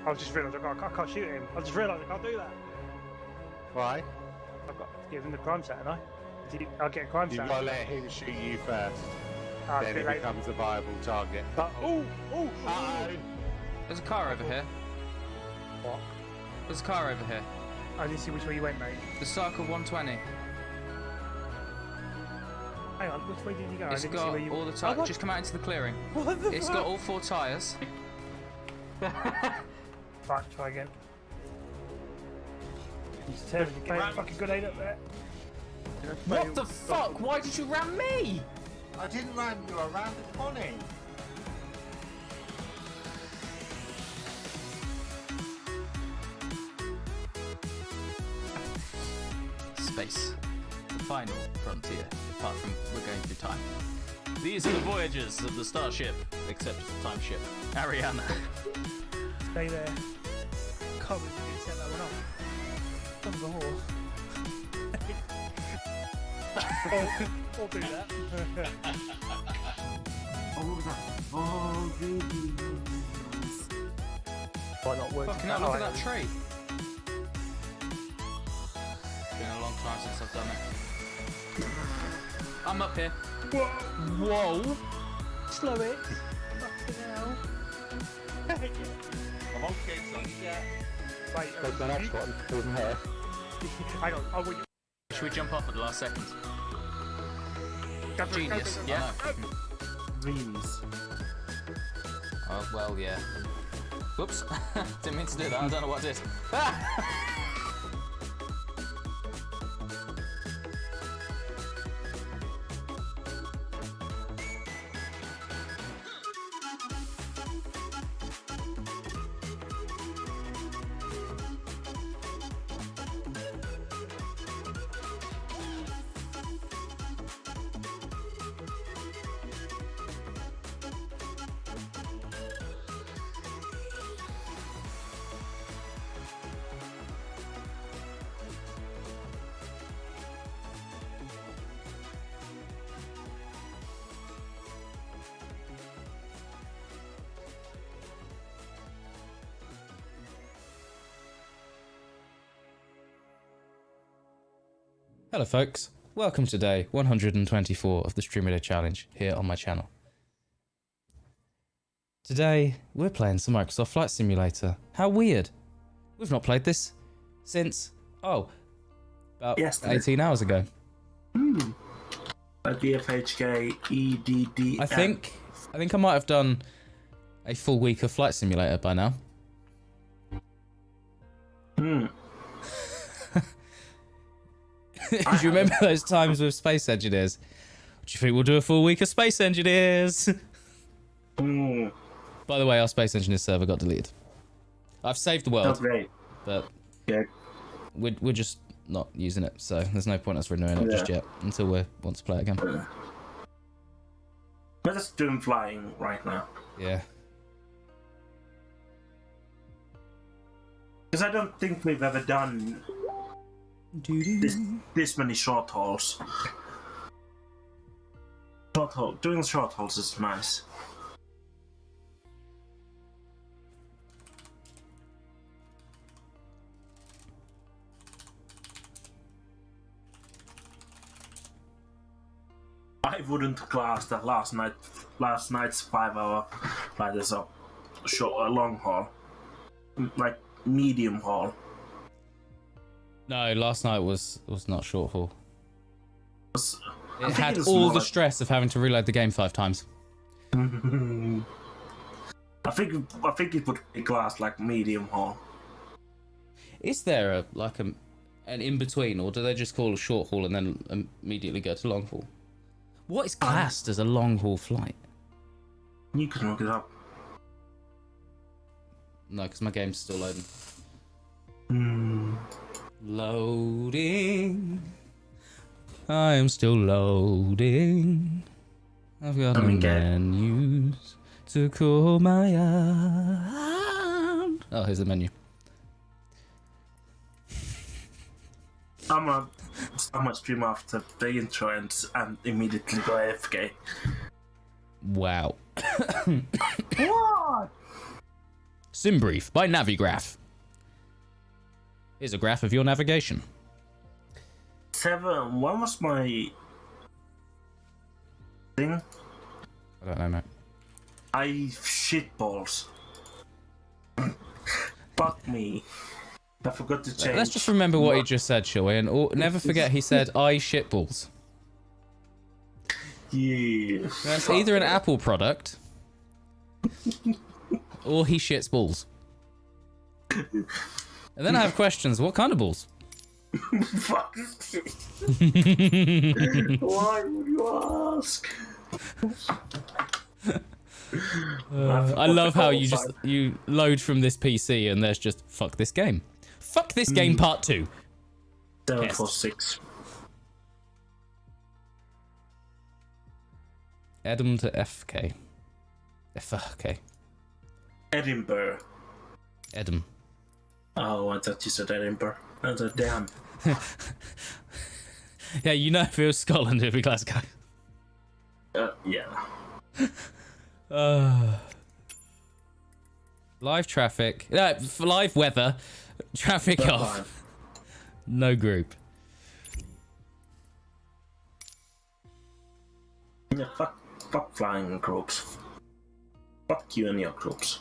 I've just realised I can't shoot him. I just realised I can't do that. Why? I've got to give him the crime stat, haven't I? I'll get a crime You've stat. got to let him shoot you first. Then it becomes a viable target. But, oh! Uh-oh. There's a car over here. What? There's a car over here. I didn't see which way you went, mate. The Circle 120. Hang on, which way did you go? It's I didn't got see where you... all the tires. Just come out into the clearing. What the It's fuck? got all 4 tyres. Right, try again. He's terribly a fucking grenade up there. What the fuck? Why did you ram me? I didn't ram you, I ran the Connie. Space. The final frontier, apart from we're going through time. These are the voyages of the starship, except it's a time ship. Ariana. Stay there. Can't believe you didn't set that one off. Son of a whore. I'll do that. Oh, what was that? Oh, really? Why not work? Fucking hell, look at that tree. Been a long time since I've done it. I'm up here. Whoa! Slow it. Fucking hell. I'm on kids, on yeah. Wait, There's an extra one over here. hang on. Oh, Should we jump off at the last second? go for it, Genius, go. yeah. Dreams. Oh, well, yeah. Whoops. Didn't mean to do that. I don't know what I did. Hello folks, welcome to day 124 of the Streamer Day Challenge here on my channel. Today, we're playing some Microsoft Flight Simulator. How weird. We've not played this since, about Yesterday. 18 hours ago. A DFHK EDD. I think I might have done a full week of Flight Simulator by now. Do you remember those times with Space Engineers? Do you think we'll do a full week of Space Engineers? By the way, our Space Engineers server got deleted. I've saved the world, That's great. but Yeah. we're just not using it, so there's no point us renewing it just yet until we want to play it again. We're just doing flying right now. Yeah. Because I don't think we've ever done this many short hauls. Doing short hauls is nice. I wouldn't class that last night's 5-hour flight as a long haul, like medium haul. No, last night was not short haul. I It think had it's all more the like- stress of having to reload the game 5 times. I think it would be classed like medium haul. Is there an in between, or do they just call a short haul and then immediately go to long haul? What is classed as a long haul flight? You can look it up. No, because my game's still loading. Loading. I am still loading. I've got no menus to call my own. Oh, here's the menu. I'm a stream after the intro and immediately go AFK. Wow. What? Simbrief by Navigraph. Here's a graph of your navigation. 7. What was my thing? I don't know, mate. I shit balls. Fuck me. I forgot to change. Let's just remember what he just said, shall we? And never forget he said, I shitballs. Yeah. That's either an Apple product or he shits balls. And then I have questions. What kind of balls? Fuck. Why would you ask? I love how you load from this PC and there's just fuck this game. Fuck this game part 2. 746. Edom to FK. FK. Edinburgh. Edom. Oh, I thought you said Edinburgh. I was like, damn. Yeah, you know if it was Scotland, it'd be Glasgow. Yeah. Live traffic. Live weather. Traffic That's off. fine. No group. Yeah, fuck flying groups. Fuck you and your groups.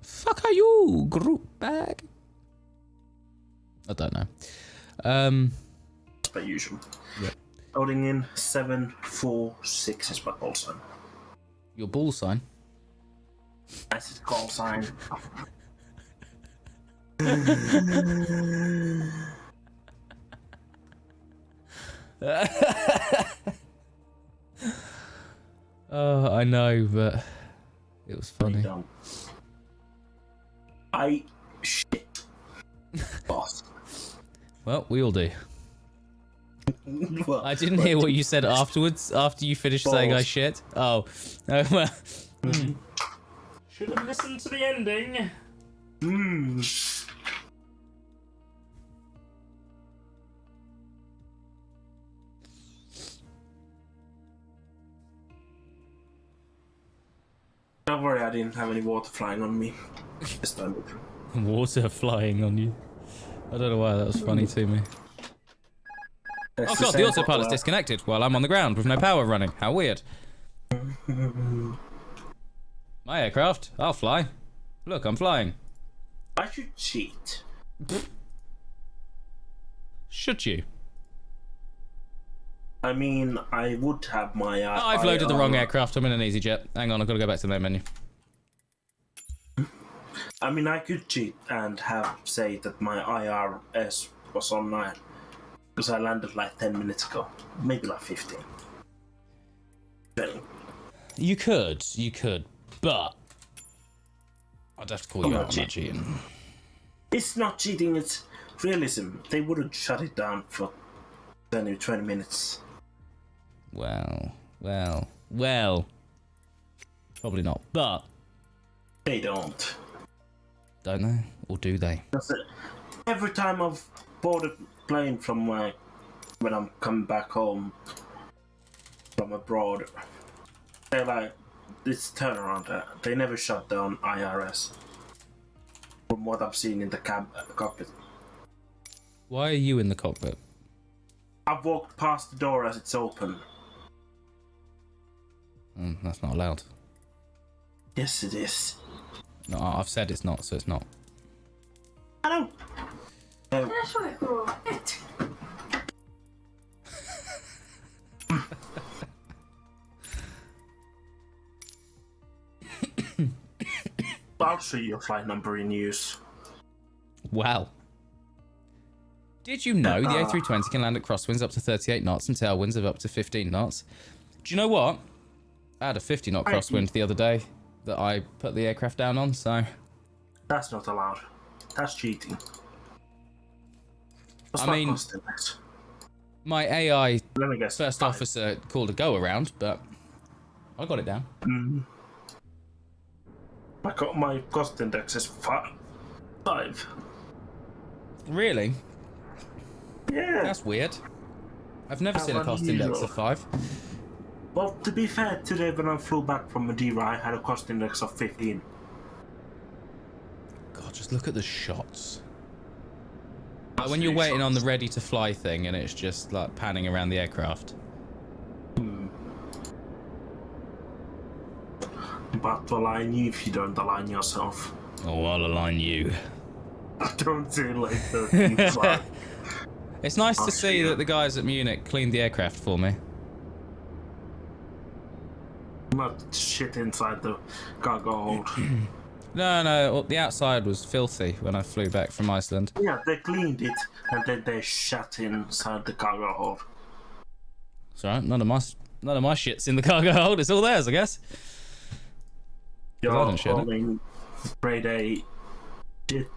Fuck are you, group bag? I don't know. Per usual. Yeah. Loading in 746 is my call sign. Your ball sign. I said call sign. I know, but it was funny. I shit. Boss. Well, we all do. Well, I didn't hear what you said afterwards, after you finished saying I shit. Oh. Well. Should have listened to the ending. Don't worry, I didn't have any water flying on me. This time. Water flying on you. I don't know why that was funny to me. That's Oh god, the autopilot's disconnected while I'm on the ground with no power running. How weird. My aircraft. I'll fly. Look, I'm flying. I should cheat. Should you? I mean, I would have my. I've loaded the wrong aircraft. I'm in an EasyJet. Hang on, I've got to go back to the main menu. I mean, I could cheat and say that my IRS was on 9. Because I landed like 10 minutes ago. Maybe like 15. You could, but I'd have to call you out on that cheating. It's not cheating, it's realism. They wouldn't shut it down for 20 minutes. Well. Probably not, but... They don't. Don't they? Or do they? That's it. Every time I've boarded a plane from when I'm coming back home from abroad, they're like, this turnaround, they never shut down IRS. From what I've seen in the cockpit. Why are you in the cockpit? I've walked past the door as it's open. That's not allowed. Yes, it is. No, I've said it's not, so it's not. I don't. I'll show you your flight number in use. Wow. Did you know the A320 can land at crosswinds up to 38 knots and tailwinds of up to 15 knots? Do you know what? I had a 50 knot crosswind the other day that I put the aircraft down on, so... That's not allowed. That's cheating. I mean, my AI first 5. officer called a go-around, but I got it down. My cost index is 5. Really? Yeah. That's weird. I've never seen a cost index of 5. Well, to be fair, today when I flew back from Madeira, I had a cost index of 15. just look at the shots. Like when you're waiting on the ready to fly thing and it's just like panning around the aircraft. But to align you if you don't align yourself. Oh, I'll align you. Don't do it like that. It's nice to see that the guys at Munich cleaned the aircraft for me. Not shit inside the cargo hold. No, the outside was filthy when I flew back from Iceland. Yeah, they cleaned it and then they shut inside the cargo hold. It's alright, none of my shit's in the cargo hold, it's all theirs, I guess. You're hauling grade A shit.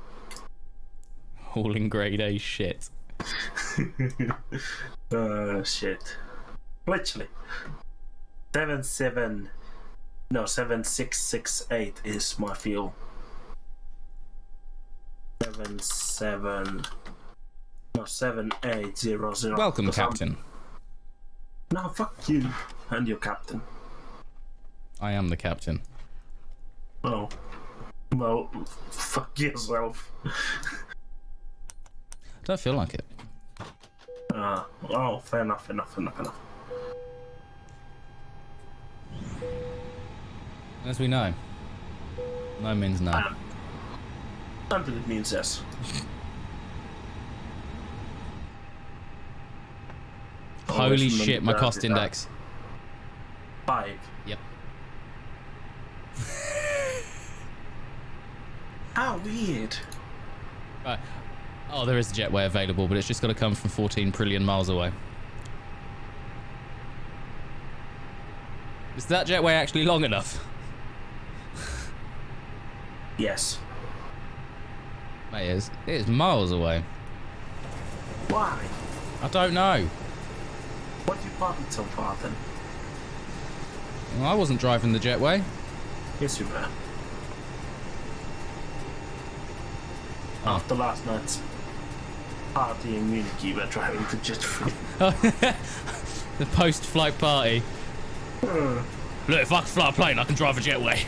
Hauling grade A shit. Shit. Literally. 7668 is my fuel. 7800. Welcome, Captain. No, fuck you and your captain. I am the captain. Oh. Well, fuck yourself. Don't feel like it. Oh, fair enough. As we know, no means no. Until it means yes. Holy shit, my cost index. 5. Yep. How weird. Right. Oh, there is a jetway available, but it's just got to come from 14 trillion miles away. Is that jetway actually long enough? Yes. Mate, it is miles away. Why? I don't know. What you parked so far then? Well, I wasn't driving the jetway. Yes, you were. Oh. After last night's party in Munich, you were driving the jet free. The post-flight party. Look, if I can fly a plane, I can drive a jetway.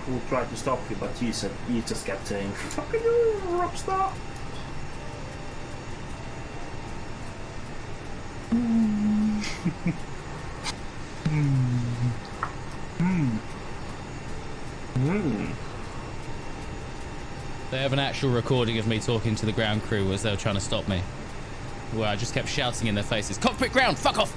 Will tried to stop you, but you just kept saying, "Fucking you, rockstar." They have an actual recording of me talking to the ground crew as they were trying to stop me, where I just kept shouting in their faces, "Cockpit ground, fuck off!"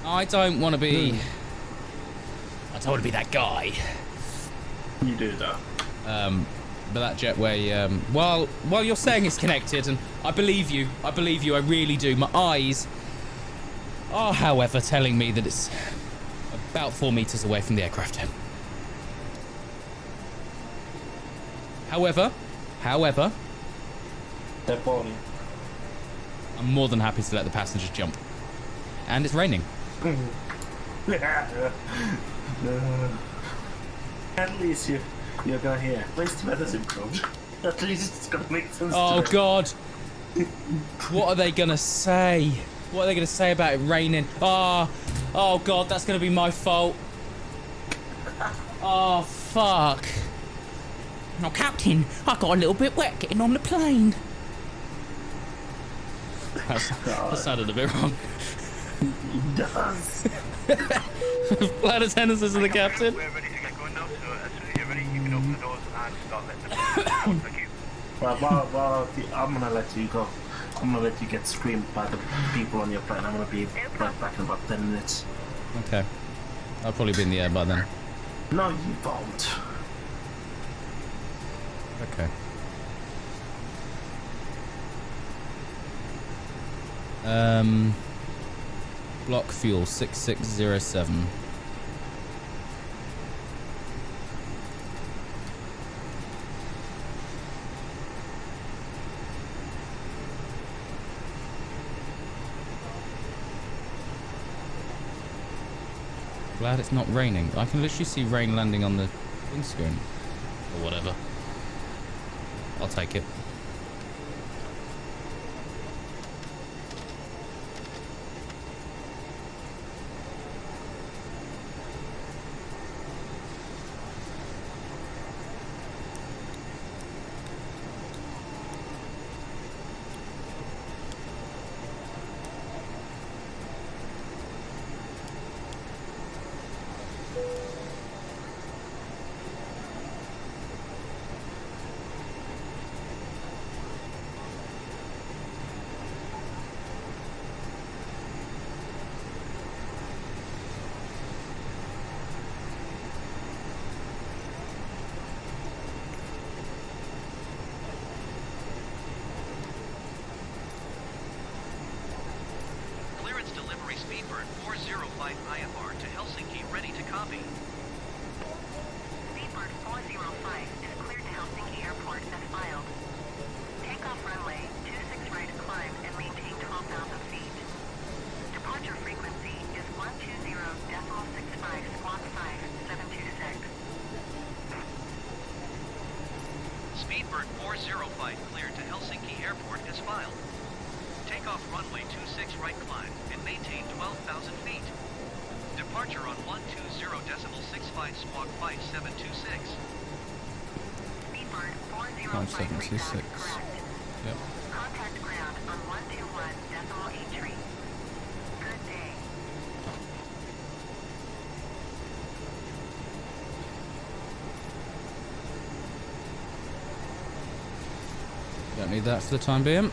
I don't want to be. I don't want to be that guy. You do that. But that jetway. While you're saying it's connected, and I believe you, I really do. My eyes are, however, telling me that it's about 4 meters away from the aircraft. However, They're falling. I'm more than happy to let the passengers jump. And it's raining. At least you're gonna hear. Where's the weather's improved? At least it's gonna make sense. Oh God! What are they gonna say? What are they gonna say about it raining? Oh God, that's gonna be my fault. Oh fuck! Oh, Captain, I got a little bit wet getting on the plane. That sounded a bit wrong. It does. Flight attendants is the captain. We're ready to get going now, so as soon as you're ready, you can open the doors and start letting them go. Thank you. Well, I'm gonna let you go. I'm gonna let you get screamed by the people on your plane. I'm gonna be right back in about 10 minutes. Okay. I'll probably be in the air by then. No, you won't. Okay. Block fuel 6607. Glad it's not raining. I can literally see rain landing on the windscreen. Or whatever. I'll take it. Yep. Contact ground on 121.83. Good day. Don't need that for the time being.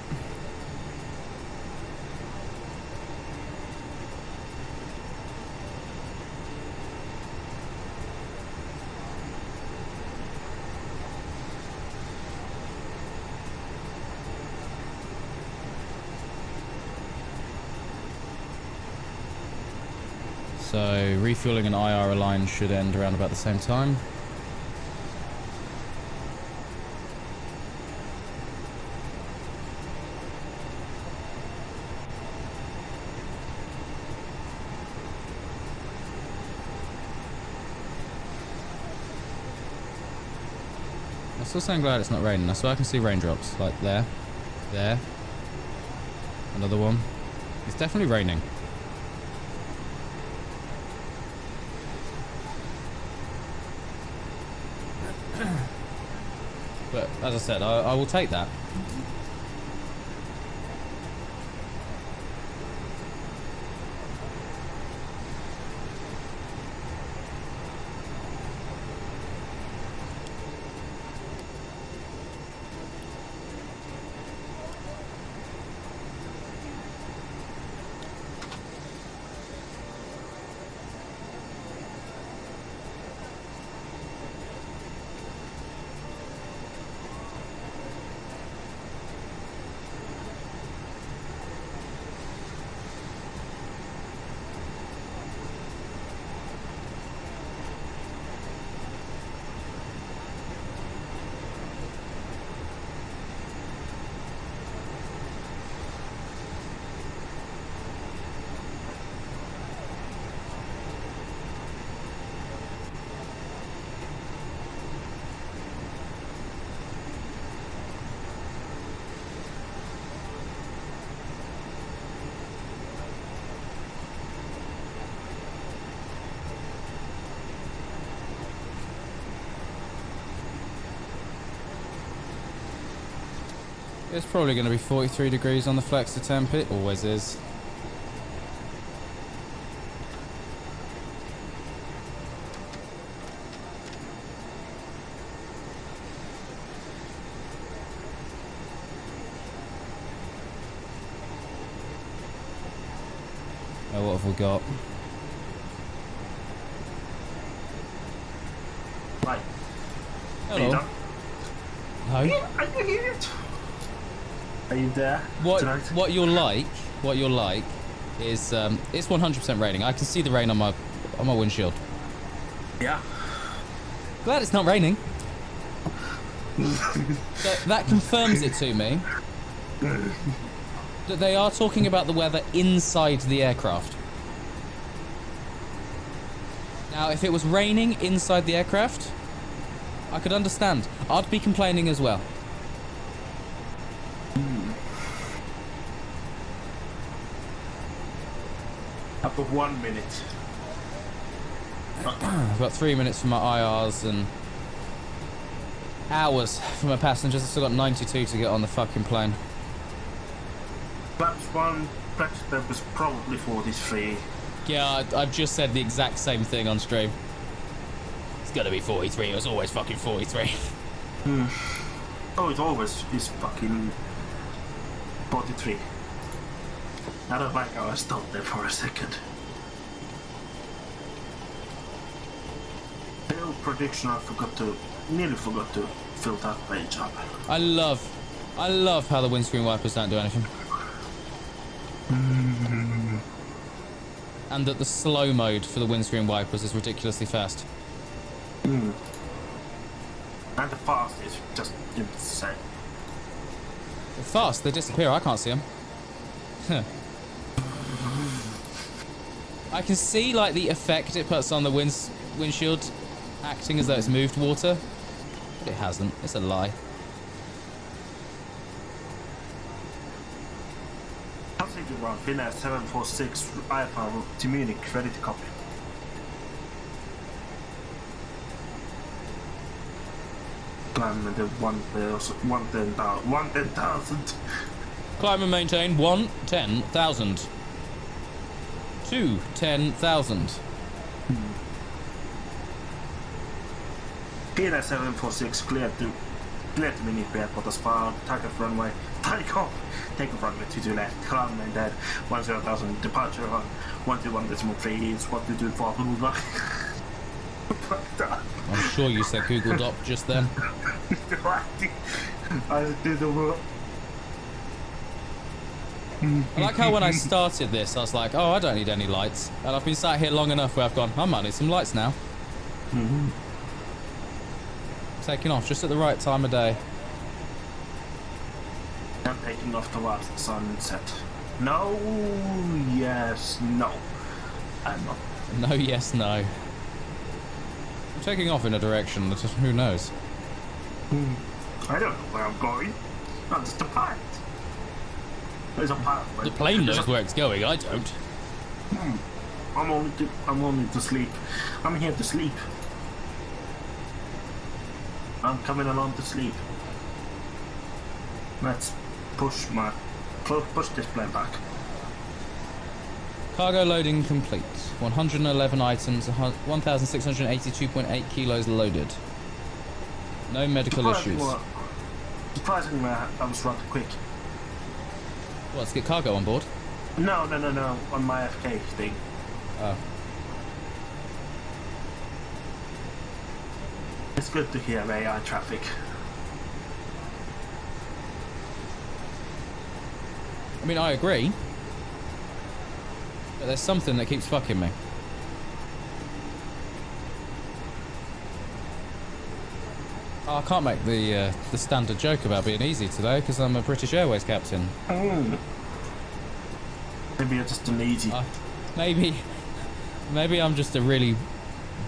So, refueling and IR line should end around about the same time. I'm still saying glad it's not raining. That's why I can see raindrops. Like there. There. Another one. It's definitely raining. But as I said, I will take that. It's probably going to be 43 degrees on the flex to temp. It always is. Oh, what have we got? Right. Hello. No. Are you there? What you'll like is it's 100% raining. I can see the rain on my windshield. Yeah. Glad it's not raining. So that confirms it to me that they are talking about the weather inside the aircraft. Now, if it was raining inside the aircraft, I could understand. I'd be complaining as well. Up of 1 minute. I've got 3 minutes for my IRs and hours for my passengers. I've still got 92 to get on the fucking plane. Flaps 1, practice step was probably 43. Yeah, I've just said the exact same thing on stream. It's gonna be 43. It was always fucking 43. Oh, it always is fucking 43. I don't like how I stopped there for a second. Failed prediction, nearly forgot to fill that page up. I love how the windscreen wipers don't do anything. And that the slow mode for the windscreen wipers is ridiculously fast. And the fast is just insane. They're fast, they disappear, I can't see them. I can see like the effect it puts on the windshield, acting as though it's moved water, but it hasn't. It's a lie. Passenger 1, Finnair 746, IFR to Munich, ready to copy. Climb the 110,000. Climb and maintain 110,000. 210,000. Finnair 746 cleared to Munich airport as far. Takeoff runway. Takeoff runway 22 left. Climb and dead. 10,000 departure on 121.3 is what we do for Google. I'm sure you said Google Doc just then. I did the work. I like how when I started this, I was like, oh, I don't need any lights. And I've been sat here long enough where I've gone, I might need some lights now. Taking off just at the right time of day. I'm taking off towards the sunset. No, yes, no. I'm not. No, yes, no. I'm taking off in a direction that who knows. I don't know where I'm going. I'm just a pilot. There's a pilot. The plane knows where it's going, I don't. I'm only to sleep. I'm here to sleep. I'm coming along to sleep. Let's push this plane back. Cargo loading complete. 111 items, 1,682.8 kilos loaded. No medical issues. Surprisingly, I was rather quick. What, let's get cargo on board? No. On my FK thing. Oh. It's good to hear AI traffic. I mean, I agree. But there's something that keeps fucking me. Oh, I can't make the standard joke about being easy today because I'm a British Airways captain. Maybe you're just an easy. Maybe I'm just a really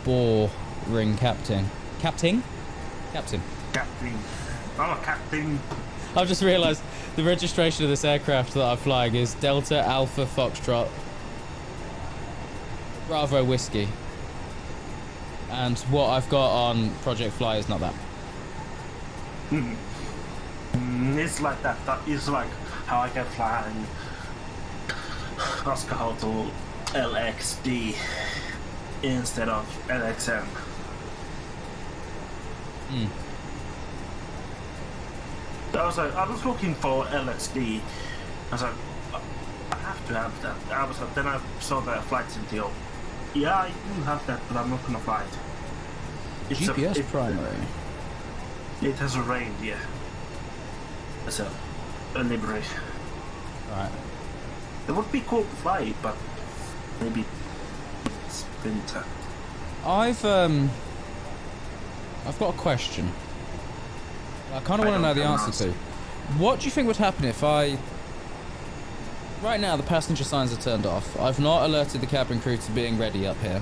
boring captain. Captain. I'm a captain. I've just realised the registration of this aircraft that I'm flying is Delta Alpha Foxtrot Bravo Whiskey. And what I've got on Project Fly is not that. It's like that. It's like how I can fly Oscar Hotel LXD instead of LXM. I was looking for LXD. I was like, I have to have that. Then I saw the flights in deal. Yeah, I do have that, but I'm not gonna fly it. It's GPS primary. It has a reindeer. It's a livery. Right. It would be cool to fly it, but maybe it's winter. I've got a question. I kind of want to know the answer to. What do you think would happen if I... Right now, the passenger signs are turned off. I've not alerted the cabin crew to being ready up here.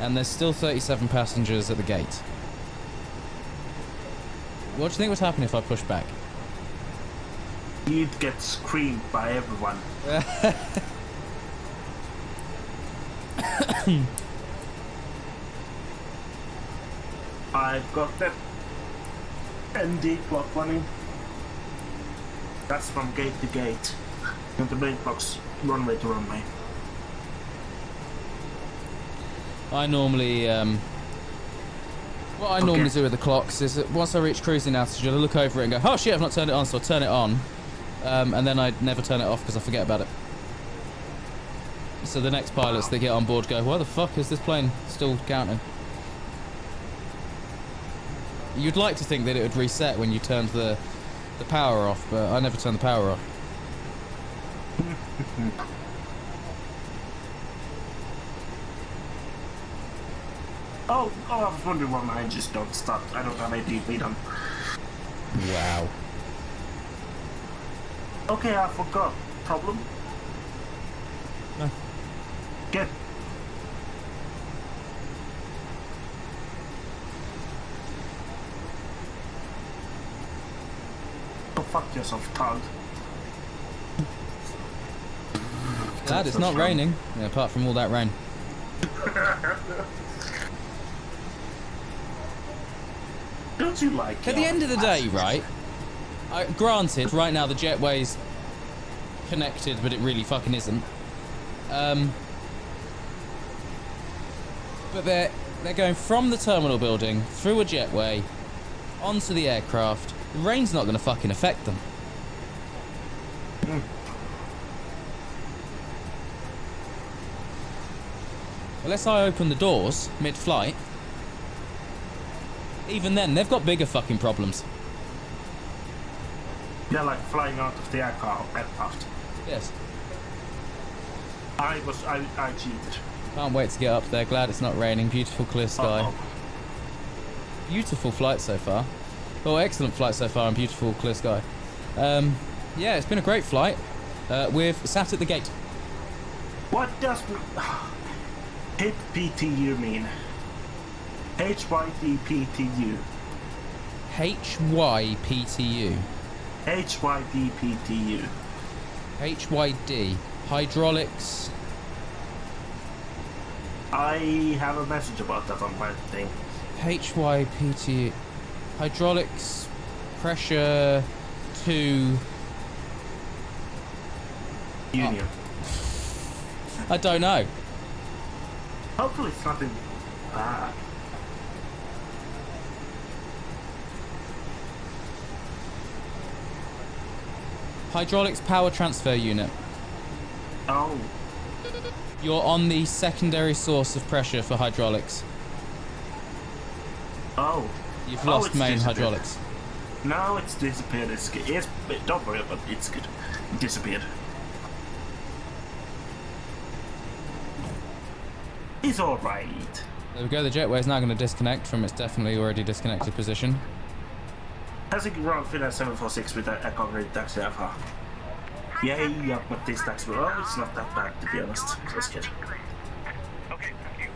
and there's still 37 passengers at the gate. What do you think would happen if I push back? You'd get screamed by everyone. I've got that ND clock running. That's from gate to gate. And the main clock's runway to runway. I normally, what I normally do with the clocks is that once I reach cruising altitude, I look over it and go, oh shit, I've not turned it on, so I turn it on. And then I never turn it off because I forget about it. So the next pilots that get on board go, why the fuck is this plane still counting? You'd like to think that it would reset when you turned the power off, but I never turn the power off. Oh, I was wondering why mine just don't start. I don't have ADV done. Wow. Okay, I forgot. Problem? No. Good. Go fuck yourself, Todd. Glad it's not raining, yeah, apart from all that rain. Don't you like it? At the end of the day, right? Granted, right now the jetway's connected, but it really fucking isn't. But they're going from the terminal building through a jetway onto the aircraft. The rain's not going to fucking affect them. Unless I open the doors mid-flight. Even then, they've got bigger fucking problems. Yeah, like flying out of the aircraft. Yes. I cheated. Can't wait to get up there. Glad it's not raining. Beautiful clear sky. Beautiful flight so far. Well, excellent flight so far and beautiful clear sky. Yeah, it's been a great flight. We've sat at the gate. What does HYDPTU mean? HYDPTU. HYPTU. HYDPTU. HYD. Hydraulics. I have a message about that on my thing. HYPTU. Hydraulics. Pressure. To. Union. I don't know. Hopefully it's nothing bad. Hydraulics power transfer unit. Oh. You're on the secondary source of pressure for hydraulics. Oh. You've lost it's main disappeared. hydraulics. No, it's disappeared. Don't worry about it. It's good. It disappeared. It's alright. There we go. The jetway's now going to disconnect from its definitely already disconnected position. Has it ground Finland 746 with a concrete taxi alpha? Yay, I've got this taxi. Oh, it's not that bad to be honest. That's good. Okay, thank you.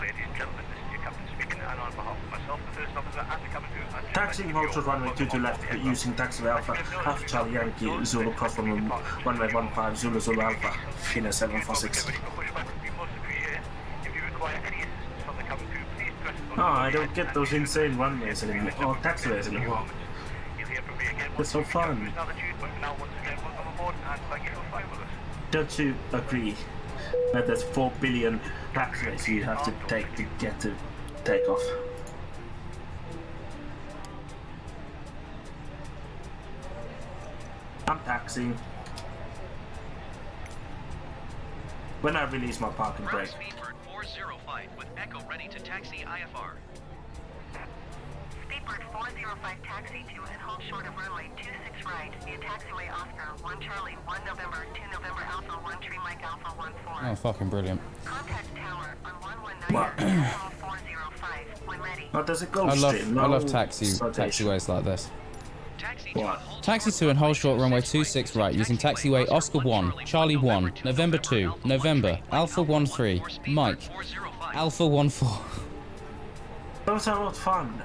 Ladies and gentlemen, this is your captain speaking, and on behalf of myself, the first officer, and the cabin crew, Taxiing hold to runway 22 left using taxi alpha, Alpha Charlie Yankee, Zulu cross from runway 15, Zulu Zulu Alpha, Finland 746. Oh, I don't get those insane runways anymore, or taxiways anymore. They're so fun. Don't you agree that there's 4 billion taxiways you have to take to get to take off? I'm taxiing. When I release my parking brake. Speedbird 405 with Echo ready to taxi IFR. Speedbird 405 taxi to and hold short of runway 26 right via taxiway Oscar 1 Charlie 1 November 2 November Alpha 1 Tree Mike Alpha 14. Oh, fucking brilliant. Contact tower on 119 405 when ready. Oh, does it go I straight? love taxiways like this. taxi to What? and hold Taxi short to and hold short runway 26 26 right using taxiway Oscar 1, Charlie 1, November 2, November, Alpha 1 3, Mike, Alpha 1 4. Those are not fun.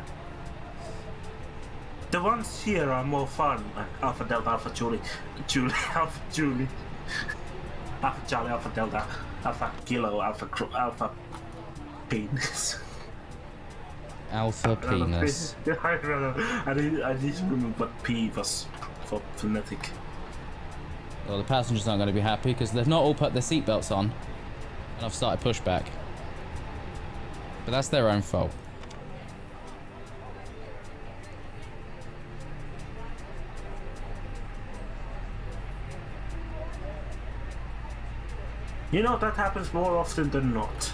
The ones here are more fun, like Alpha Delta, Alpha Julie, Alpha Julie, Alpha Charlie, Alpha Delta, Alpha Kilo, Alpha Penis. Alpha penis. I don't know. I just remember what P was for phonetic. Well, the passengers aren't going to be happy because they've not all put their seatbelts on, and I've started pushback. But that's their own fault. You know, that happens more often than not.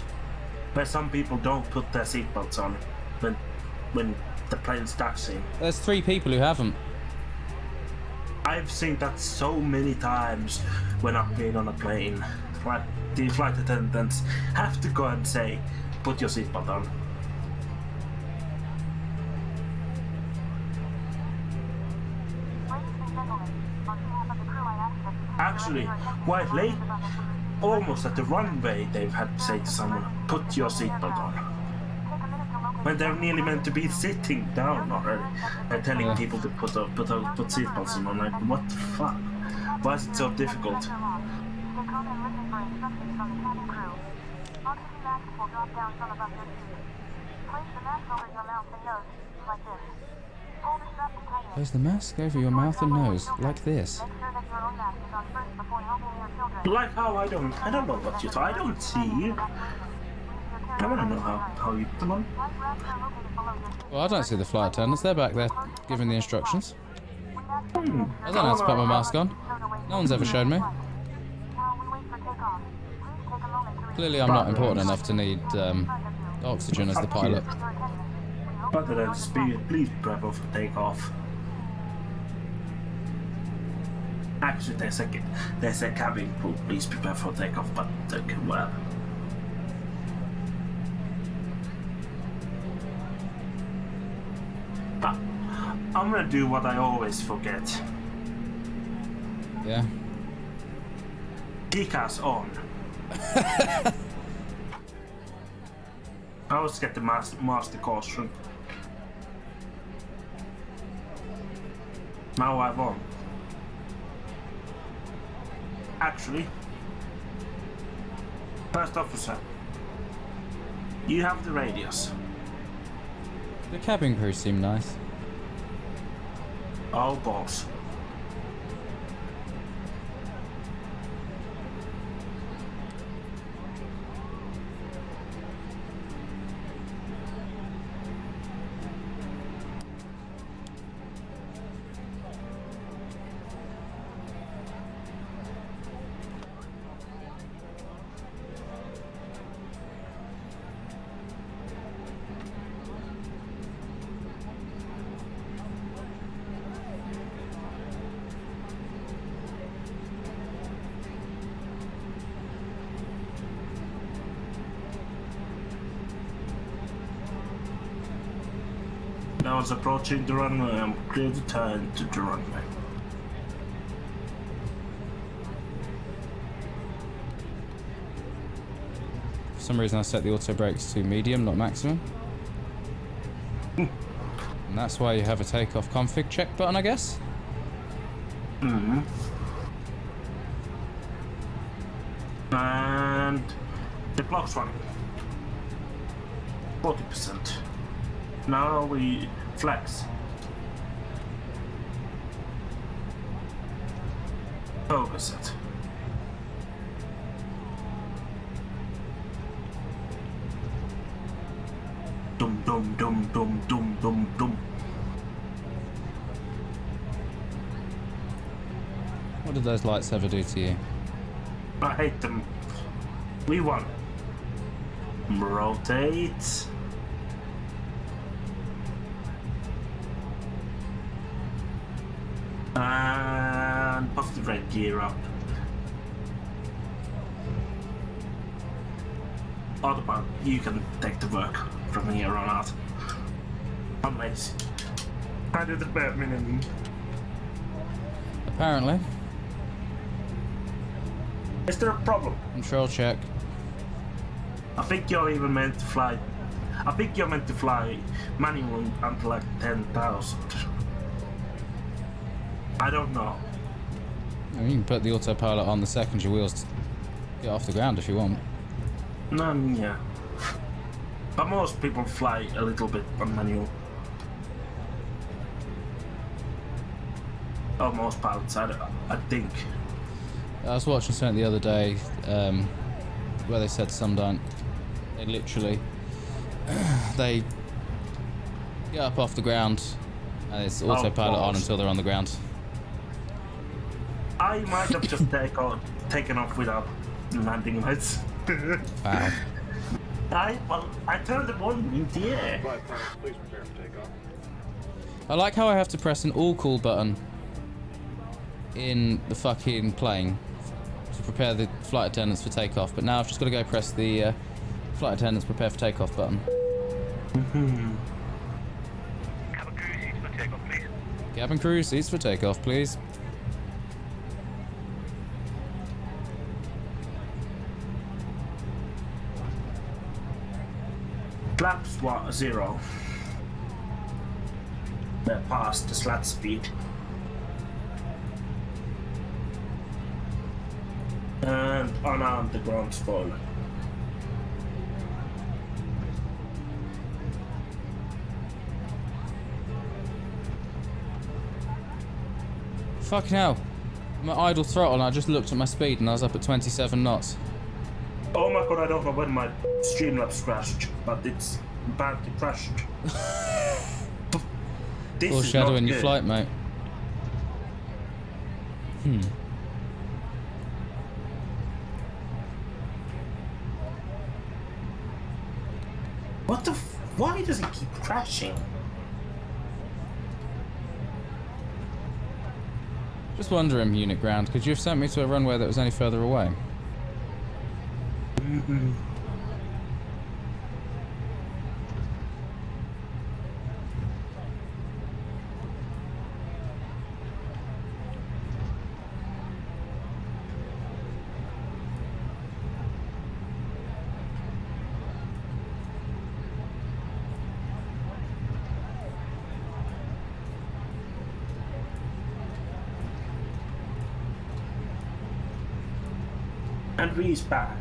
Where some people don't put their seatbelts on when the plane's taxiing. There's 3 people who haven't. I've seen that so many times when I've been on a plane. Like, the flight attendants have to go and say, put your seatbelt on. Actually, quite late, almost at the runway, they've had to say to someone, put your seatbelt on. When they're nearly meant to be sitting down already. They're telling people to put seatbelts on. I'm like, what the fuck? Why is it so difficult? Place the mask over your mouth and nose, like this. Like how I don't know what you I don't see you. I wanna know how you put them on. Well, I don't see the flight attendants. They're back there giving the instructions. I don't know how to put my mask on. No one's ever shown me. Clearly I'm not important enough to need oxygen as the pilot. But then please prepare for takeoff. Actually, there's a cabin crew. Please prepare for takeoff, but well. I'm gonna do what I always forget. Yeah. Decals on. I always get the master caution. Now I won't. Actually, first officer, you have the radios. The cabin crew seem nice. Oh, boss. I was approaching the runway. I'm clear to turn to the runway. For some reason I set the auto brakes to medium, not maximum. And that's why you have a takeoff config check button, I guess? Mm-hmm. And the clock's running. 40%. Now we flex. Focus it. Dum dum dum dum dum dum dum. What did those lights ever do to you? I hate them. We won. Rotate. And positive red gear up. Autopilot, you can take the work from here on out. I'm lazy. I do the bare minimum. Apparently. Is there a problem? Control check. I think you're even meant to fly. I think you're meant to fly manual until like 10,000. I don't know. I mean, you can put the autopilot on the second your wheels get off the ground if you want. No, yeah. But most people fly a little bit on manual. Or most pilots, I think. I was watching something the other day where they said some don't. They literally they get up off the ground and it's autopilot on until they're on the ground. I might have just taken off without landing lights. Wow. I turned the one in the air. Please prepare for takeoff. I like how I have to press an all call button in the fucking plane to prepare the flight attendants for takeoff, but now I've just got to go press the flight attendants prepare for takeoff button. Cabin crew seats for takeoff, please. Cabin crew seats for takeoff, please. Flaps 0. They're past the slat speed. And unarmed the ground spoiler. Fucking hell. I'm at idle throttle and I just looked at my speed and I was up at 27 knots. Oh my god, I don't know when my Streamlabs crashed, but it's badly crashed. This is not Foreshadowing your good. flight, mate. What the why does it keep crashing? Just wondering, unit ground, could you have sent me to a runway that was any further away? And Ree's back.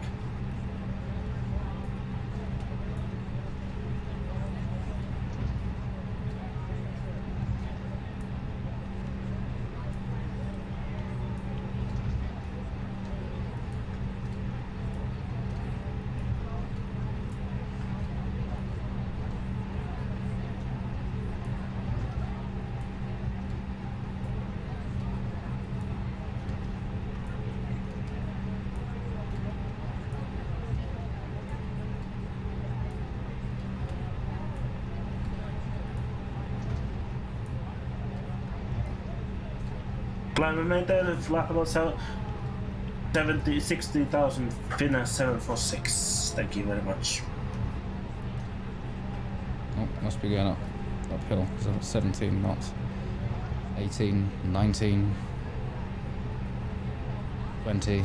Climb maintain flat about 60,000 Finna 746. Thank you very much. Oh, must be going uphill, because I'm at 17 knots. 18, 19, 20.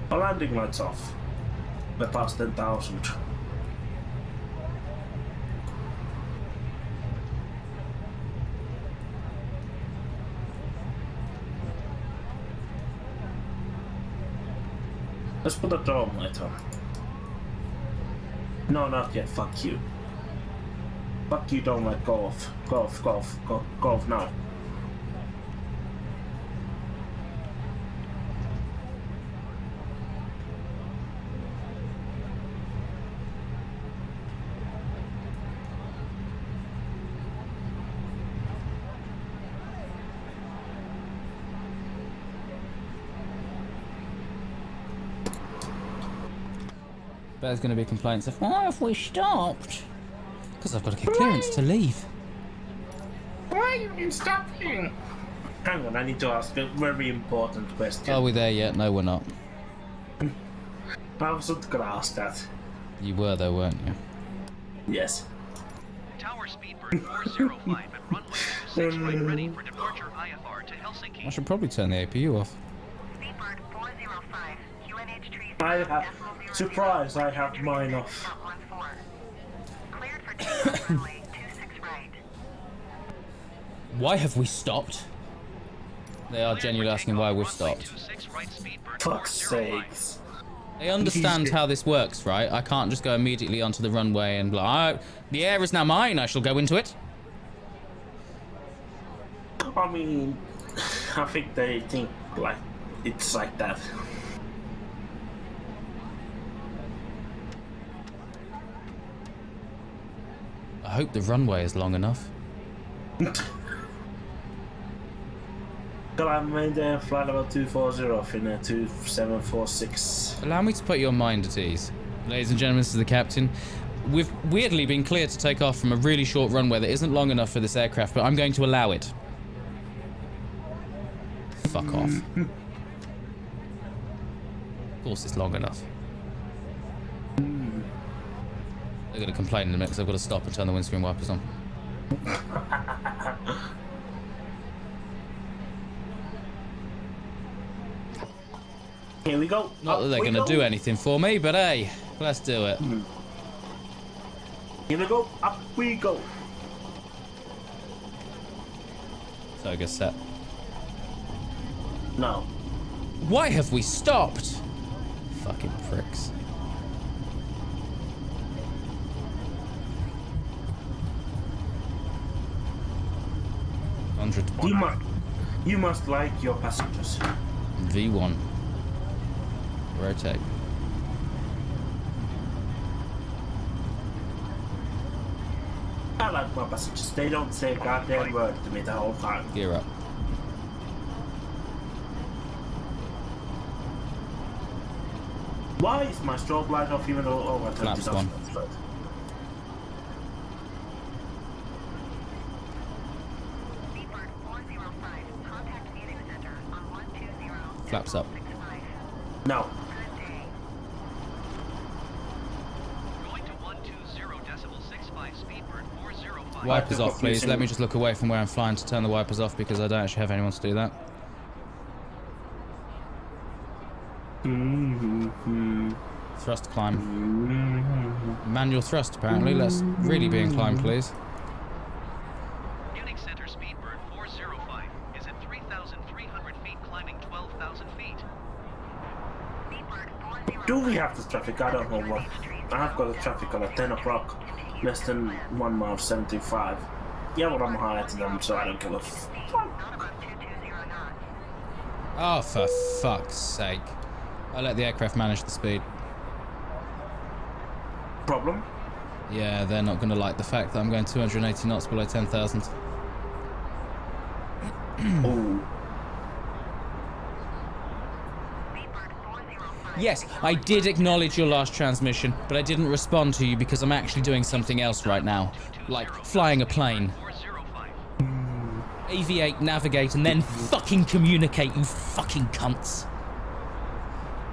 Landing lights off. We're past 10,000. Let's put a dome light on. No, not yet. Fuck you. Fuck you, dome light. Go off. Go off. Go off. Go off now. There's going to be complaints of, why have we stopped? Because I've got to get clearance to leave. Why you been stopping? Hang on, I need to ask a very important question. Are we there yet? No, we're not. I wasn't gonna ask that. You were though, weren't you? Yes. Tower Speedbird 405 at runway 26 right, ready for departure IFR to Helsinki. I should probably turn the APU off. Speedbird 405, QNH trees. I have... Surprise, I have mine off. Cleared for takeoff runway 26 right. Why have we stopped? They are genuinely asking why we've stopped. Fuck's sakes. They understand how this works, right? I can't just go immediately onto the runway and be like, oh, the air is now mine, I shall go into it. I mean, I think they think like it's like that. I hope the runway is long enough. I made a flight level 240 in a 2746. Allow me to put your mind at ease. Ladies and gentlemen, this is the captain. We've weirdly been cleared to take off from a really short runway that isn't long enough for this aircraft, but I'm going to allow it. Fuck off. Of course it's long enough. They're going to complain in a minute because I've got to stop and turn the windscreen wipers on. Here we go. Not that they're going to do anything for me, but hey, let's do it. Here we go. Up we go. Sugah set. No. Why have we stopped? Fucking pricks. You must like your passengers. V1. Rotate. I like my passengers. They don't say a goddamn word to me the whole time. Gear up. Why is my strobe light off even though I turned Flaps it off? on. Speedbird 405, contact meeting center on 120. Flaps up. No. Good day. Going to 120.65 Speedbird 405. Wipers off, please. Let me just look away from where I'm flying to turn the wipers off because I don't actually have anyone to do that. Thrust climb. Manual thrust, apparently. Let's really be in climb, please. Munich Center Speedbird 405 is at 3,300 feet, climbing 12,000 feet. Speedbird 405. Do we have this traffic? I don't know what. I've got the traffic on at 10 o'clock. Less than 1 mile 75. Yeah, well, I'm higher to them, so I don't give a fuck. Not above 220 knots. Oh, for fuck's sake. I let the aircraft manage the speed. Problem? Yeah, they're not going to like the fact that I'm going 280 knots below 10,000. Oh. Yes, I did acknowledge your last transmission, but I didn't respond to you because I'm actually doing something else right now. Like flying a plane. Aviate, navigate, and then fucking communicate, you fucking cunts.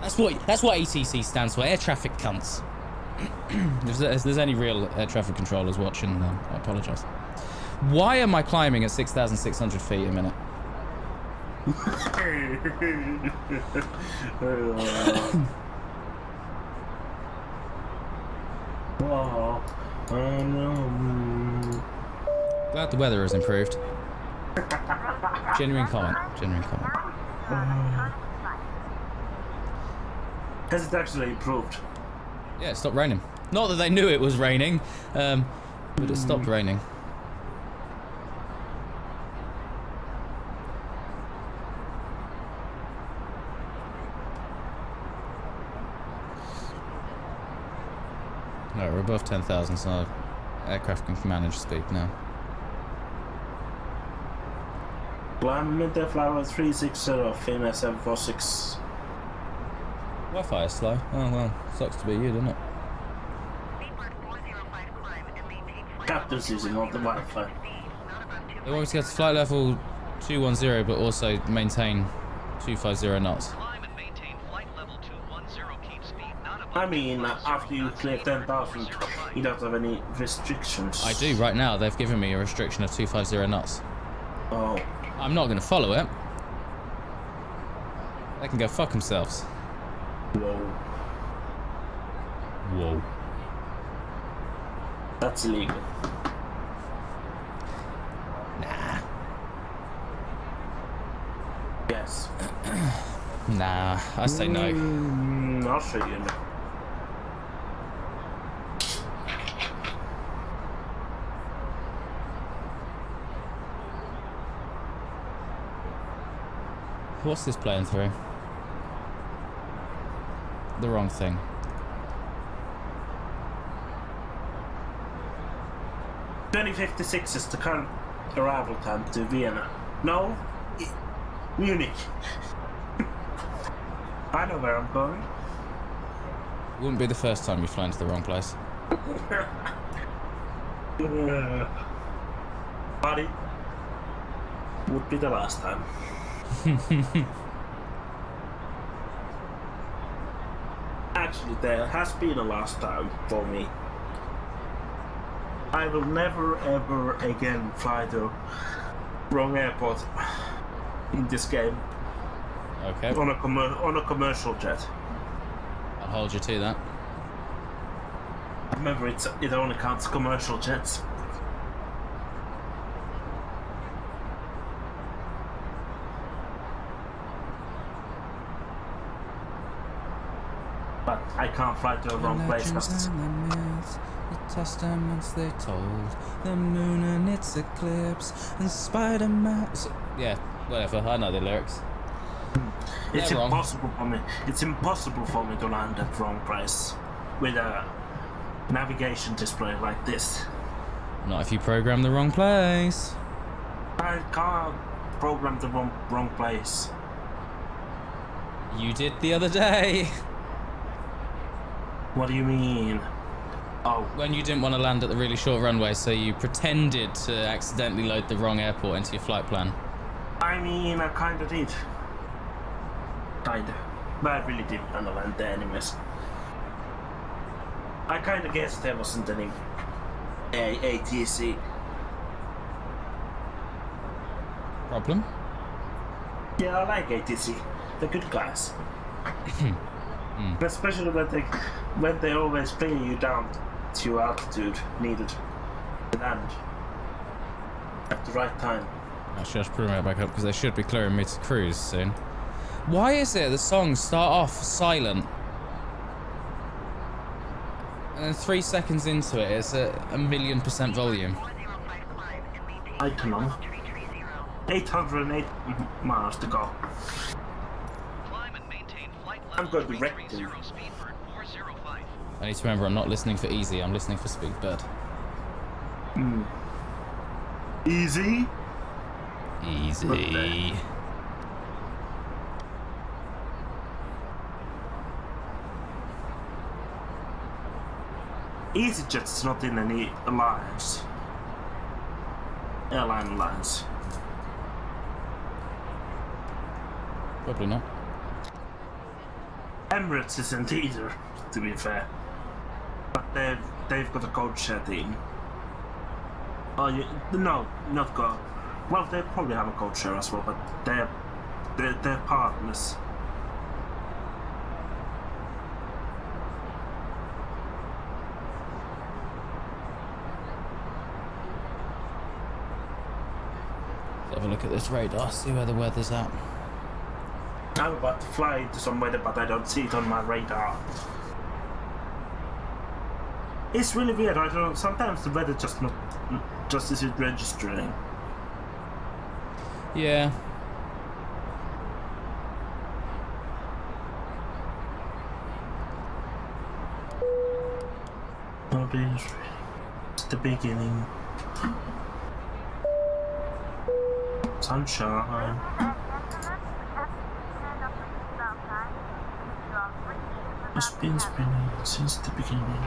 That's what ATC stands for, air traffic cunts. If there's any real air traffic controllers watching, I apologise. Why am I climbing at 6,600 feet a minute? Glad the weather has improved. Genuine comment. Has it actually improved? Yeah, it stopped raining. Not that they knew it was raining, but it stopped raining. No, we're above 10,000, so aircraft can manage speed now. Climb Mendum flower 360, Finna 746. Wi-Fi is slow. Oh well, sucks to be you, doesn't it? Speedbird 405 climb and maintain flight Captain's using all the Wi-Fi. speed, not above 200 They want me to go to flight level 210, but also maintain 250 knots. Climb and maintain flight level 210. Keep speed not above I mean, 250 after you knots. clear Aim for 10,000, 405. you don't have any restrictions. I do right now. They've given me a restriction of 250 knots. Oh. I'm not going to follow it. They can go fuck themselves. Whoa. Whoa. That's illegal. Nah. Yes. Nah, I say no. I'll show you now. What's this playing through? The wrong thing. .2056 is the current arrival time to Vienna. No, Munich. I know where I'm going. Wouldn't be the first time you fly into the wrong place. Buddy, would be the last time. Actually, there has been a last time for me. I will never ever again fly to wrong airport in this game. Okay. On a commercial jet. I'll hold you to that. Remember, it only counts commercial jets. But I can't fly to the wrong place. The testaments they told, the moon and its eclipse, and Spider-Man. Yeah, whatever. I know the lyrics. It's They're wrong. impossible for me. It's impossible for me to land at wrong place with a navigation display like this. Not if you program the wrong place. I can't program the wrong place. You did the other day. What do you mean? Oh, When you didn't want to land at the really short runway, so you pretended to accidentally load the wrong airport into your flight plan. I mean, I kinda did. Kinda. But I really didn't want to land there anyways. I kinda guessed there wasn't any ATC. Problem? Yeah, I like ATC. They're good guys. Especially when they always bring you down to your altitude needed to land at the right time. Actually, I should put them back up because they should be clearing me to cruise soon. Why is it the songs start off silent? And then 3 seconds into it, it's at 1,000,000% volume. 405 climb and maintain I don't know. level 330. 808 miles to go. Climb and maintain flight I'm level going to wreck 330. you. Speed bird 405. I need to remember I'm not listening for easy, I'm listening for Speedbird. Easy? Easy. EasyJet's not in any alliance. Airline alliance. Probably not. Emirates isn't either, to be fair. But they've got a code share team. Oh, no, not go. Well, they probably have a code share as well, but they're partners. Let's have a look at this radar, see where the weather's at. I'm about to fly into some weather, but I don't see it on my radar. It's really weird. I don't know. Sometimes the weather just isn't registering. Yeah. It's the beginning. Sunshine. It's been spinning since the beginning.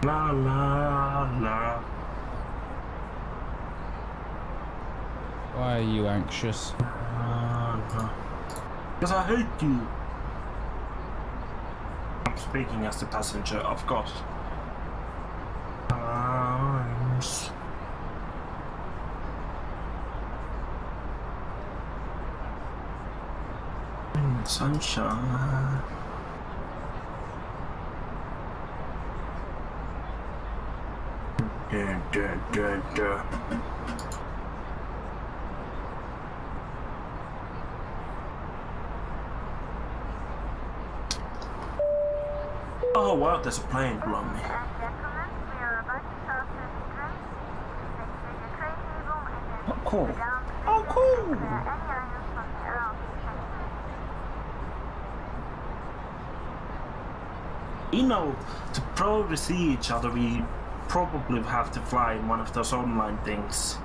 La la la. Why are you anxious? Because I hate you. I'm speaking as the passenger, of course. Sunshine. Da. Oh wow, there's a plane below me. Oh cool. Oh cool. You know, to probably see each other, we probably have to fly in one of those online things.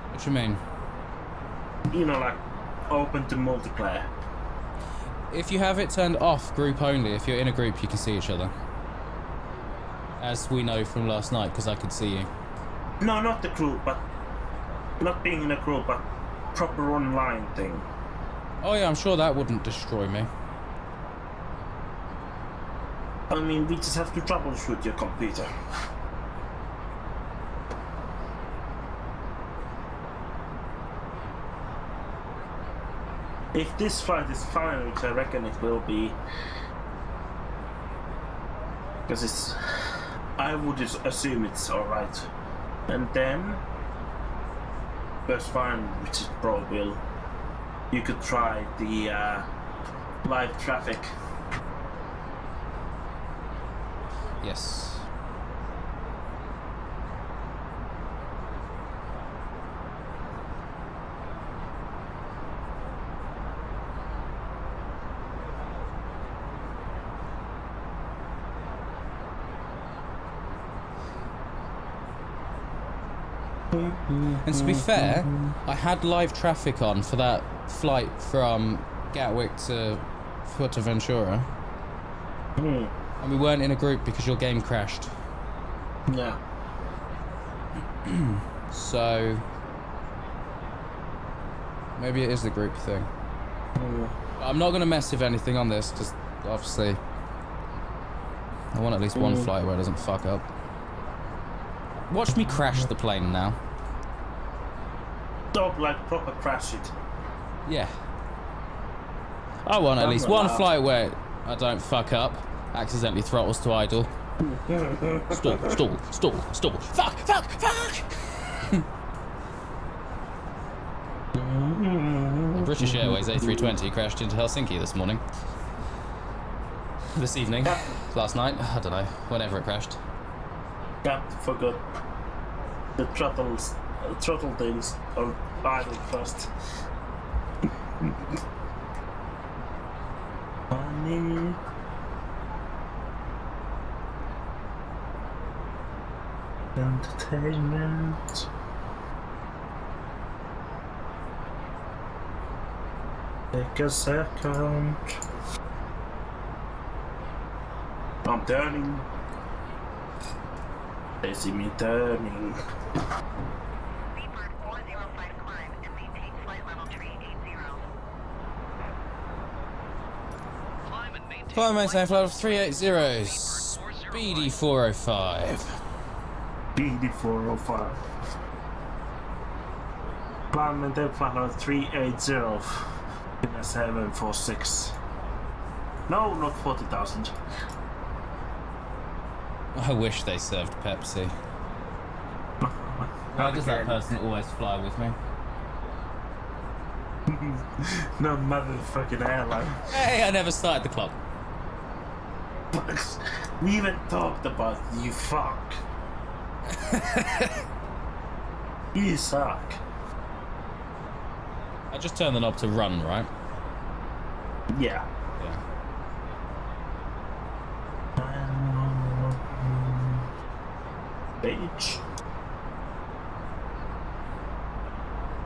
What do you mean? You know, like open to multiplayer. If you have it turned off group only, if you're in a group, you can see each other. As we know from last night, because I could see you. No, not the group, but not being in a group, but proper online thing. Oh yeah, I'm sure that wouldn't destroy me. I mean, we just have to troubleshoot your computer. If this flight is fine, which I reckon it will be, because it's, I would just assume it's alright. And then, first fine, which it probably will, you could try the live traffic. Yes. And to be fair, I had live traffic on for that flight from Gatwick to Fuerteventura. And we weren't in a group because your game crashed. Yeah. So maybe it is the group thing. I'm not going to mess with anything on this because obviously I want at least one flight where it doesn't fuck up. Watch me crash the plane now. Don't like proper crash it. Yeah. I want at least one flight where I don't fuck up. Accidentally throttles to idle. Stall. Fuck! The British Airways A320 crashed into Helsinki this morning. This evening. Last night. I don't know. Whenever it crashed. Yeah, forgot. The throttle things are idle first. Funny. Entertainment. Take a second. I'm turning. They see me turning. Speedbird 405 climb and maintain flight level 380. Climb and maintain Climb maintain flight of 380. Speedbird Speedy 405. BD 405. Climb and then flight level 380. In a 746. No, not 40,000. I wish they served Pepsi. Why does that person always fly with me? No motherfucking airline. Hey, I never started the clock. We even talked about you fuck. You suck. I just turned the knob to run, right? Yeah. Yeah. Bitch.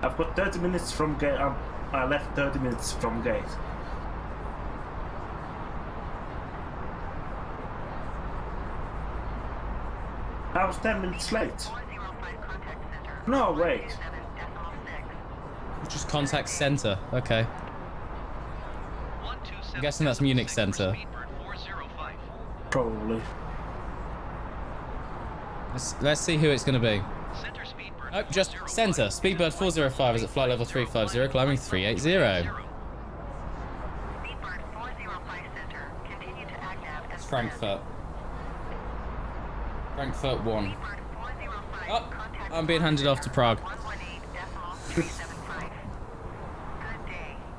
I've got 30 minutes from gate. I left 30 minutes from gate. was 10 minutes late. No, wait. Just contact center. Okay. I'm guessing that's Munich center. Probably. Let's see who it's going to be. Oh, just center. Speedbird 405 is at flight level 350, climbing 380. It's Frankfurt. Frankfurt 1. Oh, I'm being handed off to Prague.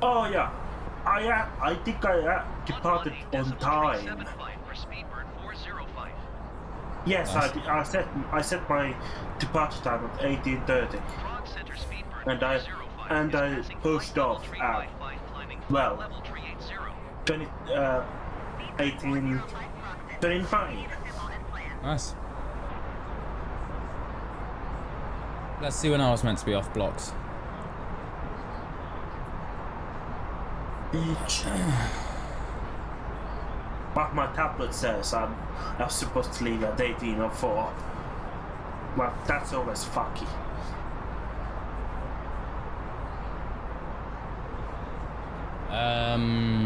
Oh yeah, I think I departed on time. Yes, nice. I set my departure time at 18:30, and I pushed off at 18:29. Nice. Let's see when I was meant to be off blocks. But my tablet says I'm supposed to leave at 18:04. Well, that's always fucky.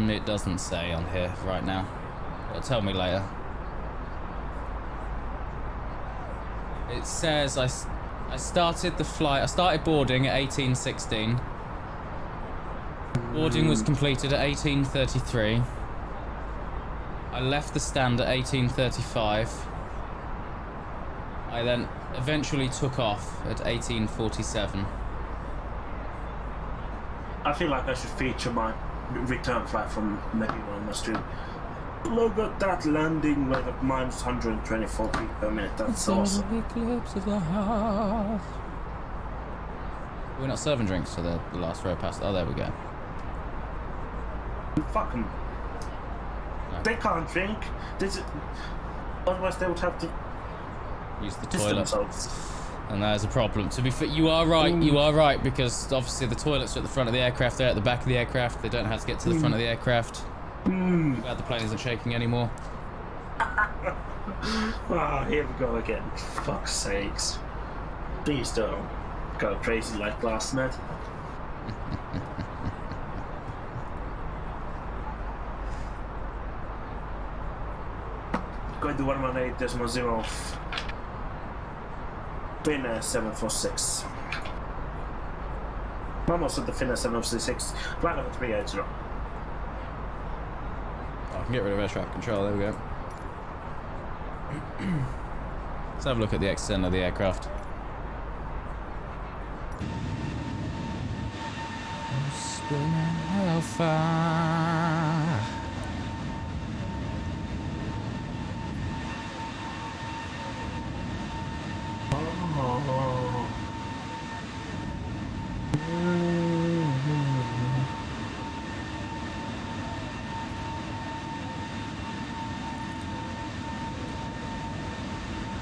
It doesn't say on here right now. It'll tell me later. It says I started the flight. I started boarding at 18:16. Boarding was completed at 18:33. I left the stand at 18:35. I then eventually took off at 18:47. I feel like I should feature my return flight from Mendum on my stream. Look at that landing rate of minus 124 feet per minute. That's awesome. Eclipse of the heart. We're not serving drinks to the last row past. Oh, there we go. Fuck them. No. They can't drink. Otherwise, they would have to Use the piss toilet. themselves. And that is a problem. To be fair, you are right. You are right, because obviously the toilets are at the front of the aircraft. They're at the back of the aircraft. They don't know how to get to the front of the aircraft. Glad the plane isn't shaking anymore. Ah, here we go again. Fuck's sakes. Please don't go crazy like last night. Going to 118.0. Finnair 746. Almost at the Finnair 746. Flight level 380. I can get rid of air traffic control. There we go. Let's have a look at the extent of the aircraft. How far?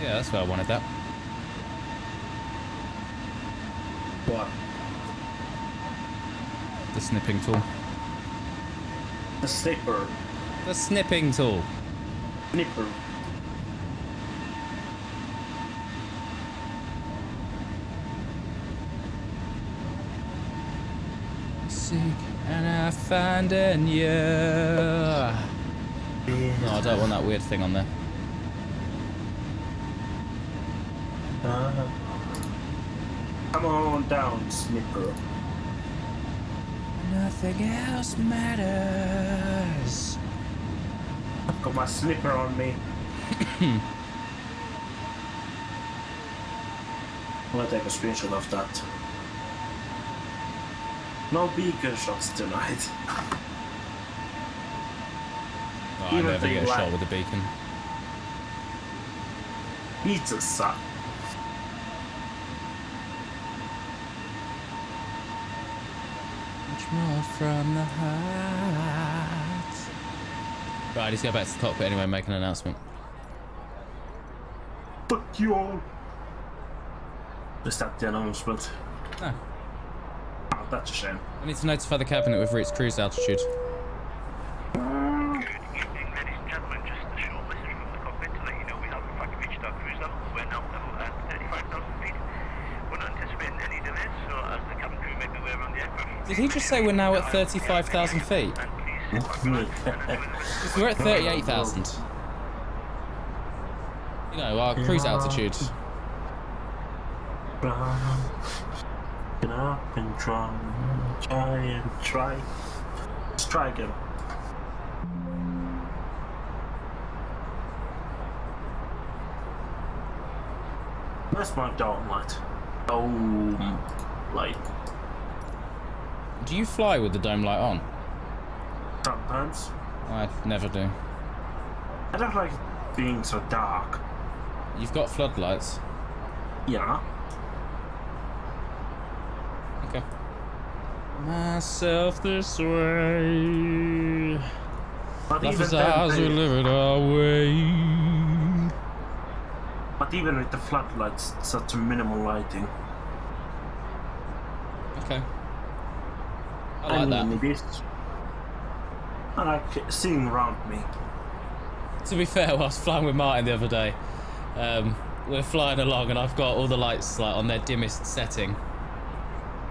Yeah, that's where I wanted that. What? The snipping tool. The snipper. The snipping tool. Snipper. Seek and I find in you. No, I don't want that weird thing on there. Come on down, snipper. Nothing else matters. I've got my slipper on me. I'm gonna take a screenshot of that. No beacon shots tonight. Oh, I Even never get a like- shot with a beacon. Pizza suck. Much more from the heart. Right, let's go back to the cockpit anyway, make an announcement. Fuck you all. Is that the announcement? No. Oh, that's a shame. I need to notify the cabin that we've reached cruise altitude. Good evening, ladies and gentlemen. Just a short message from the cockpit to let you know we have in fact reached our cruise level. We're now Did he just say we're now at 35,000 feet? Because we're at 38,000. You know, our cruise altitude. Get up and try. Let's try again. Where's my dome light? Dome light. Do you fly with the dome light on? Sometimes. I never do. I don't like it being so dark. You've got floodlights. Yeah. Okay. Myself this way. But Life even is ours, we live it our way. But even with the floodlights, such a minimal lighting. Okay. I like that. I like seeing around me. To be fair, I was flying with Martin the other day. We're flying along and I've got all the lights like on their dimmest setting.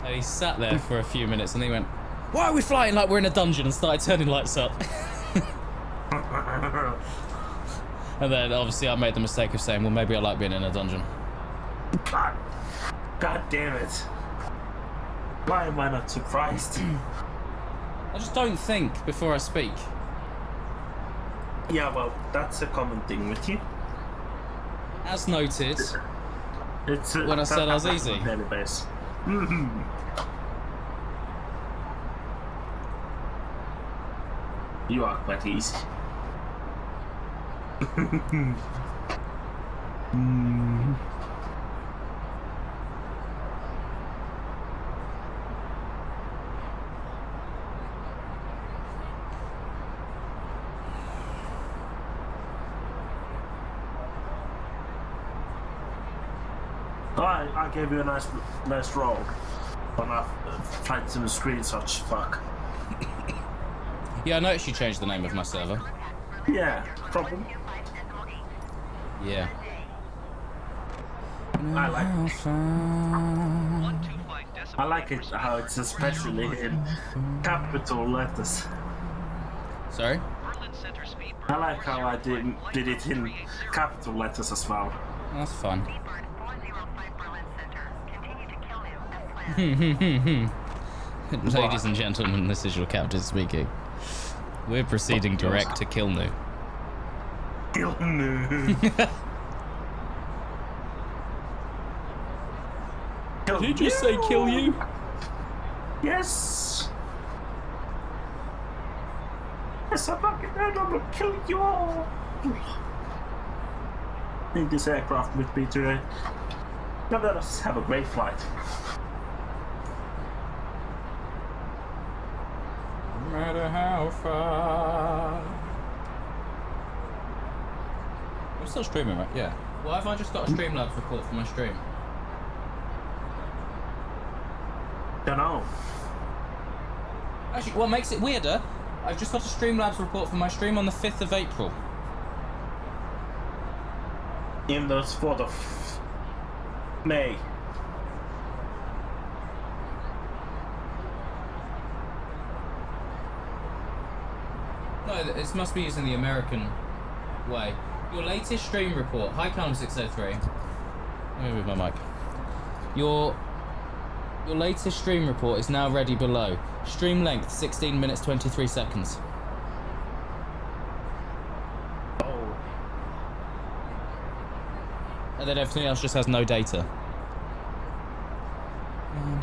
And he sat there for a few minutes and he went, "Why are we flying like we're in a dungeon?" and started turning lights up. And then obviously I made the mistake of saying, well, maybe I like being in a dungeon. God damn it. Why am I not surprised? I just don't think before I speak. Yeah, well, that's a common thing with you. As noted, It's when I said I was easy. Database. You are quite easy. I gave you a nice roll. When I tried some screenshots, fuck. Yeah, I noticed you changed the name of my server. Yeah, problem. Yeah. I like it how it's especially in capital letters. Sorry? I like how I did it in capital letters as well. That's fun. Ladies and gentlemen, this is your captain speaking. We're proceeding direct to Kilnu. Kilnu. Did he just say kill you? Yes. Yes, I'm fucking dead. I'm gonna kill you all. Need this aircraft with me today. Now let us have a great flight. No matter how far. I'm still streaming, right? Yeah. Why have I just got a Streamlabs report for my stream? Dunno. Actually, what makes it weirder, I've just got a Streamlabs report for my stream on the 5th of April. In the 4th of May. No, this must be using the American way. Your latest stream report. Hi, Calm603. Let me move my mic. Your latest stream report is now ready below. Stream length 16 minutes 23 seconds. Oh. And then everything else just has no data.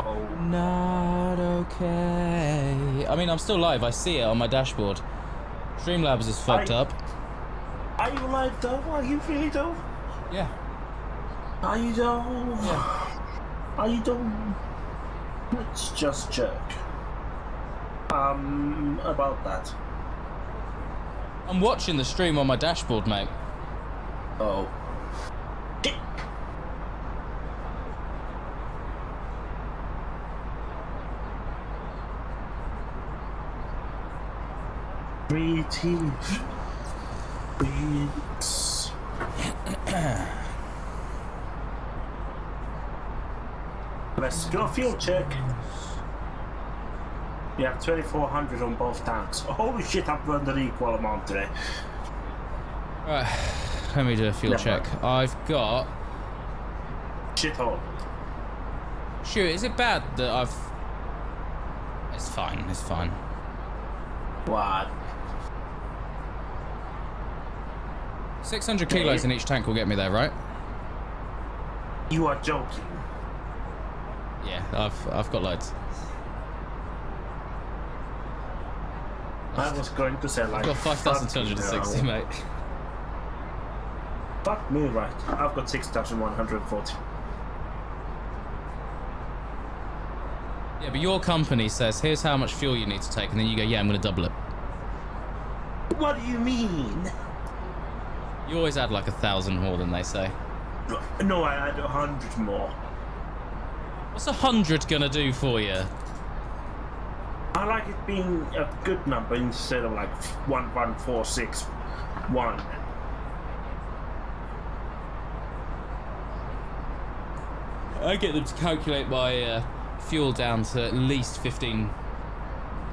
Oh. Not okay. I mean, I'm still live. I see it on my dashboard. Streamlabs is fucked up. Are you live though? Are you really though? Yeah. Are you though? Yeah. Are you though? Let's just check. About that. I'm watching the stream on my dashboard, mate. Oh. Breathe. Let's go field check. You have 2,400 on both tanks. Holy shit, I've burned an equal amount today. Right, let me do a fuel check. I've got... Shithole. Shoot, is it bad that I've... It's fine, it's fine. What? 600 kilos in each tank will get me there, right? You are joking. Yeah, I've got loads. I was going to say like... I've got 5,260, mate. Fuck me, right. I've got 6,140. Yeah, but your company says, here's how much fuel you need to take, and then you go, yeah, I'm going to double it. What do you mean? You always add like 1,000 more than they say. No, I add 100 more. What's 100 gonna do for you? I like it being a good number instead of like 11461. I get them to calculate my fuel down to at least 15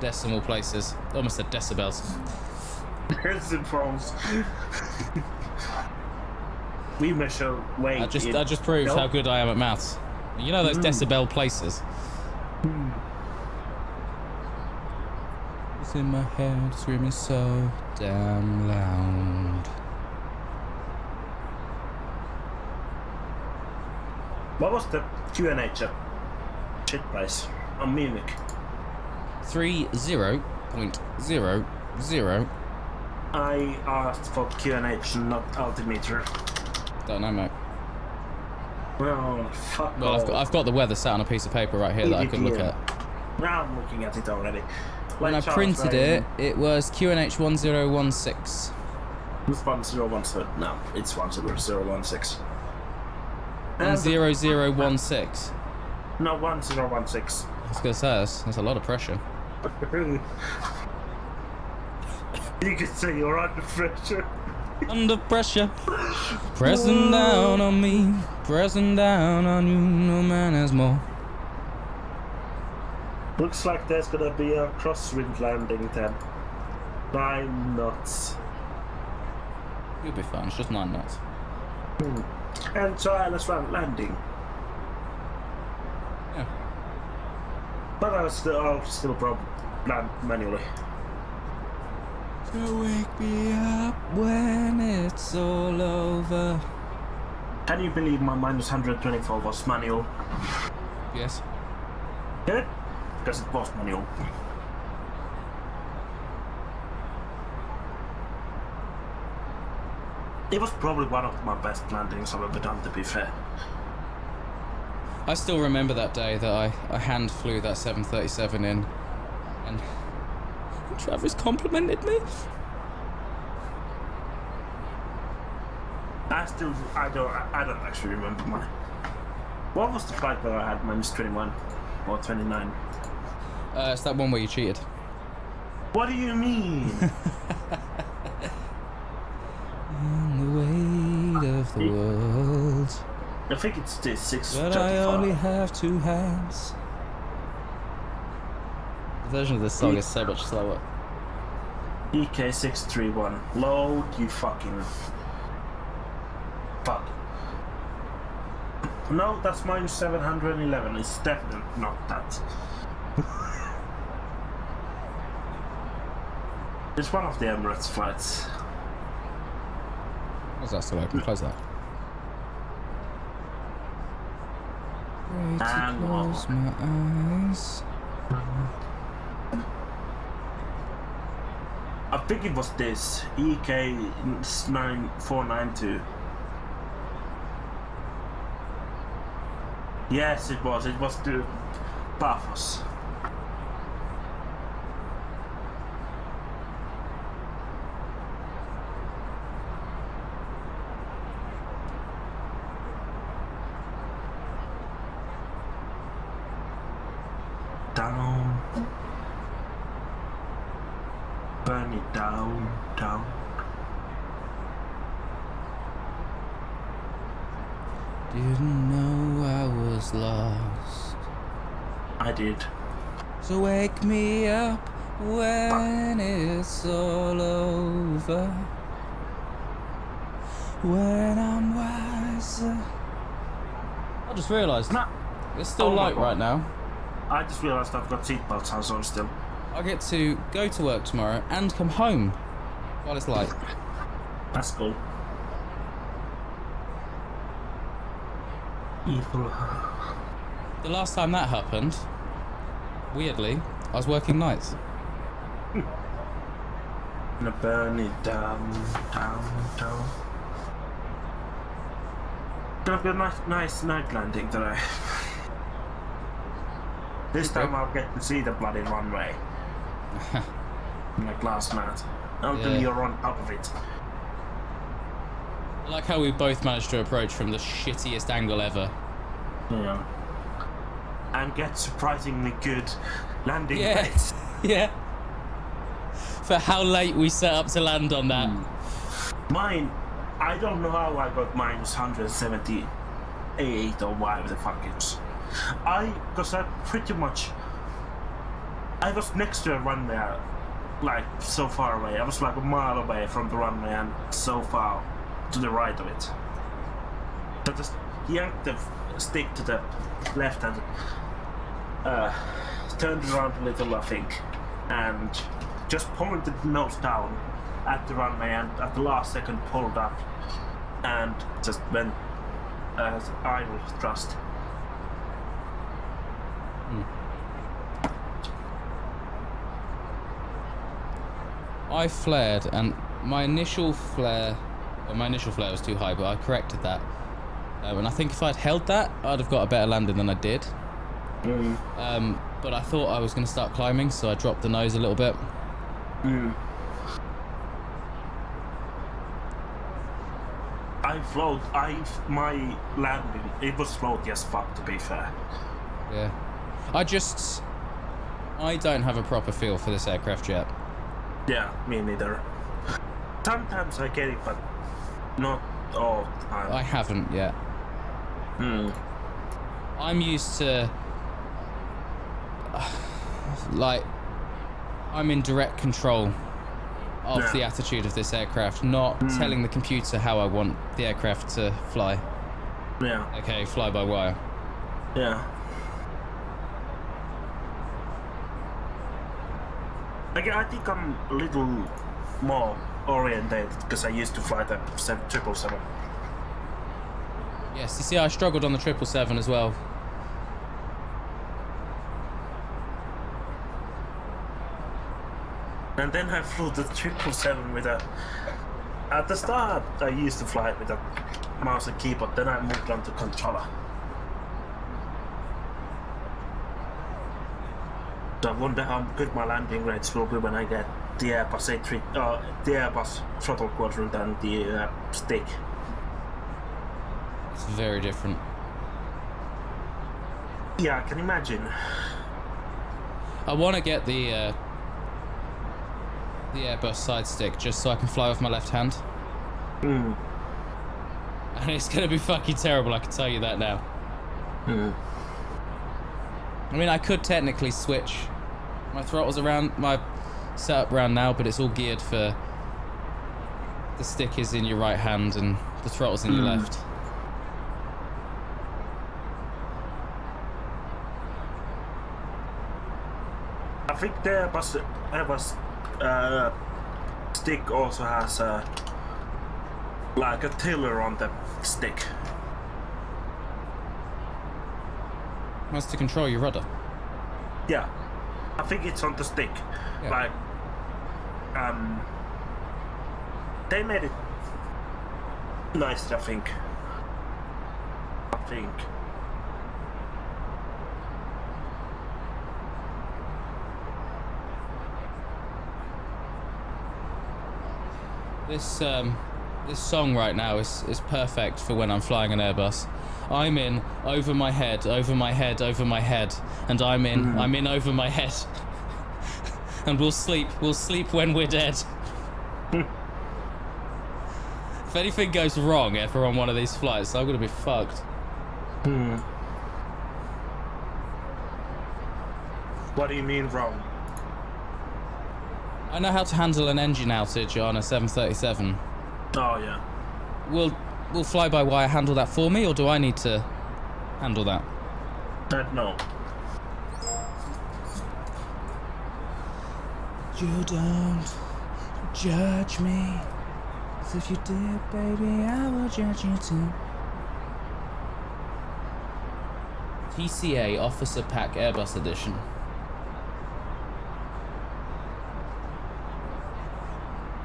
decimal places. Almost said decibels. Decibels. We measure weight. I just proved how good I am at maths. You know those decibel places. It's in my head, screaming so damn loud. What was the QNH shit price on Munich? 30.00. I asked for QNH, not altimeter. Don't know, mate. Well, fuck Well, I've got the weather sat on a piece of paper right here that I could look at. Now I'm looking at it already. When I printed it, it was QNH 1016. It's 1016. No, it's 1016. 1016. No, 1016. I was gonna say that's a lot of pressure. You could say you're under pressure. Under pressure, pressing down on me, pressing down on you. No man has more. Looks like there's gonna be a crosswind landing then. 9 knots. You'll be fine. It's just 9 knots. And trialist landing. Yeah. But I'll still probably land manually. So wake me up when it's all over. Can you believe my minus 124 was manual? Yes. Yeah? Because it was manual. It was probably one of my best landings I've ever done, to be fair. I still remember that day that I hand flew that 737 in, and Travis complimented me. I don't actually remember mine. What was the flight that I had minus 21 or 29? It's that one where you cheated. What do you mean? In the weight of the world. I think it's this 635. But I only have 2 hands. The version of this song is so much slower. EK631. Load, you fucking... Fuck. No, that's minus 711. It's definitely not that. It's one of the Emirates flights. What's that still open? Close that. And close my eyes. I think it was this EK9492. Yes, it was. It was to Paphos. Down. Burn it down, down. Didn't know I was lost. I did. So wake me up when it's all over. When I'm wiser. I just realised it's still light right now. I just realised I've got seatbelts on still. I get to go to work tomorrow and come home while it's light. That's cool. Evil. The last time that happened, weirdly, I was working nights. Gonna burn it down. Gonna be a nice night landing today. This time I'll get to see the bloody runway. In a glass mat. Until you're on top of it. I like how we both managed to approach from the shittiest angle ever. Yeah. And get surprisingly good landing plates. Yeah. For how late we set up to land on that. Mine, I don't know how I got minus 178 or whatever the fuck it is. Because I pretty much, I was next to a runway, like so far away. I was like a mile away from the runway and so far to the right of it. I just yanked the stick to the left and turned around a little, I think, and just pointed the nose down at the runway and at the last second pulled up and just went idle thrust. I flared and my initial flare was too high, but I corrected that. And I think if I'd held that, I'd have got a better landing than I did. But I thought I was going to start climbing, so I dropped the nose a little bit. My landing, it was floaty as fuck, to be fair. Yeah. I don't have a proper feel for this aircraft yet. Yeah, me neither. Sometimes I get it, but not all the time. I haven't yet. I'm used to... like, I'm in direct control of the attitude of this aircraft, not telling the computer how I want the aircraft to fly. Yeah. Okay, fly by wire. Yeah. I think I'm a little more oriented because I used to fly the 777. Yes, you see, I struggled on the 777 as well. And then I flew the 777 with a... At the start, I used to fly it with a mouse and keyboard, then I moved on to controller. So I wonder how good my landing rates will be when I get the Airbus the Airbus throttle quadrant and the stick. It's very different. Yeah, I can imagine. I want to get the Airbus side stick just so I can fly with my left hand. And it's going to be fucking terrible, I can tell you that now. I mean, I could technically switch my throttles around, my setup around now, but it's all geared for the stick is in your right hand and the throttle's in your left. I think the Airbus stick also has like a tiller on the stick. That's to control your rudder. Yeah, I think it's on the stick. Yeah. Like, they made it nice, I think. This song right now is perfect for when I'm flying an Airbus. I'm in over my head, over my head, over my head, and I'm in over my head. And we'll sleep when we're dead. If anything goes wrong ever on one of these flights, I'm gonna be fucked. What do you mean wrong? I know how to handle an engine outage on a 737. Oh yeah. Will fly-by-wire handle that for me, or do I need to handle that? No. You don't judge me, 'cause if you did, baby, I will judge you too. TCA Officer Pack Airbus Edition.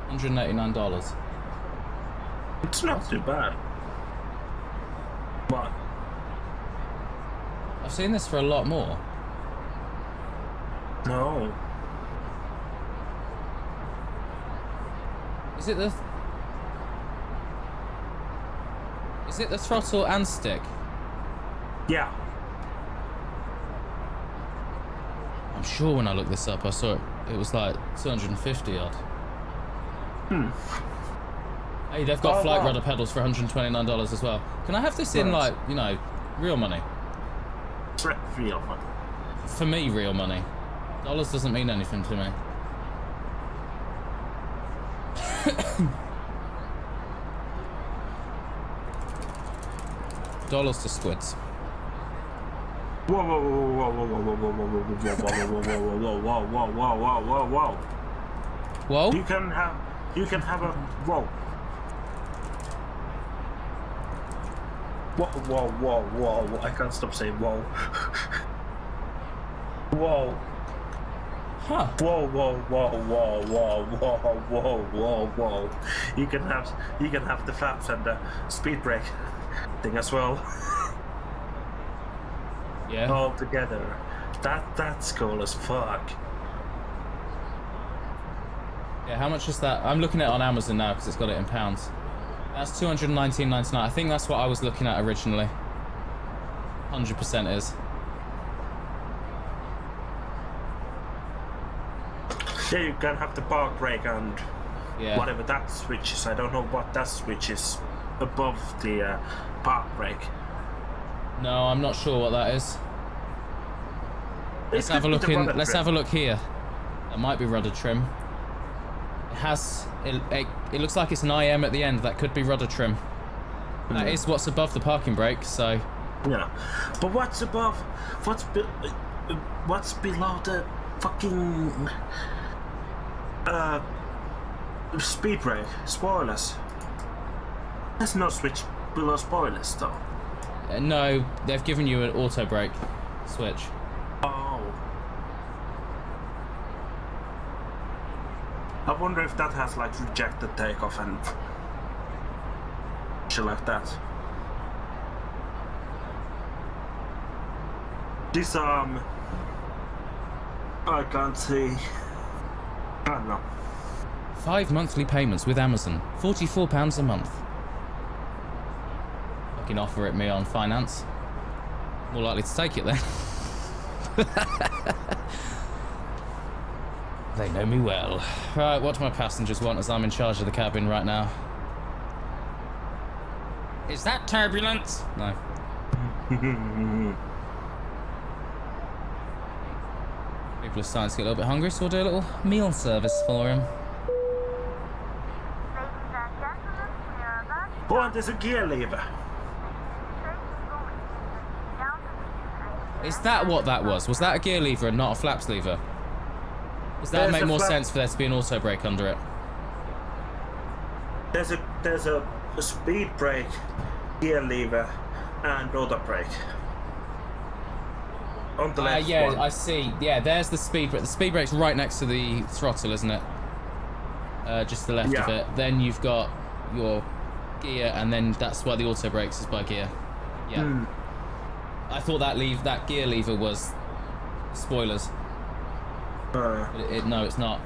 $189. It's not too bad. What? I've seen this for a lot more. No. Is it the throttle and stick? Yeah. I'm sure when I looked this up, I saw it was like 250 odd. Hey, they've got flight rudder pedals for $129 as well. Can I have this in, like, you know, real money? Real money. For me, real money. Dollars doesn't mean anything to me. Dollars to squids. Whoa, whoa, whoa, whoa, whoa, whoa, whoa, whoa, whoa, whoa, whoa, whoa, whoa, whoa, whoa. Whoa? You can have a whoa. Whoa, whoa, whoa, whoa! I can't stop saying whoa. Whoa. Huh. Whoa, whoa, whoa, whoa, whoa, whoa, whoa, whoa, whoa! You can have the flaps and the speed brake thing as well. Yeah. All together. That's cool as fuck. Yeah, how much is that? I'm looking at it on Amazon now because it's got it in pounds. That's $219.99. I think that's what I was looking at originally. 100% is. Yeah, you can have the park brake and whatever that switch is. I don't know what that switch is above the park brake. No, I'm not sure what that is. Let's have a look in. Let's have a look here. That might be rudder trim. It has. It looks like it's an IM at the end. That could be rudder trim. That is what's above the parking brake. So. Yeah, but what's above? What's below the fucking speed brake? Spoilers. There's no switch below spoilers though. No, they've given you an auto brake switch. Oh. I wonder if that has like rejected takeoff and shit like that. This I can't see. I don't know. 5 monthly payments with Amazon, £44 a month. I can offer it me on finance. More likely to take it then. They know me well. Right, what do my passengers want as I'm in charge of the cabin right now? Is that turbulence? No. People are starting to get a little bit hungry, so we'll do a little meal service for him. Oh, and there's a gear lever. Is that what that was? Was that a gear lever and not a flaps lever? Does that make more sense for there to be an auto brake under it? There's a speed brake, gear lever, and auto brake. On the left yeah, one. I see. Yeah, there's the speed brake. The speed brake's right next to the throttle, isn't it? Just the left of it. Then you've got your gear, and then that's why the auto brakes is by gear. Yeah. I thought that gear lever was spoilers. But no, it's not.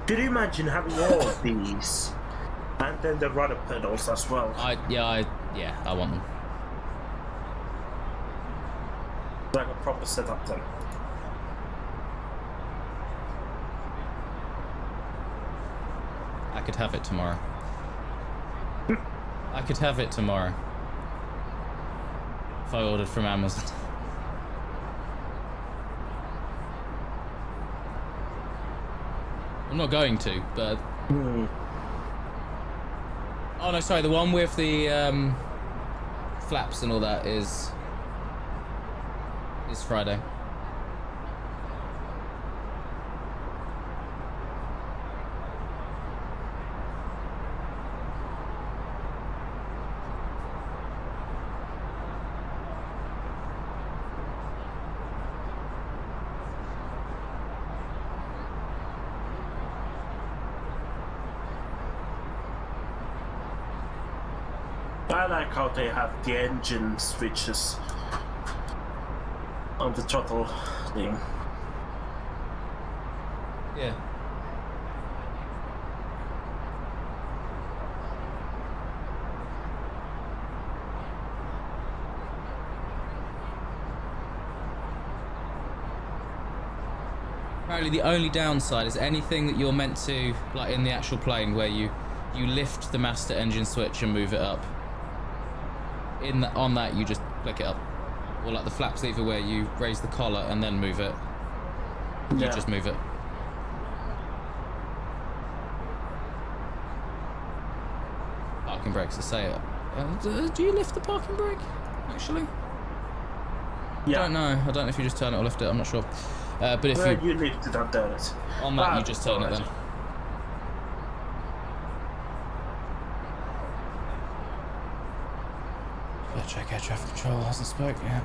Could you imagine having all of these, and then the rudder pedals as well? I want them. Like a proper setup then. I could have it tomorrow. I could have it tomorrow. If I ordered from Amazon. I'm not going to, but... Oh no, sorry, the one with the flaps and all that is Friday. I like how they have the engine switches on the throttle thing. Yeah. Apparently the only downside is anything that you're meant to, like in the actual plane, where you lift the master engine switch and move it up. On that you just click it up. Or like the flaps lever where you raise the collar and then move it. You just move it. Parking brakes, I say it. Do you lift the parking brake, actually? Yeah. I don't know. I don't know if you just turn it or lift it, I'm not sure. But if you lift it and turn it. On that you just turn it then. Check air traffic control hasn't spoke yet.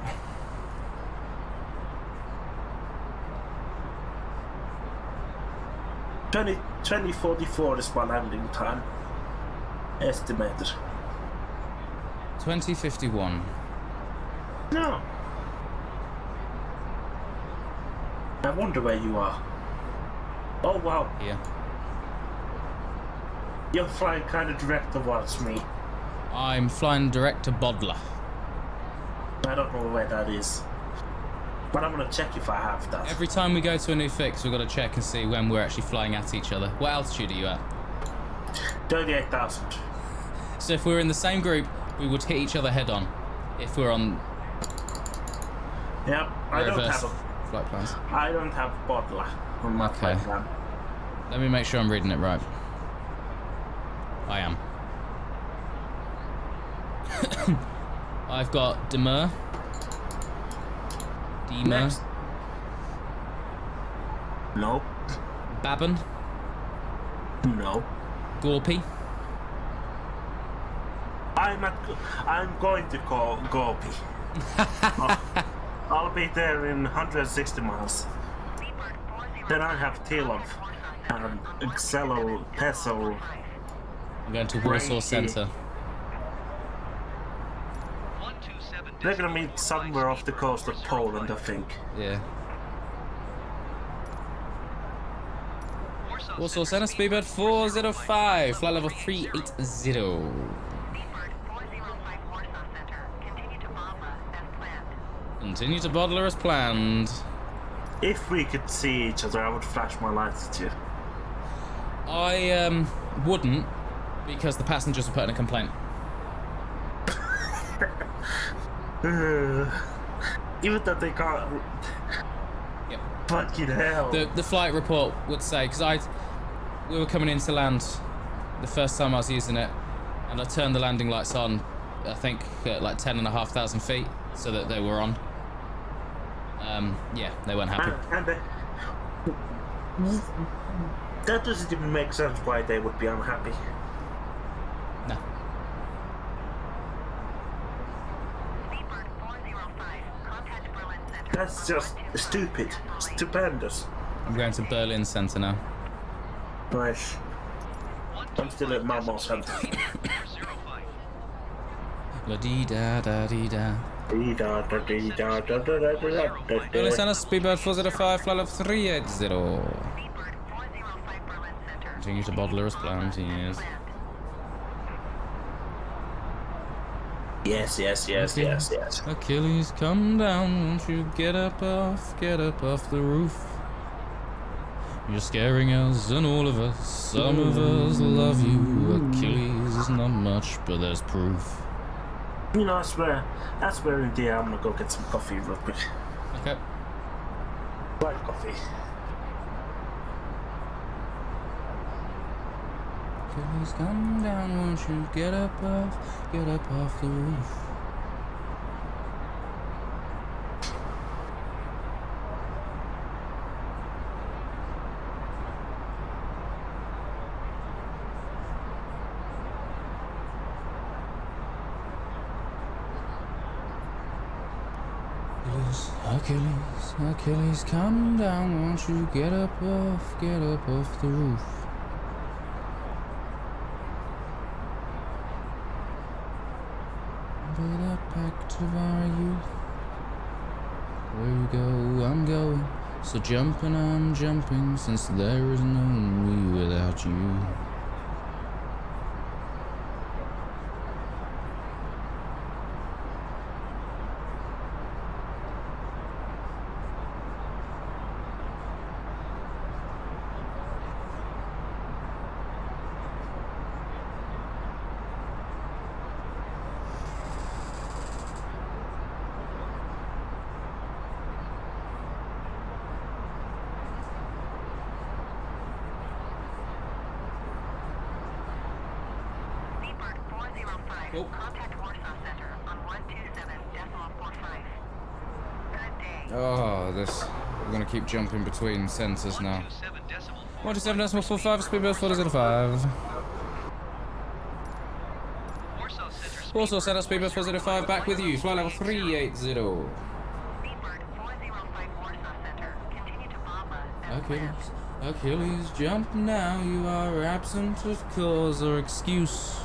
Twenty 2044 is my landing time. Estimated. 2051. No. I wonder where you are. Oh wow. Here. You're flying kind of direct towards me. I'm flying direct to Bodler. I don't know where that is. But I'm gonna check if I have that. Every time we go to a new fix, we've got to check and see when we're actually flying at each other. What altitude are you at? 38,000. So if we were in the same group, we would hit each other head on. If we're on... Yep, I don't have flight plans. I don't have Bodler on my flight plan. Let me make sure I'm reading it right. I am. I've got Demur. Next. No. Babin. No. Gorpy. I'm going to call Gorpy. I'll be there in 160 miles. Then I have Tilov and Xelo, Peso. I'm going to Warsaw Center. They're gonna meet somewhere off the coast of Poland, I think. Yeah. Warsaw Center, speedbird 405, flight level 380. Continue to Bodler as planned. If we could see each other, I would flash my lights at you. I wouldn't, because the passengers will put in a complaint. Even though they can't. Yep. Fucking hell. The flight report would say, because we were coming in to land the first time I was using it, and I turned the landing lights on, I think at like 10,500 feet, so that they were on. Yeah, they weren't happy. That doesn't even make sense why they would be unhappy. No. That's just stupid. Stupendous. I'm going to Berlin Center now. Nice. I'm still at Malmo Center. La dee da da dee da. Dee da da dee da da da da da da. Berlin Center, speedbird 405, flight level 380. Continue to Bodler as planned, yes. Yes. Achilles, come down, won't you get up off the roof. You're scaring us and all of us, some of us love you. Achilles, not much, but there's proof. You know, I swear in the I'm gonna go get some coffee real quick. Okay. Black coffee. Achilles, come down, won't you get up off the roof. Achilles, come down, won't you get up off the roof. But I packed of our youth. Where you go, I'm going. So jumping, I'm jumping, since there is no me without you. Oh. Contact Warsaw Center on 127.45. Good day. Oh, this. We're gonna keep jumping between centers now. 127.45, speedboat 405. Warsaw Center, speedboat 405, back with you, flight level 380. Speedbird 405 Warsaw Center. Continue to Baba. Achilles, jump now, you are absent of cause or excuse.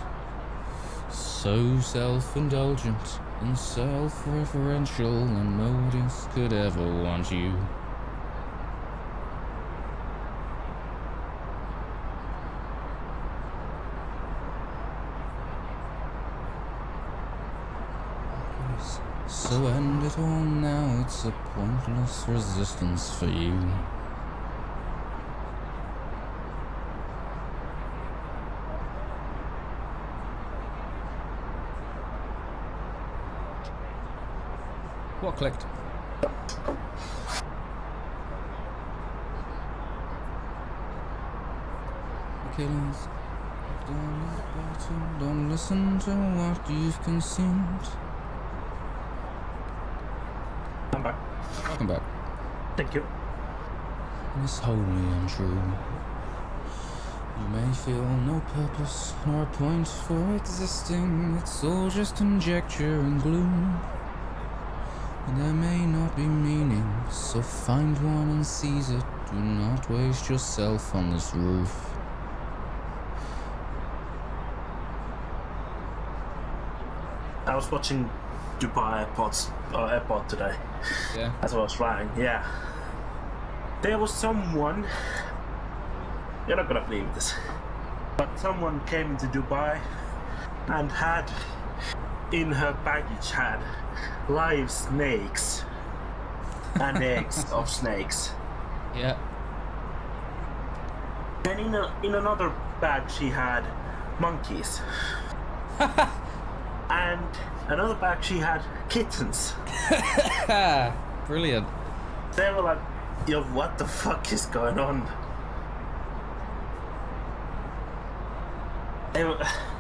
So self-indulgent and self-referential, and nobody could ever want you. So end it all now, it's a pointless resistance for you. What clicked? Achilles, don't listen to what you've consumed. I'm back. Welcome back. Thank you. It's wholly untrue. You may feel no purpose nor a point for existing. It's all just conjecture and gloom. There may not be meaning, so find one and seize it. Do not waste yourself on this roof. I was watching Dubai airport today. Yeah. As I was flying, yeah. There was someone, you're not gonna believe this, but someone came into Dubai and had, in her baggage, had live snakes and eggs of snakes. Yeah. Then in another bag she had monkeys. And another bag she had kittens. Brilliant. They were like, yo, what the fuck is going on?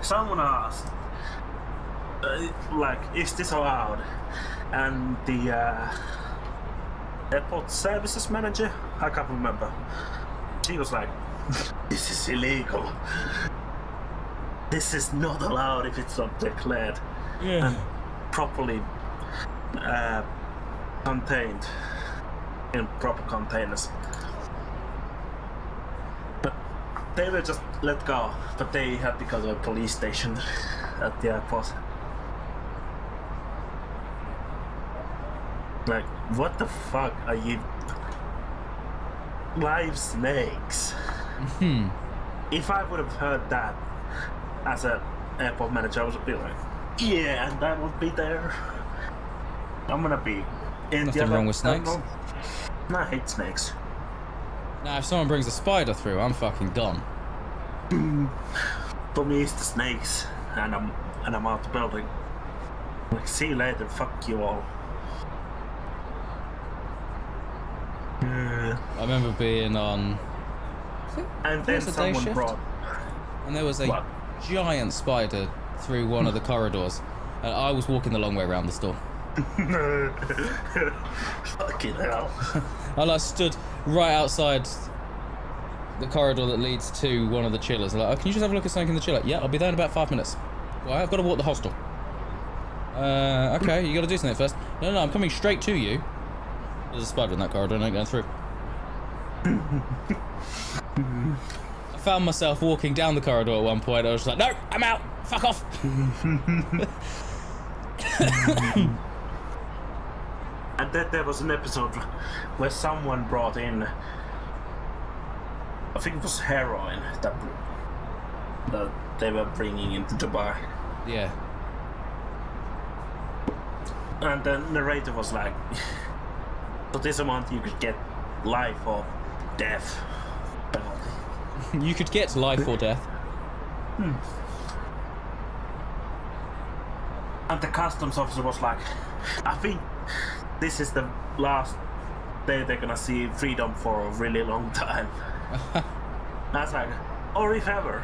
Someone asked, like, is this allowed? And the airport services manager, I can't remember, she was like, this is illegal. This is not allowed if it's not declared and properly contained in proper containers. But they were just let go, but they had to go to a police station at the airport. Like, what the fuck are you? Live snakes. If I would have heard that as an airport manager, I would be like, yeah, and I would be there. I'm gonna be in Nothing wrong with snakes. No, I hate snakes. Now, if someone brings a spider through, I'm fucking gone. For me, it's the snakes, and I'm out the building. Like, see you later. Fuck you all. I remember being on. And then was a day someone shift? brought. And there was a What? giant spider through one of the corridors. And I was walking the long way around the store. Fucking hell. And I stood right outside the corridor that leads to one of the chillers. I'm like, oh, can you just have a look at something in the chiller? Yeah, I'll be there in about 5 minutes. Well, I've got to walk the hostel. Okay, you got to do something first. No, I'm coming straight to you. There's a spider in that corridor and I'm going through. I found myself walking down the corridor at one point. I was just like, no, I'm out. Fuck off. And then there was an episode where someone brought in, I think it was heroin that they were bringing into Dubai. Yeah. And the narrator was like, for this amount you could get life or death penalty. You could get life or death. And the customs officer was like, I think this is the last day they're gonna see freedom for a really long time. I was like, or if ever.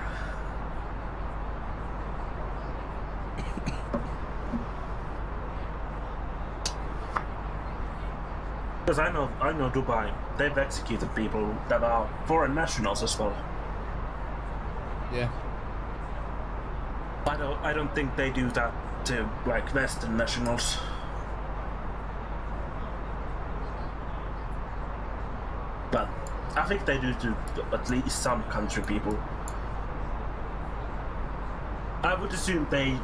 Because I know Dubai, they've executed people that are foreign nationals as well. Yeah. I don't think they do that to like Western nationals. But I think they do to at least some country people. I would assume they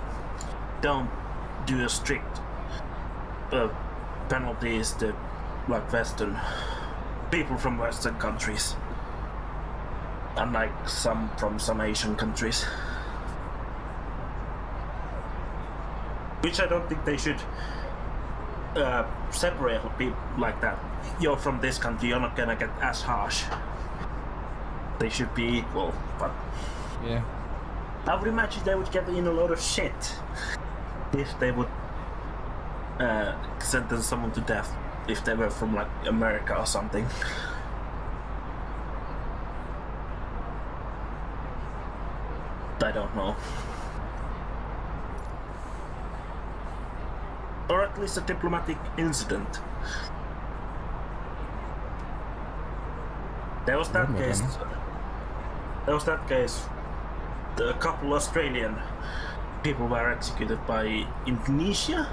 don't do a strict penalties to like Western people from Western countries, unlike some from some Asian countries. Which I don't think they should separate people like that. You're from this country, you're not gonna get as harsh. They should be equal, but Yeah. I would imagine they would get in a lot of shit if they would sentence someone to death if they were from like America or something. I don't know. Or at least a diplomatic incident. There was that case. There was that case. A couple Australian people were executed by Indonesia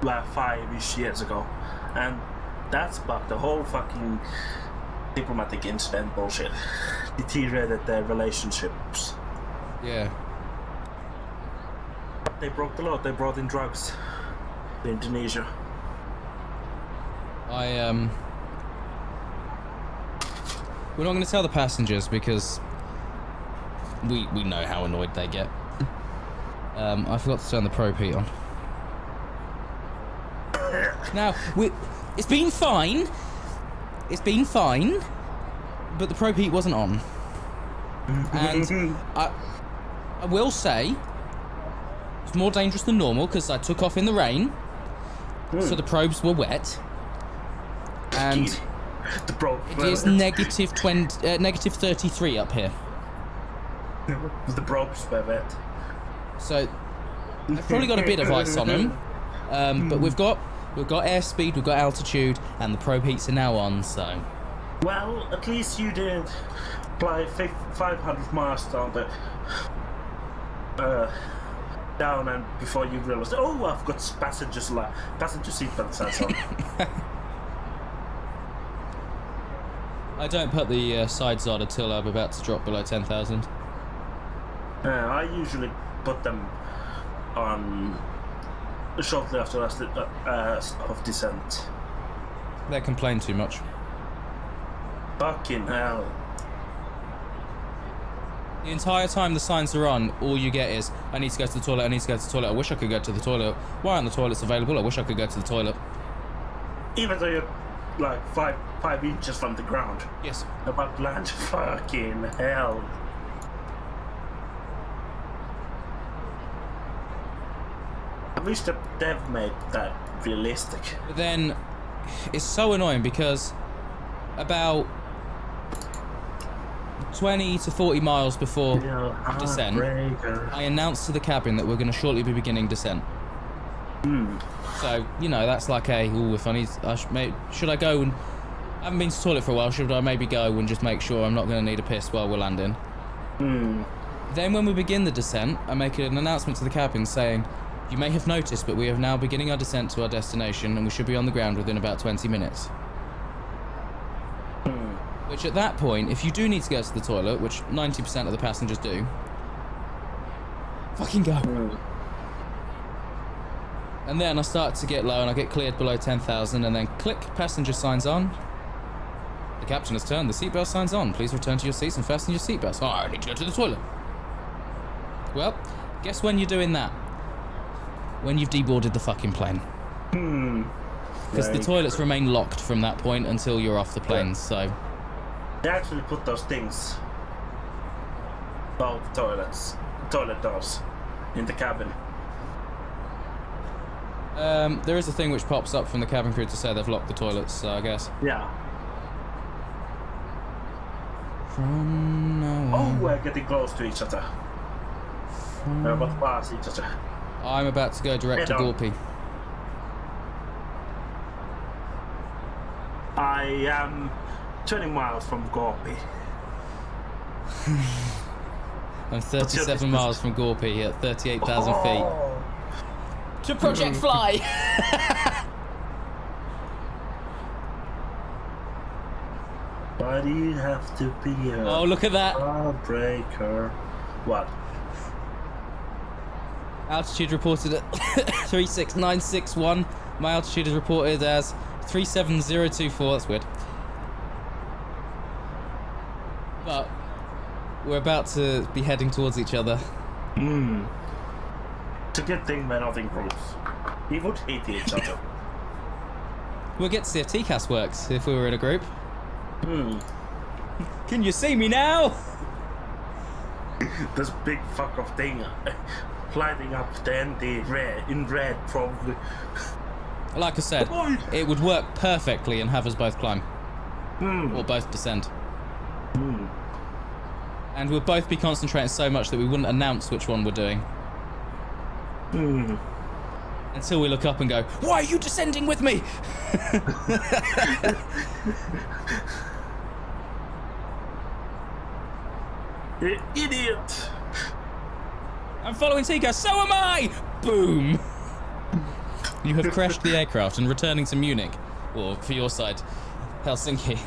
like 5-ish years ago, and that sparked the whole fucking diplomatic incident bullshit. Deteriorated their relationships. Yeah. They broke the law. They brought in drugs to Indonesia. We're not going to tell the passengers because we know how annoyed they get. I forgot to turn the probe heat on. Now, it's been fine. It's been fine, but the probe heat wasn't on. And I will say, it's more dangerous than normal because I took off in the rain, so the probes were wet. And the probe it is negative 33 up here. The probes were wet. So I've probably got a bit of ice on them, but we've got airspeed, we've got altitude, and the probe heats are now on. So well, at least you didn't fly 500 miles down the down, and before you realized, oh, I've got passenger seatbelts on. I don't put the sides on until I'm about to drop below 10,000. I usually put them on shortly after of descent. They complain too much. Fucking hell. The entire time the signs are on, all you get is, I need to go to the toilet, I need to go to the toilet, I wish I could go to the toilet. Why aren't the toilets available? I wish I could go to the toilet. Even though you're like 5 inches from the ground. Yes. About to land. Fucking hell. I wish the dev made that realistic. But then, it's so annoying because about 20 to 40 miles before descent, I announced to the cabin that we're going to shortly be beginning descent. So, you know, that's like if I need, should I go and, I haven't been to the toilet for a while, should I maybe go and just make sure I'm not going to need a piss while we're landing? Then when we begin the descent, I make an announcement to the cabin saying, you may have noticed, but we are now beginning our descent to our destination and we should be on the ground within about 20 minutes. Which at that point, if you do need to go to the toilet, which 90% of the passengers do, fucking go. And then I start to get low and I get cleared below 10,000 and then click, passenger signs on. The captain has turned, the seatbelt signs on. Please return to your seats and fasten your seatbelts. Oh, I need to go to the toilet. Well, guess when you're doing that? When you've deboarded the fucking plane. Because the toilets remain locked from that point until you're off the plane, so... They actually put those things, both toilet doors, in the cabin. There is a thing which pops up from the cabin crew to say they've locked the toilets, so I guess. Yeah. From now on. Oh, we're getting close to each other. We're about to pass each other. I'm about to go direct to Gorpy. I am 20 miles from Gorpy. I'm 37 miles from Gorpy at 38,000 feet. To Project Fly! Why do you have to be a Oh, look at that! heartbreaker? What? Altitude reported at 36961. My altitude is reported as 37024. That's weird. But we're about to be heading towards each other. It's a good thing we're not in groups. We would hate each other. We'll get to see if TCAS works if we were in a group. Can you see me now? This big fuck of thing lighting up the ND in red, probably. Like I said, it would work perfectly and have us both climb. Or both descend. And we'd both be concentrating so much that we wouldn't announce which one we're doing. Until we look up and go, why are you descending with me? You idiot! I'm following Tika, so am I! Boom! You have crashed the aircraft and returning to Munich. Or, for your side, Helsinki.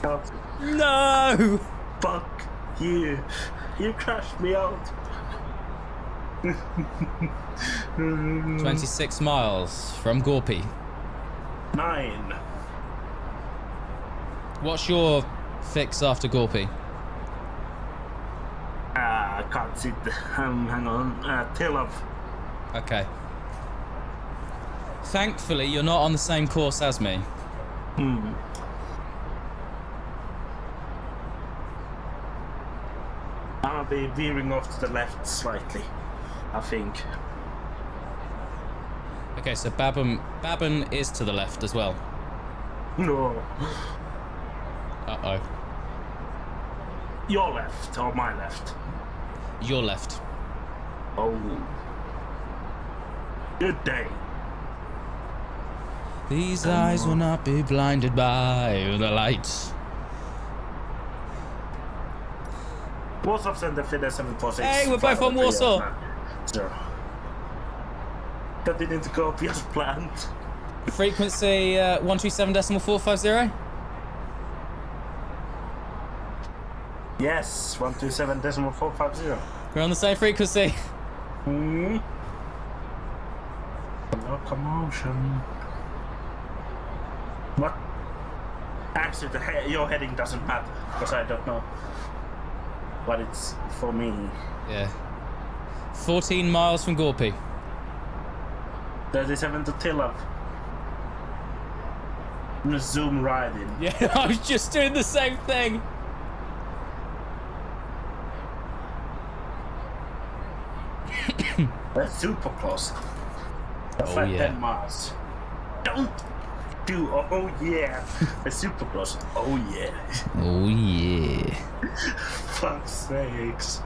No! Fuck you. You crashed me out. 26 miles from Gorpy. 9. What's your fix after Gorpy? I can't see the... hang on. Tilov. Okay. Thankfully, you're not on the same course as me. I'll be veering off to the left slightly, I think. Okay, so Babin is to the left as well. No. Uh-oh. Your left, or my left? Your left. Oh. Good day. These eyes will not be blinded by the lights. Warsaw Center Fidel 746. Hey, we're both on Warsaw. Sure. That didn't go up as planned. Frequency 127.450. Yes, 127.450. We're on the same frequency. Locomotion. What? Actually, your heading doesn't matter because I don't know. But it's for me. Yeah. 14 miles from Gorpy. 37 to Tilov. I'm gonna zoom right in. Yeah, I was just doing the same thing. That's super close. That's like 10 miles. Don't 2. Oh yeah. A super close. Oh yeah. Oh yeah. Fuck's sakes.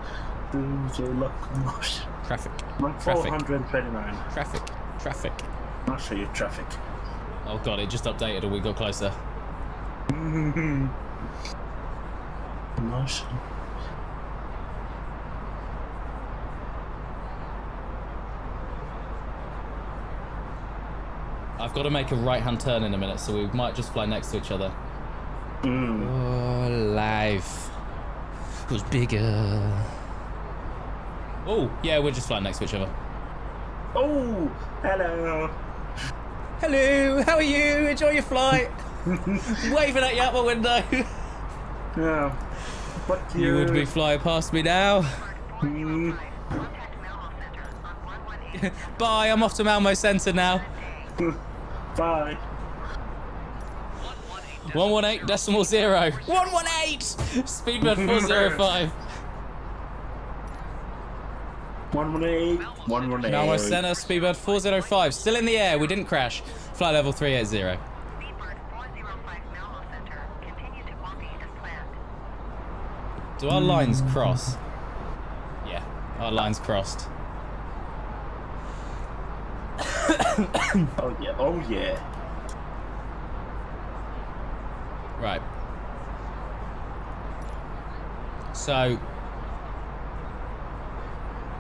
So locomotion. Traffic. I'm 429. Traffic. I'll show you traffic. Oh god, it just updated and we got closer. Motion. I've got to make a right-hand turn in a minute, so we might just fly next to each other. Oh, life was bigger. Oh, yeah, we're just flying next to each other. Oh, hello. Hello, how are you? Enjoy your flight. Waving at you out my window. Yeah. But You would be flying past me now. Bye, I'm off to Malmo Centre now. Bye. 118.0. 118! Speedbird 405. 118. 118. Malmo Centre, Speedbird 405. Still in the air, we didn't crash. Flight level 380. Do our lines cross? Yeah, our lines crossed. Oh yeah, oh yeah. Right. So,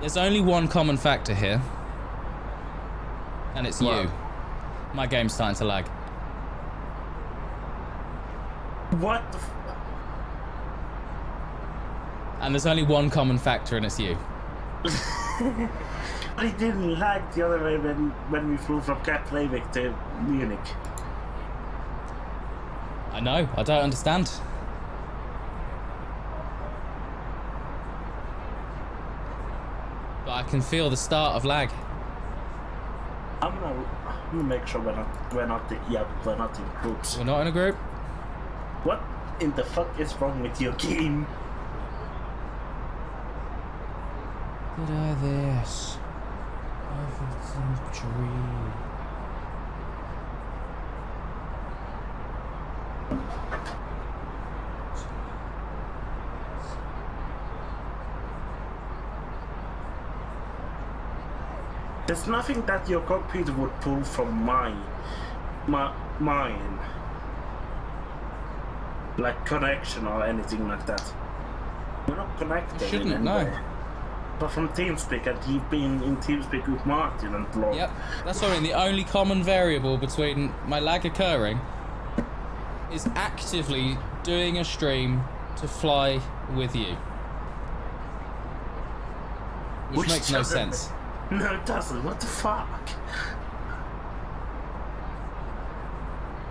there's only one common factor here. And it's you. My game's starting to lag. What the And there's only one common factor and it's you. I didn't like the other way when we flew from Keflavik to Munich. I know, I don't understand. But I can feel the start of lag. I'm gonna make sure we're not in groups. We're not in a group? What in the fuck is wrong with your game? Did I this? Everything dream. There's nothing that your computer would pull from mine. Like connection or anything like that. We're not connected. You shouldn't, in no. any way. But from TeamSpeak, and you've been in TeamSpeak with Martin and Blog. Yep, that's what I mean. The only common variable between my lag occurring is actively doing a stream to fly with you. Which makes no sense. No, it doesn't. What the fuck?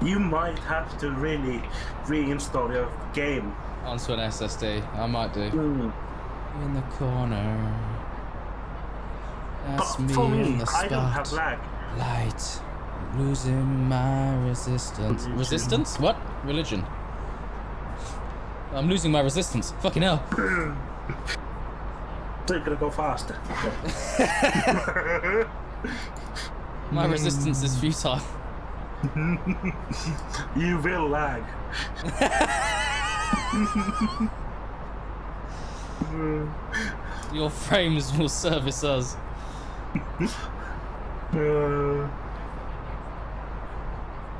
You might have to really reinstall your game. Onto an SSD. I might do. In the corner. That's But me for me, in the spot. I don't have lag. Light. Losing my resistance. Resistance? What? Religion. I'm losing my resistance. Fucking hell. So you're gonna go faster. My resistance is futile. You will lag. Your frames will service us.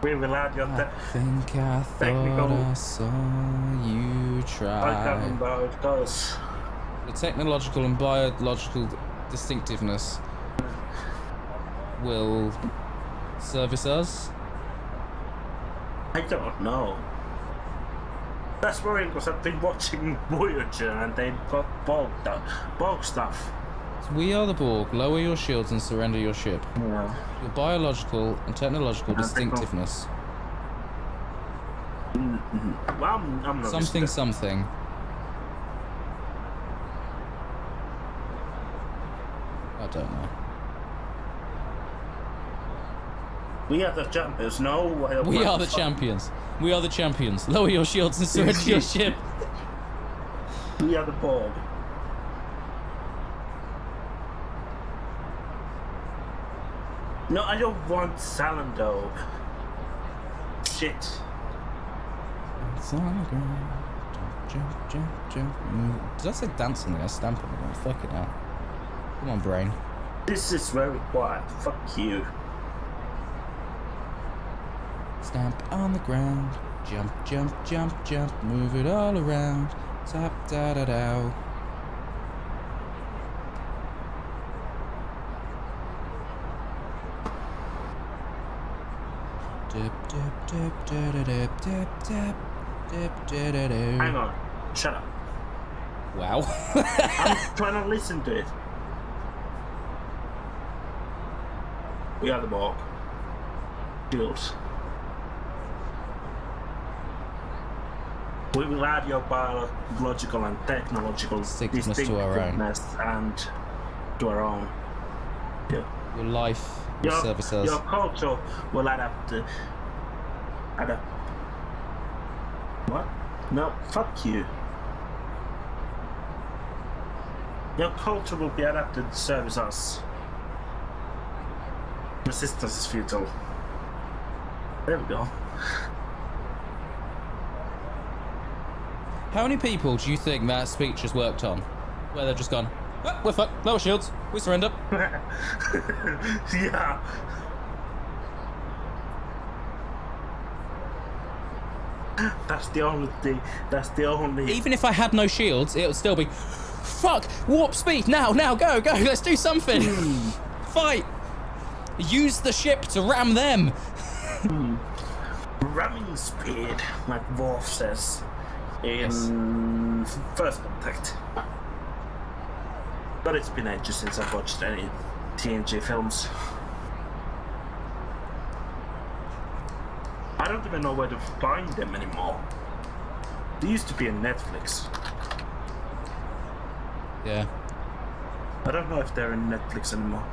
We will add your I think I thought I saw you try. I can't remember how it goes. The technological and biological distinctiveness will service us. I don't know. That's worrying because I've been watching Voyager and they got Borg stuff. So we are the Borg. Lower your shields and surrender your ship. Yeah. Your biological and technological distinctiveness. Well, I'm not Something. I don't know. We are the champions. No. We are the champions. We are the champions. Lower your shields and surrender your ship. We are the Borg. No, I don't want Salando. shit. It's on the ground. Jump, jump, jump, jump. Move. Did I say dancing there? Stamping again. Fuck it out. Come on, brain. This is very quiet. Fuck you. Stamp on the ground. Jump, jump, jump, jump. Move it all around. Tap, da da da. Dip, dip, dip, dip, dip, dip, dip, dip, dip, dip. Hang on. Shut up. Wow. I'm trying to listen to it. We are the Borg. Shields. We will add your biological and technological Distinctness to our own. And to our own. Yeah. Your life will service us. Your culture will adapt. What? No, fuck you. Your culture will be adapted to service us. Resistance is futile. There we go. How many people do you think that speech has worked on? Where they've just gone, oh, we're fucked, lower shields, we surrender. Yeah. That's the only thing. That's the only. Even if I had no shields, it would still be, fuck, warp speed, now, go, let's do something. Fight. Use the ship to ram them. Ramming speed, like Worf says in First Contact. But it's been ages since I've watched any TNG films. I don't even know where to find them anymore. They used to be on Netflix. Yeah. I don't know if they're in Netflix anymore.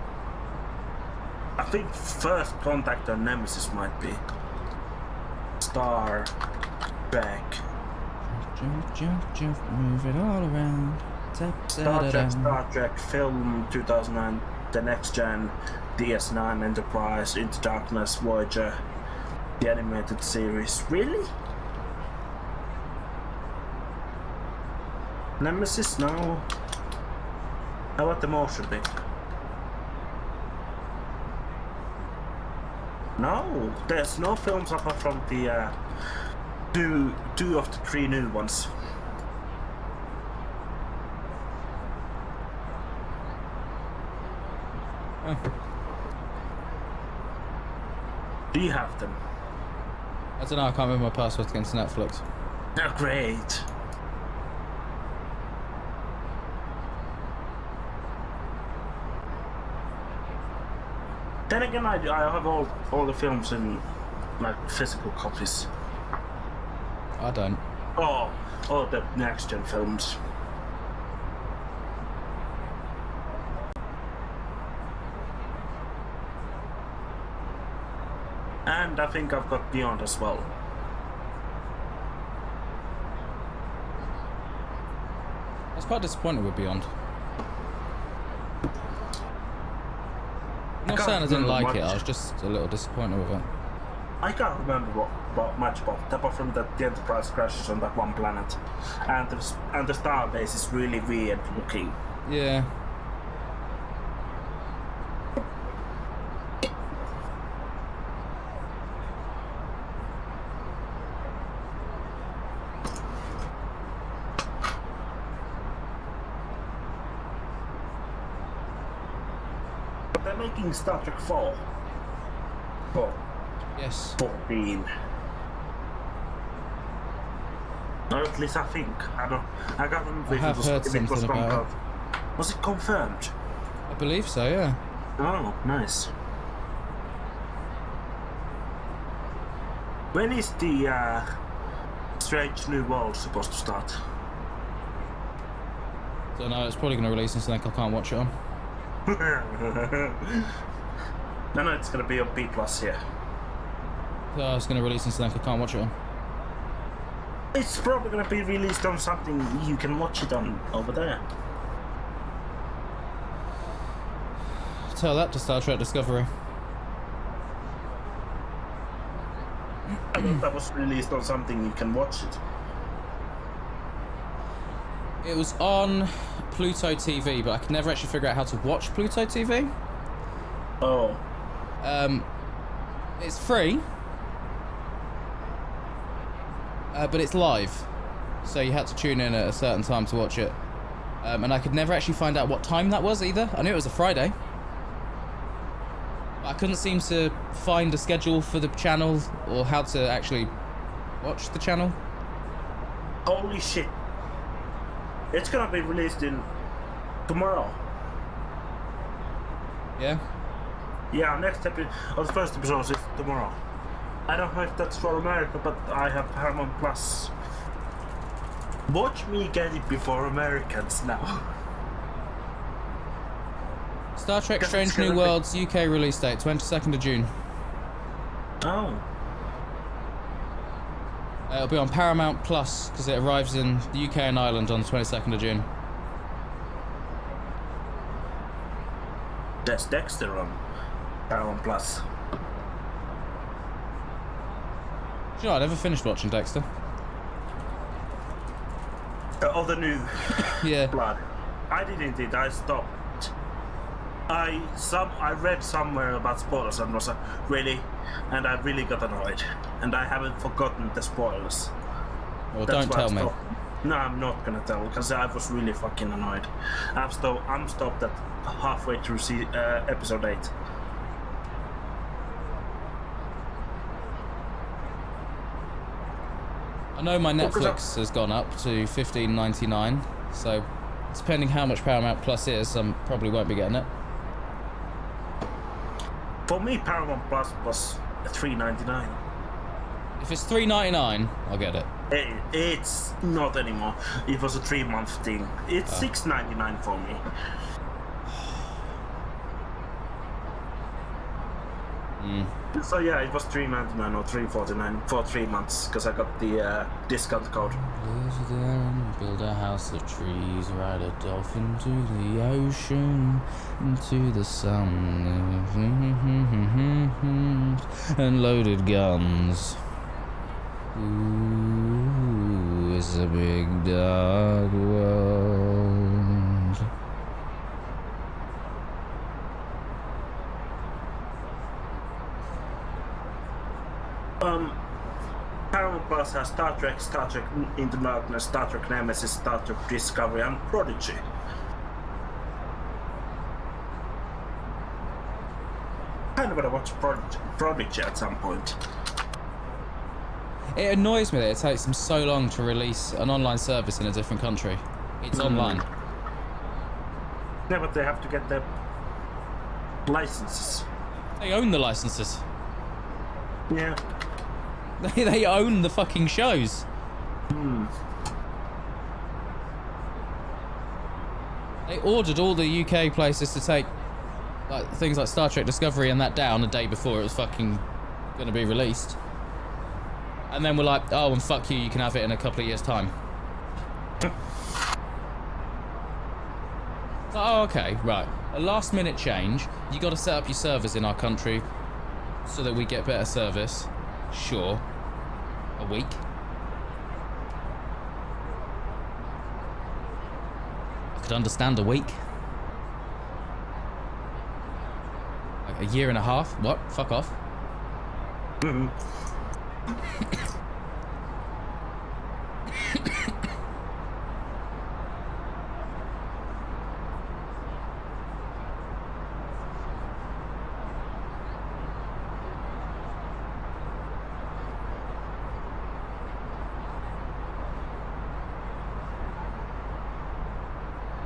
I think First Contact or Nemesis might be. Star Trek. Jump, jump, jump, move it all around. Tap, Star Trek film 2009, The Next Gen, DS9, Enterprise, Into Darkness, Voyager, the animated series. Really? Nemesis? No. How about the motion thing? No, there's no films apart from the two of the 3 new ones. Oh. Do you have them? I don't know, I can't remember my password against Netflix. They're great. Then again, I have all the films in like physical copies. I don't. Oh, all the Next Gen films. And I think I've got Beyond as well. I was quite disappointed with Beyond. I'm not saying I didn't like it, I was just a little disappointed with it. I can't remember much about it, apart from that the Enterprise crashes on that one planet, and the starbase is really weird looking. Yeah. But they're making Star Trek 4. Yes. 14. Or at least I think. I can't remember I have heard if it was something about confirmed. Was it confirmed? I believe so, yeah. Oh, nice. When is the Strange New World supposed to start? Don't know, it's probably going to release in something I can't watch it on. No, it's gonna be on B+ here. So it's going to release in something I can't watch it on. It's probably gonna be released on something you can watch it on over there. Tell that to Star Trek Discovery. I thought that was released on something you can watch it. It was on Pluto TV, but I could never actually figure out how to watch Pluto TV. Oh. It's free, but it's live, so you had to tune in at a certain time to watch it. And I could never actually find out what time that was either. I knew it was a Friday. But I couldn't seem to find a schedule for the channel or how to actually watch the channel. Holy shit. It's gonna be released in tomorrow. Yeah? Yeah, next episode, the first episode is tomorrow. I don't know if that's for America, but I have Paramount Plus. Watch me get it before Americans now. Star Trek Because Strange it's New gonna Worlds UK release date, 22nd of June. Oh. It'll be on Paramount Plus, because it arrives in the UK and Ireland on the 22nd of June. That's Dexter on Paramount Plus. Do you know, I never finished watching Dexter. Oh, the new Yeah. Blood. I didn't. I stopped. I read somewhere about spoilers and was like, really? And I really got annoyed. And I haven't forgotten the spoilers. Well, That's don't why I tell me. stopped. No, I'm not gonna tell because I was really fucking annoyed. I'm stopped at halfway through episode 8. I know my Netflix has gone up to $15.99, so depending how much Paramount Plus is, I probably won't be getting it. For me, Paramount Plus was $3.99. If it's $3.99, I'll get it. It's not anymore. It was a 3-month thing. It's $6.99 for me. So yeah, it was $3.99 or $3.49 for 3 months because I got the discount code. Live there and build a house of trees, ride a dolphin to the ocean, into the sun, and loaded guns. Ooh, it's a big dark world. Paramount Plus has Star Trek Into Darkness, Star Trek Nemesis, Star Trek Discovery, and Prodigy. Kind of gonna watch Prodigy at some point. It annoys me that it takes them so long to release an online service in a different country. It's online. Yeah, but they have to get their licenses. They own the licenses. Yeah. They own the fucking shows. They ordered all the UK places to take things like Star Trek Discovery and that down a day before it was fucking going to be released. And then we're like, oh, and fuck you, you can have it in a couple of years' time. Oh, okay, right. A last minute change. You got to set up your servers in our country so that we get better service. Sure. A week. I could understand a week. Like a year and a half? What? Fuck off.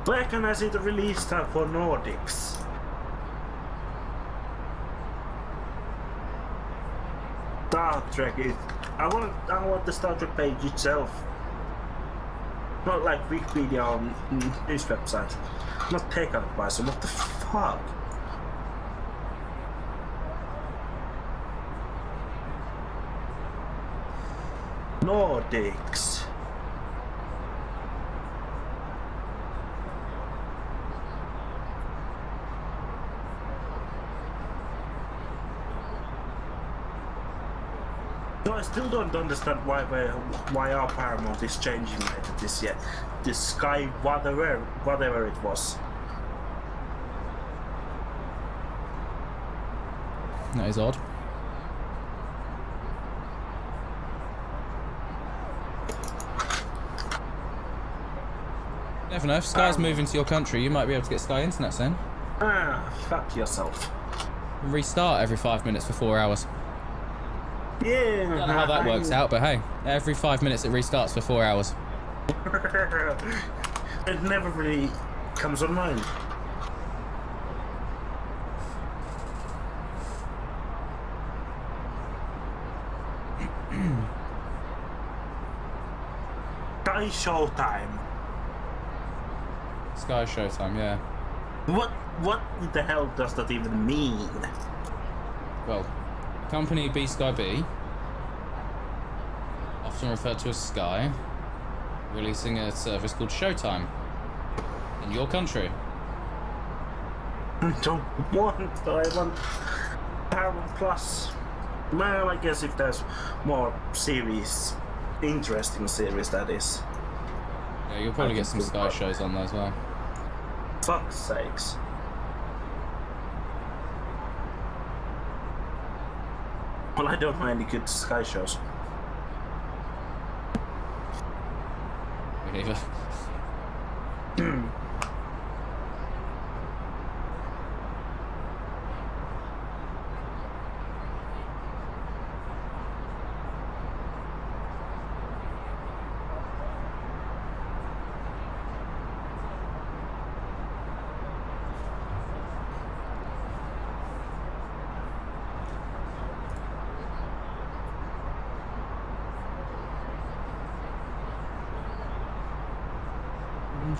Where can I see the release time for Nordics? Star Trek is. I want the Star Trek page itself. Not like Wikipedia or news website. Not Tech Advisor. What the fuck? Nordics. still don't understand why our Paramount is changing this yet. The sky, whatever it was. That is odd. Never know, if Sky's moving to your country, you might be able to get Sky Internet soon. Fuck yourself. Restart every 5 minutes for 4 hours. Yeah. I don't know how that works out, but hey, every 5 minutes it restarts for 4 hours. It never really comes online. Sky Showtime. Sky Showtime, yeah. What the hell does that even mean? Well, company B Sky B, often referred to as Sky, releasing a service called Showtime in your country. I want Paramount Plus. Well, I guess if there's more series, interesting series, that is. Yeah, you'll probably get some Sky shows on there as well. Fuck's sakes. Well, I don't know any good Sky shows. Me neither.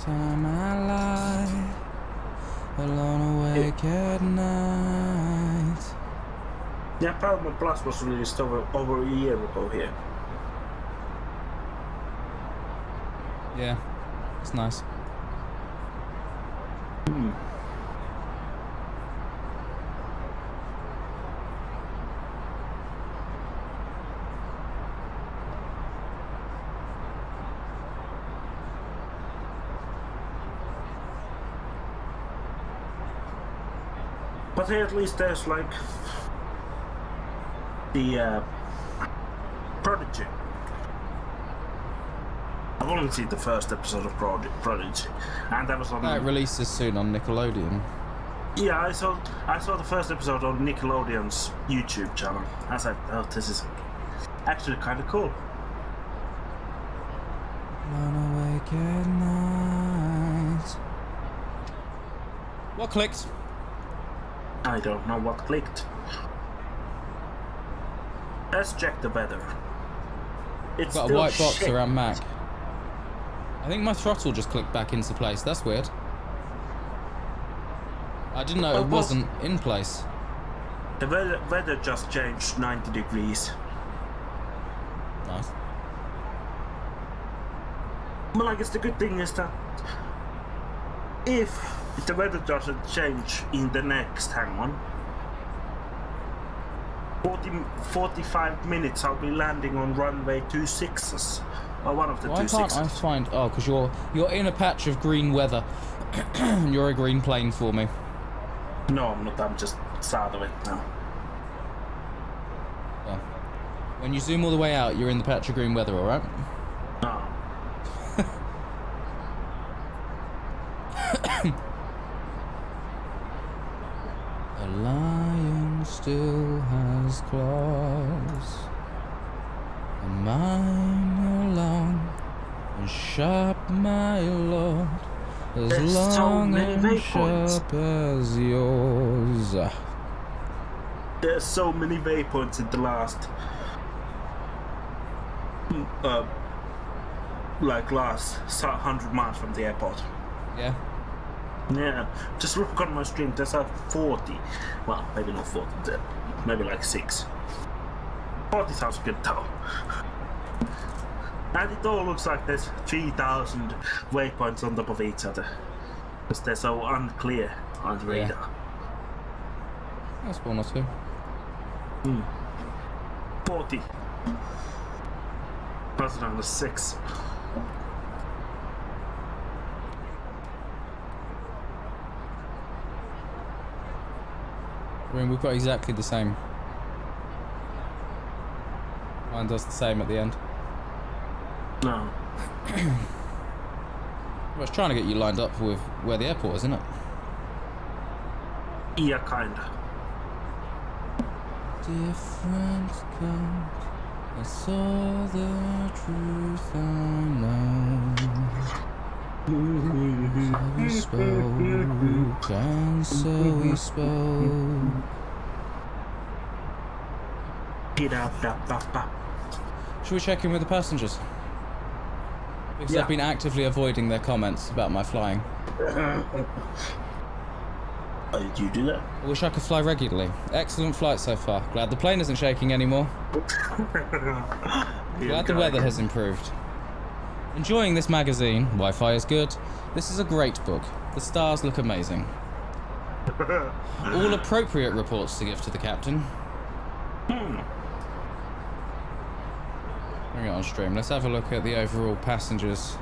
Time I lie alone awake at night. Yeah, Paramount Plus was released over a year ago here. Yeah, it's nice. But here at least there's like the Prodigy. I've only seen the first episode of Prodigy, and that was on. It releases soon on Nickelodeon. Yeah, I saw the first episode on Nickelodeon's YouTube channel. I said, oh, this is actually kind of cool. Alone awake at night. What clicked? I don't know what clicked. Let's check the weather. It's Got a white box around Mac. I think my throttle just clicked back into place. That's weird. I didn't know it wasn't in place. The weather just changed 90 degrees. Nice. Well, I guess the good thing is that if the weather doesn't change in the next, 45 minutes, I'll be landing on runway 26s. Or one of the 26s. Why can't I find... Oh, because you're in a patch of green weather. You're a green plane for me. No, I'm not. I'm just south of it now. Well, when you zoom all the way out, you're in the patch of green weather, alright? No. A lion still has claws, and mine are long and sharp, my lord, as There's long so many and waypoints. sharp as yours. There's so many waypoints in the last, last 100 miles from the airport. Yeah. Yeah, just look on my stream. There's like 40. Well, maybe not 40. Maybe like 6. 40 sounds good though. And it all looks like there's 3,000 waypoints on top of each other. Because they're so unclear on the radar. That's one or two. 40. 2006. I mean, we've got exactly the same. Mine does the same at the end. No. Well, it's trying to get you lined up with where the airport is, isn't it? Yeah, kinda. Different comes, I saw the truth I know. So we spoke, and so we spoke. Should we check in with the passengers? Because Yeah. I've been actively avoiding their comments about my flying. Oh, did you do that? I wish I could fly regularly. Excellent flight so far. Glad the plane isn't shaking anymore. Glad the weather has improved. Enjoying this magazine. Wi-Fi is good. This is a great book. The stars look amazing. All appropriate reports to give to the captain. Bring it on stream. Let's have a look at the overall passengers.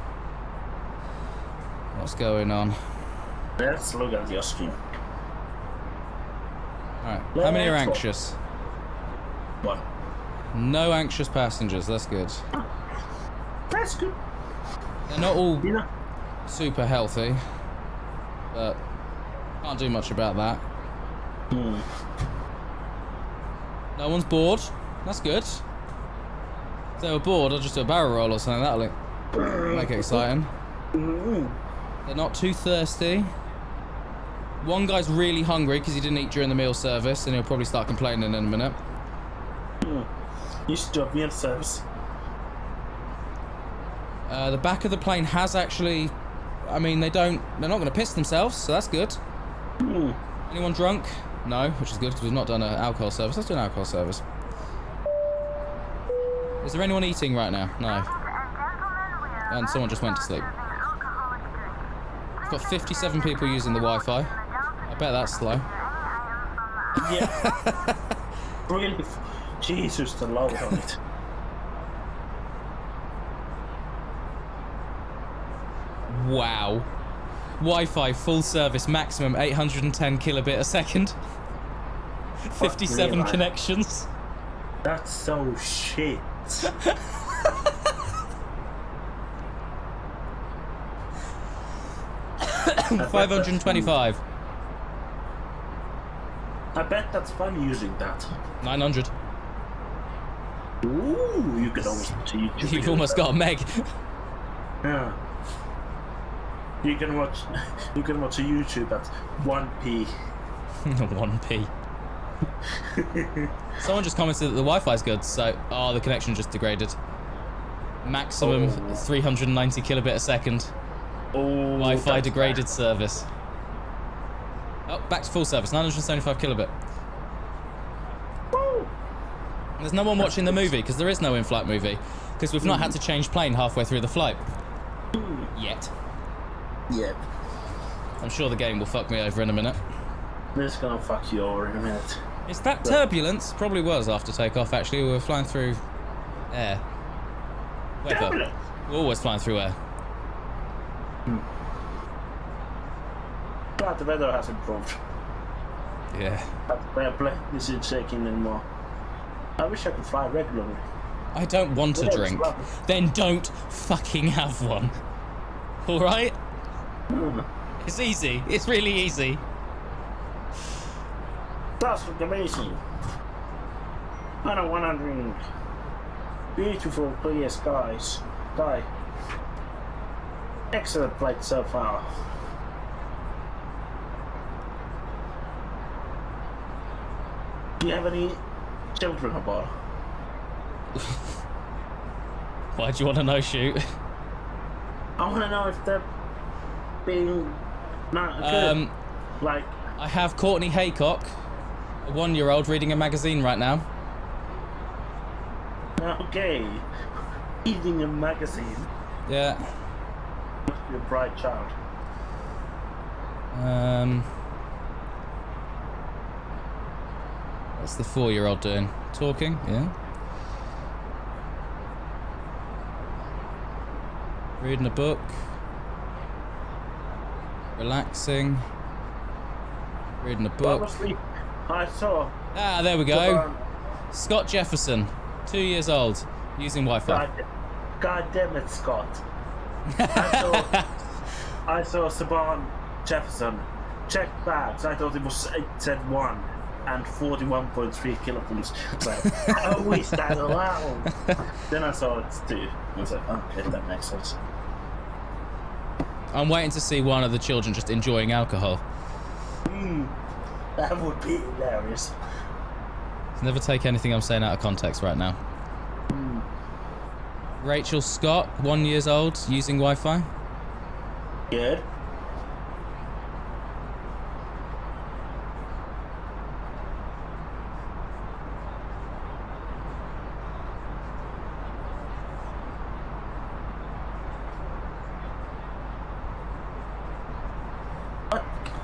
What's going on? Let's look at your stream. Alright, how many are anxious? What? No anxious passengers, that's good. That's good. They're not all You know? super healthy, but can't do much about that. No one's bored, that's good. If they were bored, I'd just do a barrel roll or something, that'll make it exciting. They're not too thirsty. One guy's really hungry because he didn't eat during the meal service, and he'll probably start complaining in a minute. You should do a meal service. The back of the plane has actually, I mean, they're not going to piss themselves, so that's good. Anyone drunk? No, which is good because we've not done an alcohol service. Let's do an alcohol service. Is there anyone eating right now? No. And someone just went to sleep. We've got 57 people using the Wi-Fi. I bet that's slow. Yeah. Really? Jesus, the load on it. Wow. Wi-Fi full service, maximum 810 kilobit a second. 57 man. connections. That's so shit. 525. I bet that's fun using that. 900. Ooh, you can almost see YouTube. You've almost got a meg. Yeah. You can watch a YouTube at 1p. 1p. Someone just commented that the Wi-Fi's good, so the connection just degraded. Maximum 390 kilobit a second. Oh, Wi-Fi that's degraded bad. service. Oh, back to full service, 975 kilobit. Woo. There's no one watching the movie because there is no in-flight movie because we've not had to change plane halfway through the flight yet. Yeah. I'm sure the game will fuck me over in a minute. This is gonna fuck you over in a minute. Is that turbulence? Probably was after takeoff. Actually, we were flying through air. Weather. Turbulence? We're always flying through air. But the weather has improved. Yeah. But the plane isn't shaking anymore. I wish I could fly regularly. I don't want a Yeah, it's drink. lovely. Then don't fucking have one. All right? It's easy. It's really easy. That's amazing. I don't want to drink. Beautiful clear skies. Sky. Excellent flight so far. Do you have any children aboard? Why do you want to know, shoot? I want to know if they're being not good. Like, I have Courtney Haycock, a 1-year-old, reading a magazine right now. okay. Reading a magazine. Yeah. Must be a bright child. What's the 4-year-old doing? Talking? Yeah. Reading a book. Relaxing. Reading a book. Honestly, I saw. Ah, there we go. Scott Jefferson, 2 years old, using Wi-Fi. God damn it, Scott. I saw Saban Jefferson. Check bags. I thought it said 1 and 41.3 kilograms. Like, how is that allowed? Then I saw it's 2. I was like, okay, that makes sense. I'm waiting to see one of the children just enjoying alcohol. That would be hilarious. Never take anything I'm saying out of context right now. Rachel Scott, 1 year old, using Wi-Fi. Good.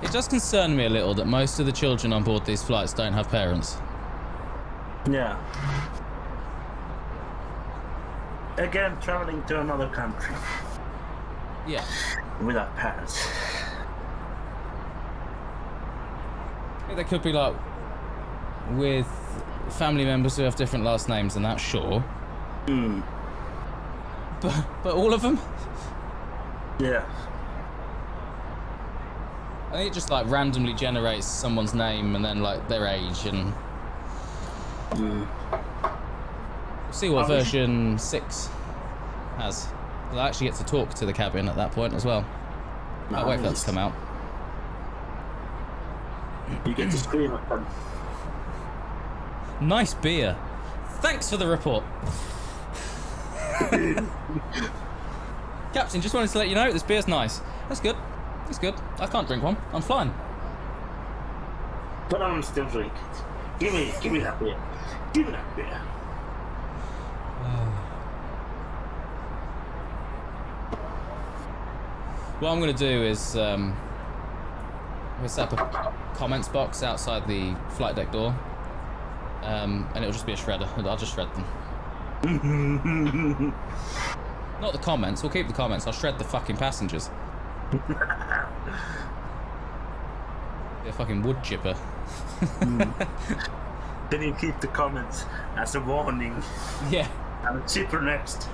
It does concern me a little that most of the children on board these flights don't have parents. Yeah. Again, traveling to another country. Yeah. Without parents. Yeah, they could be like with family members who have different last names and that, sure. But all of them? Yeah. I think it just like randomly generates someone's name and then like their age and we'll see what version 6 has. I'll actually get to talk to the cabin at that point as well. I'll wait for that to come out. You get to scream at them. Nice beer. Thanks for the report. Captain, just wanted to let you know this beer's nice. That's good. That's good. I can't drink one. I'm fine. But I'm still drinking. Give me that beer. Give me that beer. What I'm going to do is I'm going to set up a comments box outside the flight deck door, and it'll just be a shredder. I'll just shred them. Not the comments. We'll keep the comments. I'll shred the fucking passengers. Be a fucking wood chipper. Then you keep the comments as a warning. Yeah. And chipper next.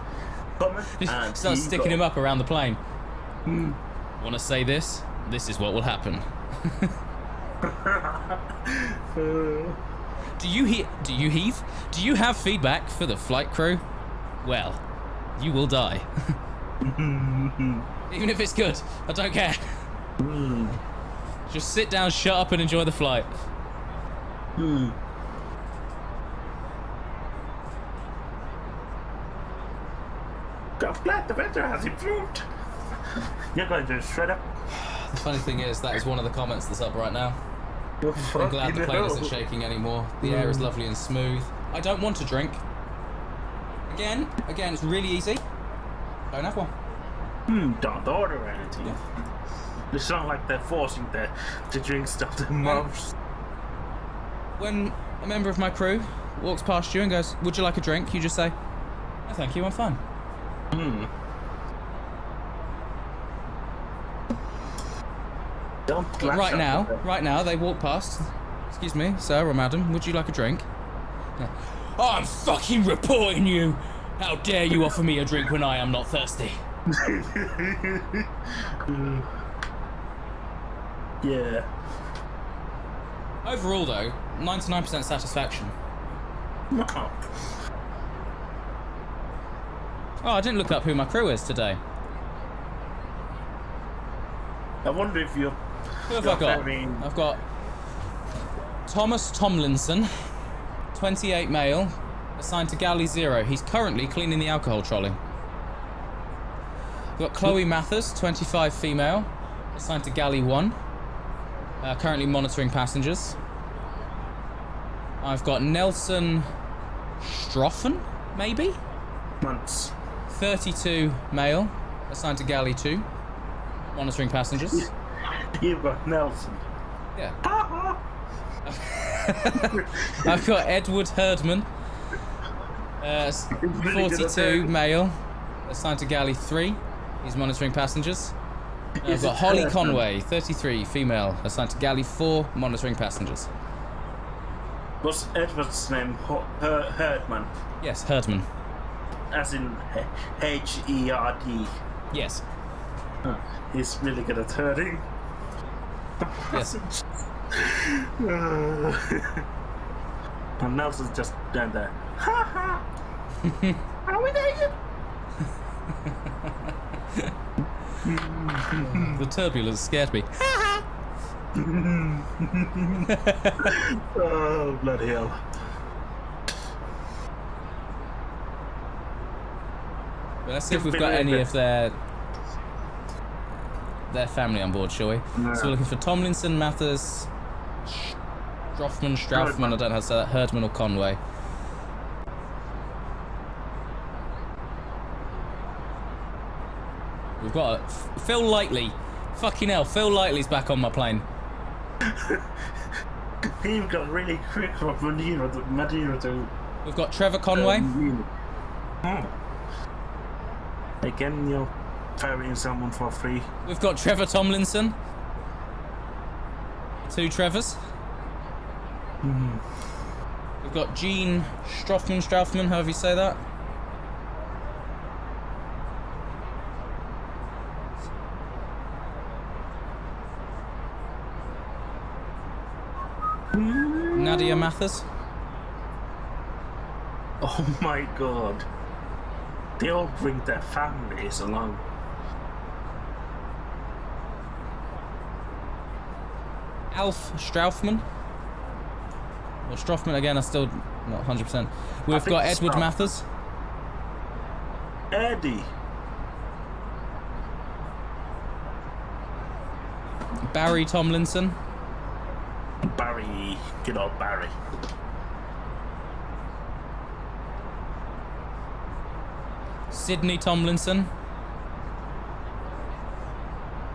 Comment and start sticking him up around the plane. Want to say this? This is what will happen. Do you heave? Do you have feedback for the flight crew? Well, you will die. Even if it's good, I don't care. Just sit down, shut up, and enjoy the flight. I'm glad the weather has improved. You're going to shred up. The funny thing is, that is one of the comments that's up right now. I'm glad the plane isn't shaking anymore. The air is lovely and smooth. I don't want to drink. Again, it's really easy. Don't have one. Don't order anything. Yeah. They sound like they're forcing to drink stuff themselves. When a member of my crew walks past you and goes, "Would you like a drink?" you just say, "No, thank you, I'm fine." Right now, they walk past. "Excuse me, sir or madam, would you like a drink?" Yeah. "I'm fucking reporting you! How dare you offer me a drink when I am not thirsty?" Yeah. Overall, though, 99% satisfaction. No. Oh, I didn't look up who my crew is today. I wonder if you're... Who have I got? I've got Thomas Tomlinson, 28 male, assigned to Galley 0. He's currently cleaning the alcohol trolley. I've got Chloe Mathers, 25 female, assigned to Galley 1, currently monitoring passengers. I've got Nelson Stroffen, maybe? Months. 32 male, assigned to Galley 2, monitoring passengers. You've got Nelson. Yeah. I've got Edward Herdman, 42 male, assigned to Galley 3, He's monitoring passengers. I've got Holly Conway, 33, female, assigned to Galley 4, monitoring passengers. Was Edward's name Herdman? Yes, Herdman. As in H-E-R-D. Yes. He's really good at herding. Yes. And Nelson's just down there. Ha ha! Are we there yet? The turbulence scared me. Oh, bloody hell. Well, let's see if we've got any of their family on board, shall we? No. So we're looking for Tomlinson, Mathers, Strothman, Straufman, I don't know how to say that, Herdman or Conway. We've got Phil Lightly. Fucking hell, Phil Lightly's back on my plane. He got really quick from Madeira to... We've got Trevor Conway. Again, you're ferrying someone for free. We've got Trevor Tomlinson. 2 Trevors. We've got Gene Straufman, however you say that. Nadia Mathers. Oh my god. They all bring their families along. Alf Straufman. Or Strothman again, I'm still not 100%. We've got Edward Mathers. Eddie. Barry Tomlinson. Barry. Good old Barry. Sydney Tomlinson.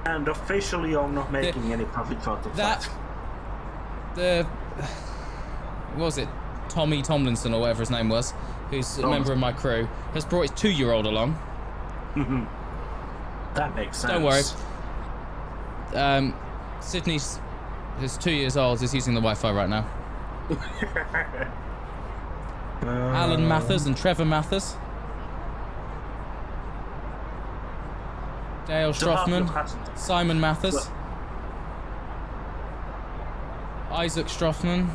And officially I'm not making any profit out of that. What was it? Tommy Tomlinson or whatever his name was, who's a member of my crew, has brought his 2-year-old along. That makes sense. Don't worry. Sydney, who's 2 years old, is using the Wi-Fi right now. Alan Mathers and Trevor Mathers. Dale Strothman. Simon Mathers. Isaac Strothman.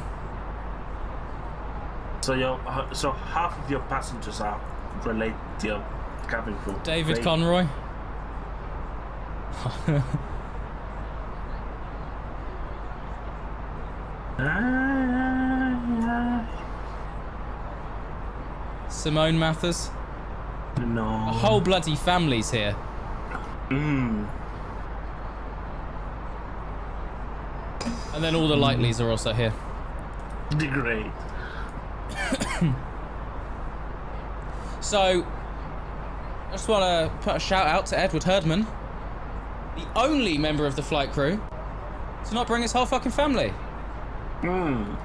So half of your passengers are related to your cabin crew. David Conroy. Simone Mathers. No. A whole bloody family's here. Mm. And then all the Lightleys are also here. Great. So, I just want to put a shout out to Edward Herdman, the only member of the flight crew to not bring his whole fucking family. Hmm.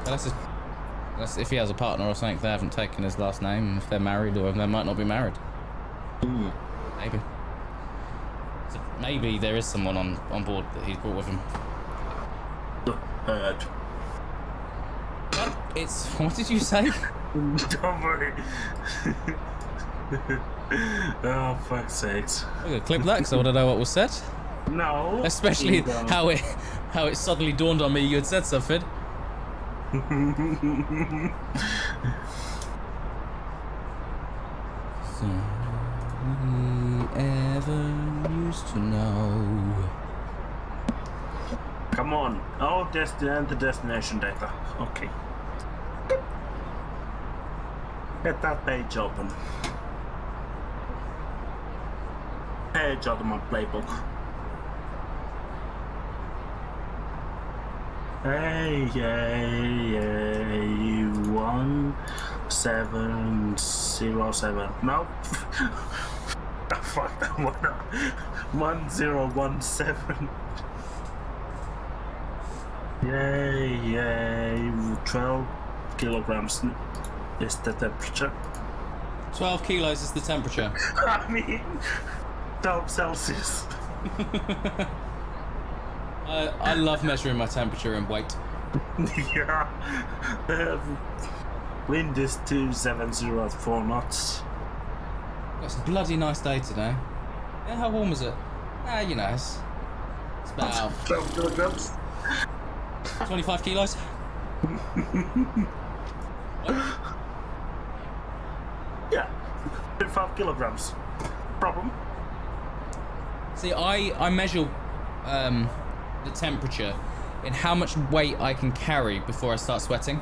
Unless if he has a partner or something, they haven't taken his last name, if they're married or they might not be married. Mm. Maybe. So maybe there is someone on board that he's brought with him. Heard. It's... What did you say? Don't worry. Oh, fuck's sakes. I'm gonna clip that because I want to know what was said. No. Especially how it suddenly dawned on me you had said something. Somebody ever used to know. Come on. Oh, enter destination data. Okay. Get that page open. Page out of my playbook. Hey, 1707. Nope. I fucked that one up. 1017. Yay, 12. kilograms is the temperature. 12 kilos is the temperature. I mean, 12 Celsius. I love measuring my temperature and weight. Yeah. Wind is 270 at 4 knots. It's a bloody nice day today. Yeah, how warm is it? You know, it's about 12 kilograms. 25 kilos. Yeah, 25 kilograms. Problem? See, I measure the temperature in how much weight I can carry before I start sweating.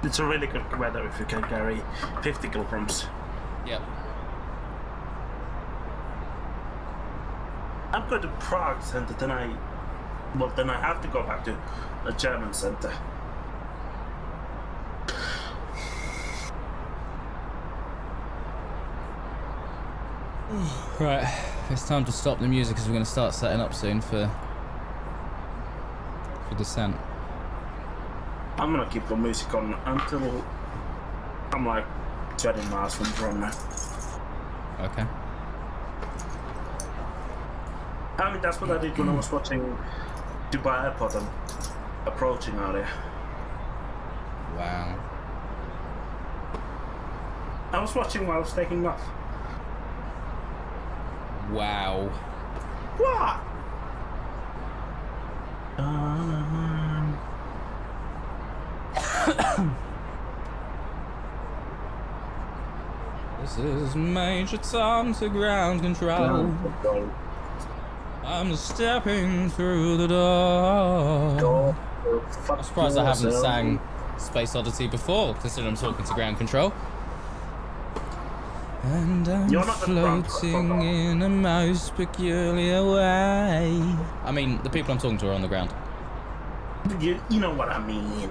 It's a really good weather if you can carry 50 kilograms. Yep. I'm going to Prague center, then I have to go back to a German center. Right, it's time to stop the music because we're going to start setting up soon for descent. I'm gonna keep the music on until I'm like 20 miles from Brehm. Okay. I mean, that's what I did when I was watching Dubai Airport and approaching out there. Wow. I was watching while I was taking off. Wow. What? This is Major Tom to ground control. I'm stepping through the door. I'm surprised I haven't sang Space Oddity before, considering I'm talking to ground control. And I'm floating in a most peculiar way. I mean, the people I'm talking to are on the ground. You know what I mean.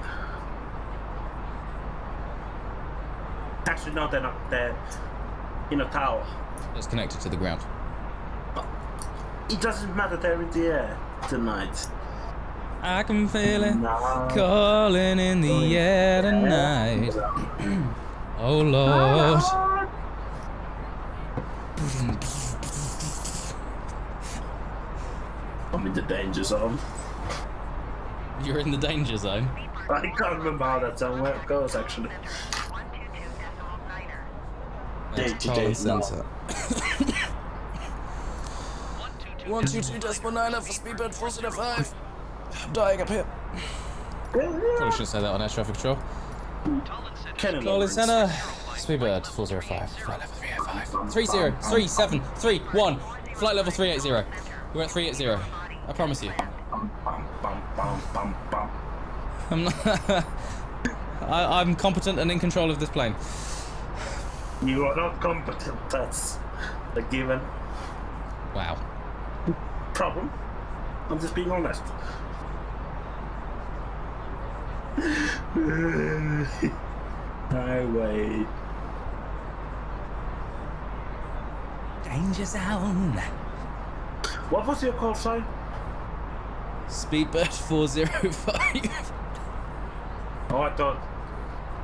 Actually, no, they're not. They're in a tower. It's connected to the ground. It doesn't matter, they're in the air tonight. I can feel it calling in the air tonight. Oh Lord. I'm in the danger zone. You're in the danger zone. I can't remember how that song goes actually. Danger Center. 122.9 for speedbird 405. I'm dying up here. Probably shouldn't say that on air traffic control. Colin Center, speedbird 405, flight level 385. 3037331, flight level 380. We're at 380. I promise you. I'm not I'm competent and in control of this plane. You are not competent, that's a given. Wow. Problem? I'm just being honest. Highway. Danger zone. What was your call sign? Speedbird 405. Oh, I thought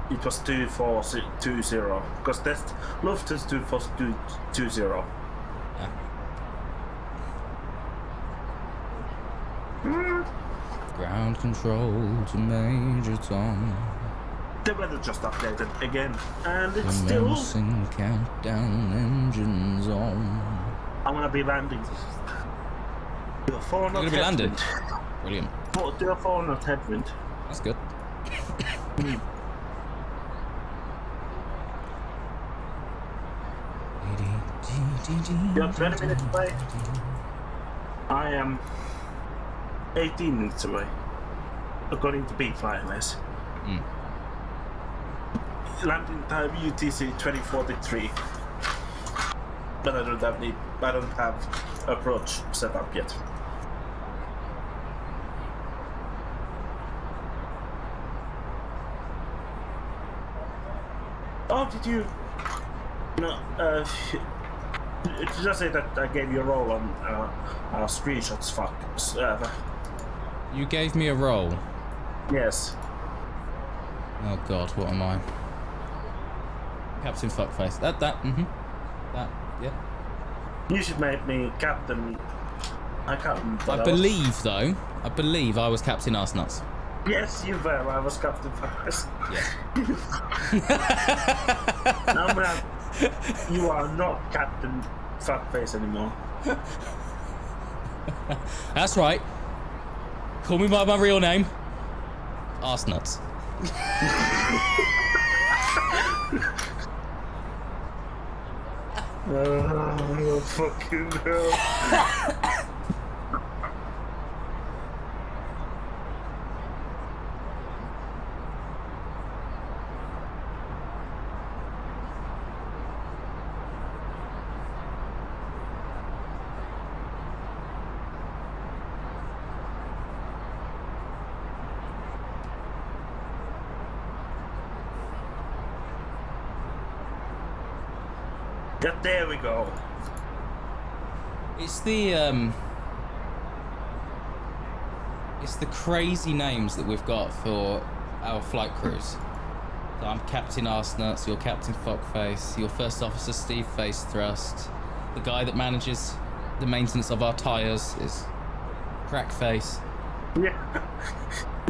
it was 2420 because that's Luft is 2420. Ground control to Major Tom. The weather just updated again, and it's Commencing countdown, engines on. I'm gonna be landing. You're gonna be landing? Brilliant. Do a 4 knot headwind. That's good. You're 20 minutes away. I am 18 minutes away, according to Big Flyways. Landing time UTC 2043. But I don't have approach set up yet. Oh, did you know, Just say that I gave you a roll on screenshots. Fuck. You gave me a roll. Yes. Oh God, what am I? Captain Fuckface. That. Yeah. You should make me Captain. I can't remember. I believe I was Captain Arsenuts. Yes, you were. I was Captain Fuckface. Yes. You are not Captain Fuckface anymore. That's right. Call me by my real name. Arsenuts. Oh, fucking hell. Yeah, there we go. It's the crazy names that we've got for our flight crews. So I'm Captain Arsenuts, you're Captain Fuckface, your First Officer Steve Face Thrust, the guy that manages the maintenance of our tyres is Crackface. Yeah.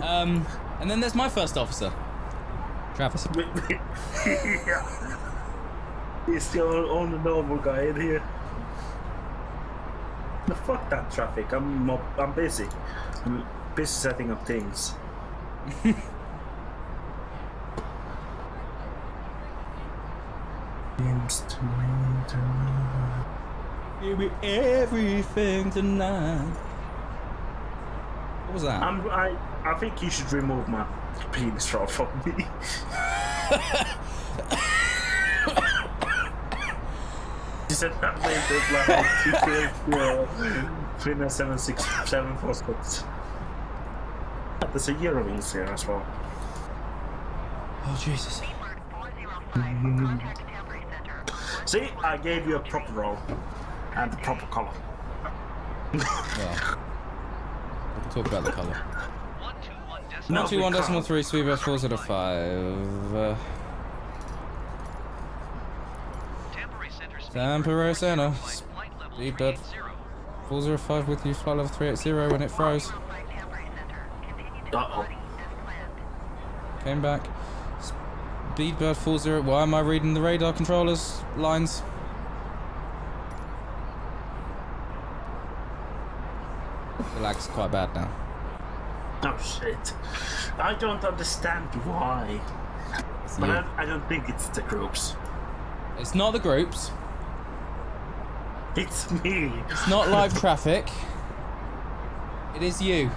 And then there's my First Officer, Travis. Yeah. He's the only normal guy in here. No, fuck that traffic. I'm busy. I'm busy setting up things. Give me everything tonight. What was that? I think you should remove my penis straw from me. He said that made it like 3976746. There's a year of wings here as well. Oh Jesus. See, I gave you a proper roll and the proper color. Well, we can talk about the colour. 121.3. 121.3, Sweet Best 405. Tampere Center. Speedbird 405 with you, flight level 380 when it froze. Uh-oh. Came back. Speedbird 40. Why am I reading the radar controllers lines? The lag's quite bad now. Oh shit. I don't understand why. But I don't think it's the groups. It's not the groups. It's me. It's not live traffic. It is you.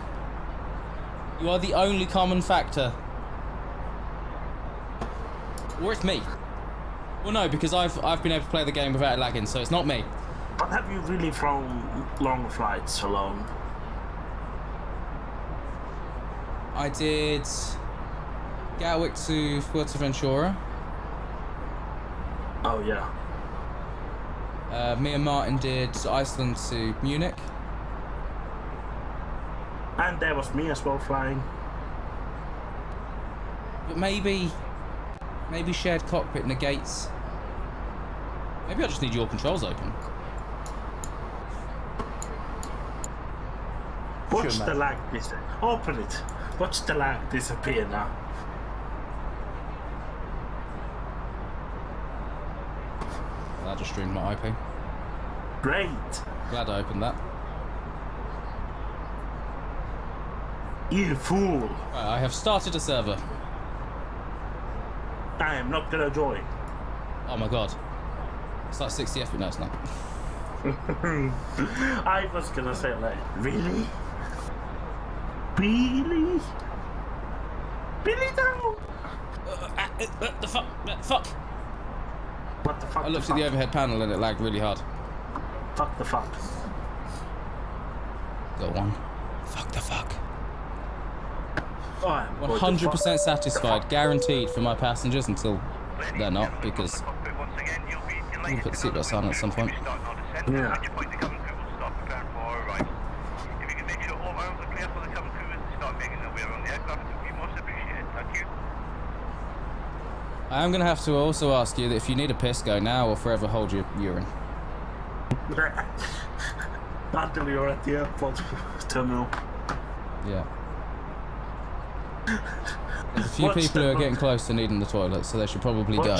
You are the only common factor. Or it's me. Well, no, because I've been able to play the game without it lagging, so it's not me. But have you really flown long flights alone? I did Gatwick to Fuerteventura. Oh yeah. Me and Martin did Iceland to Munich. And there was me as well flying. But maybe shared cockpit negates. Maybe I just need your controls open. Watch the lag disappear. Open it. Watch the lag disappear now. I just streamed my IP. Great. Glad I opened that. You fool. Right, I have started a server. I am not gonna join. Oh my god. It's like 60 FPS. No, it's not. I was gonna say like, really? Really? Really though? The fuck? Fuck! What the fuck? I looked at the overhead panel and it lagged really hard. Fuck the fuck. Go on. Fuck the fuck. Oh, I'm going to 100% fuck satisfied, guaranteed for my passengers until they're not, because we'll put the seatbelts on at some point. Yeah. At your point, the cabin crew will start preparing for our arrival. If you can make sure all rounds are clear for the cabin crew as they start making their way around the aircraft, it would be most appreciated. Thank you. I am going to have to also ask you that if you need a piss, go now or forever hold your urine. Until you're at the airport terminal. Yeah. There's a few people who are getting close to needing the toilet, so they should probably go.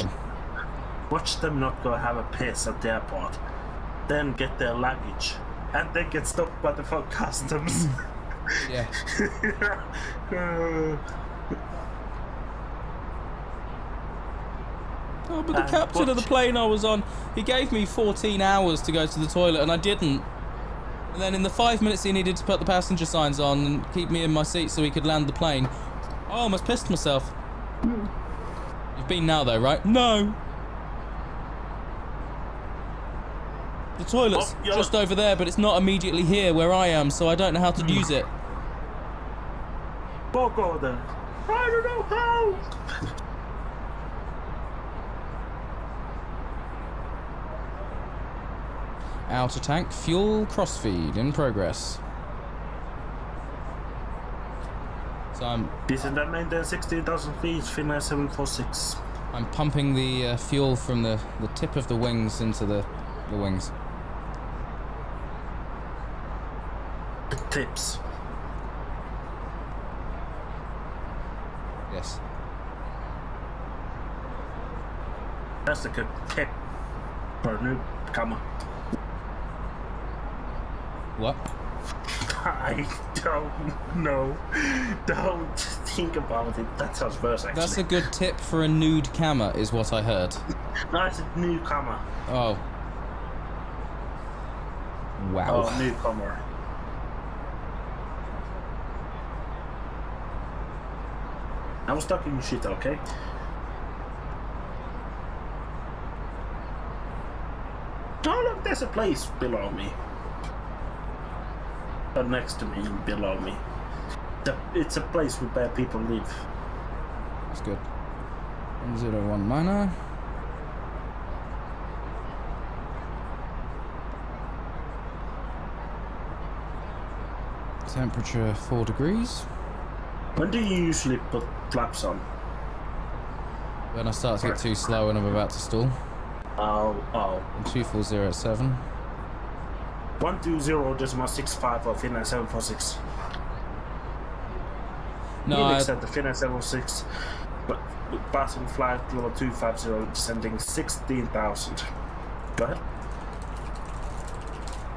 Watch them not go have a piss at the airport, then get their luggage, and then get stopped by the fuck customs. Yeah. Oh, but the captain of the plane I was on, he gave me 14 hours to go to the toilet, and I didn't. And then in the 5 minutes he needed to put the passenger signs on and keep me in my seat so he could land the plane, I almost pissed myself. You've been now though, right? No. The toilet's just over there, but it's not immediately here where I am, so I don't know how to use it. Walk over there. I don't know how. Outer tank, fuel crossfeed in progress. So I'm... This is that maintain 16,000 feet, Finnair 746. I'm pumping the fuel from the tip of the wings into the wings. The tips. Yes. That's a good tip for a newcomer. What? I don't know. Don't think about it. That sounds worse, actually. That's a good tip for a nude camera, is what I heard. That's a newcomer. Oh. Wow. Oh, newcomer. I was talking shit, okay? Oh, look, there's a place below me. Or next to me, below me. It's a place where people live. That's good. 1019er. Temperature 4 degrees. When do you usually put flaps on? When I start to get too slow and I'm about to stall. Oh. 240 at 7. 120.65 of Finnair 746. No, Unix at the Finnair 746, but passing flight level 250, descending 16,000. Go ahead.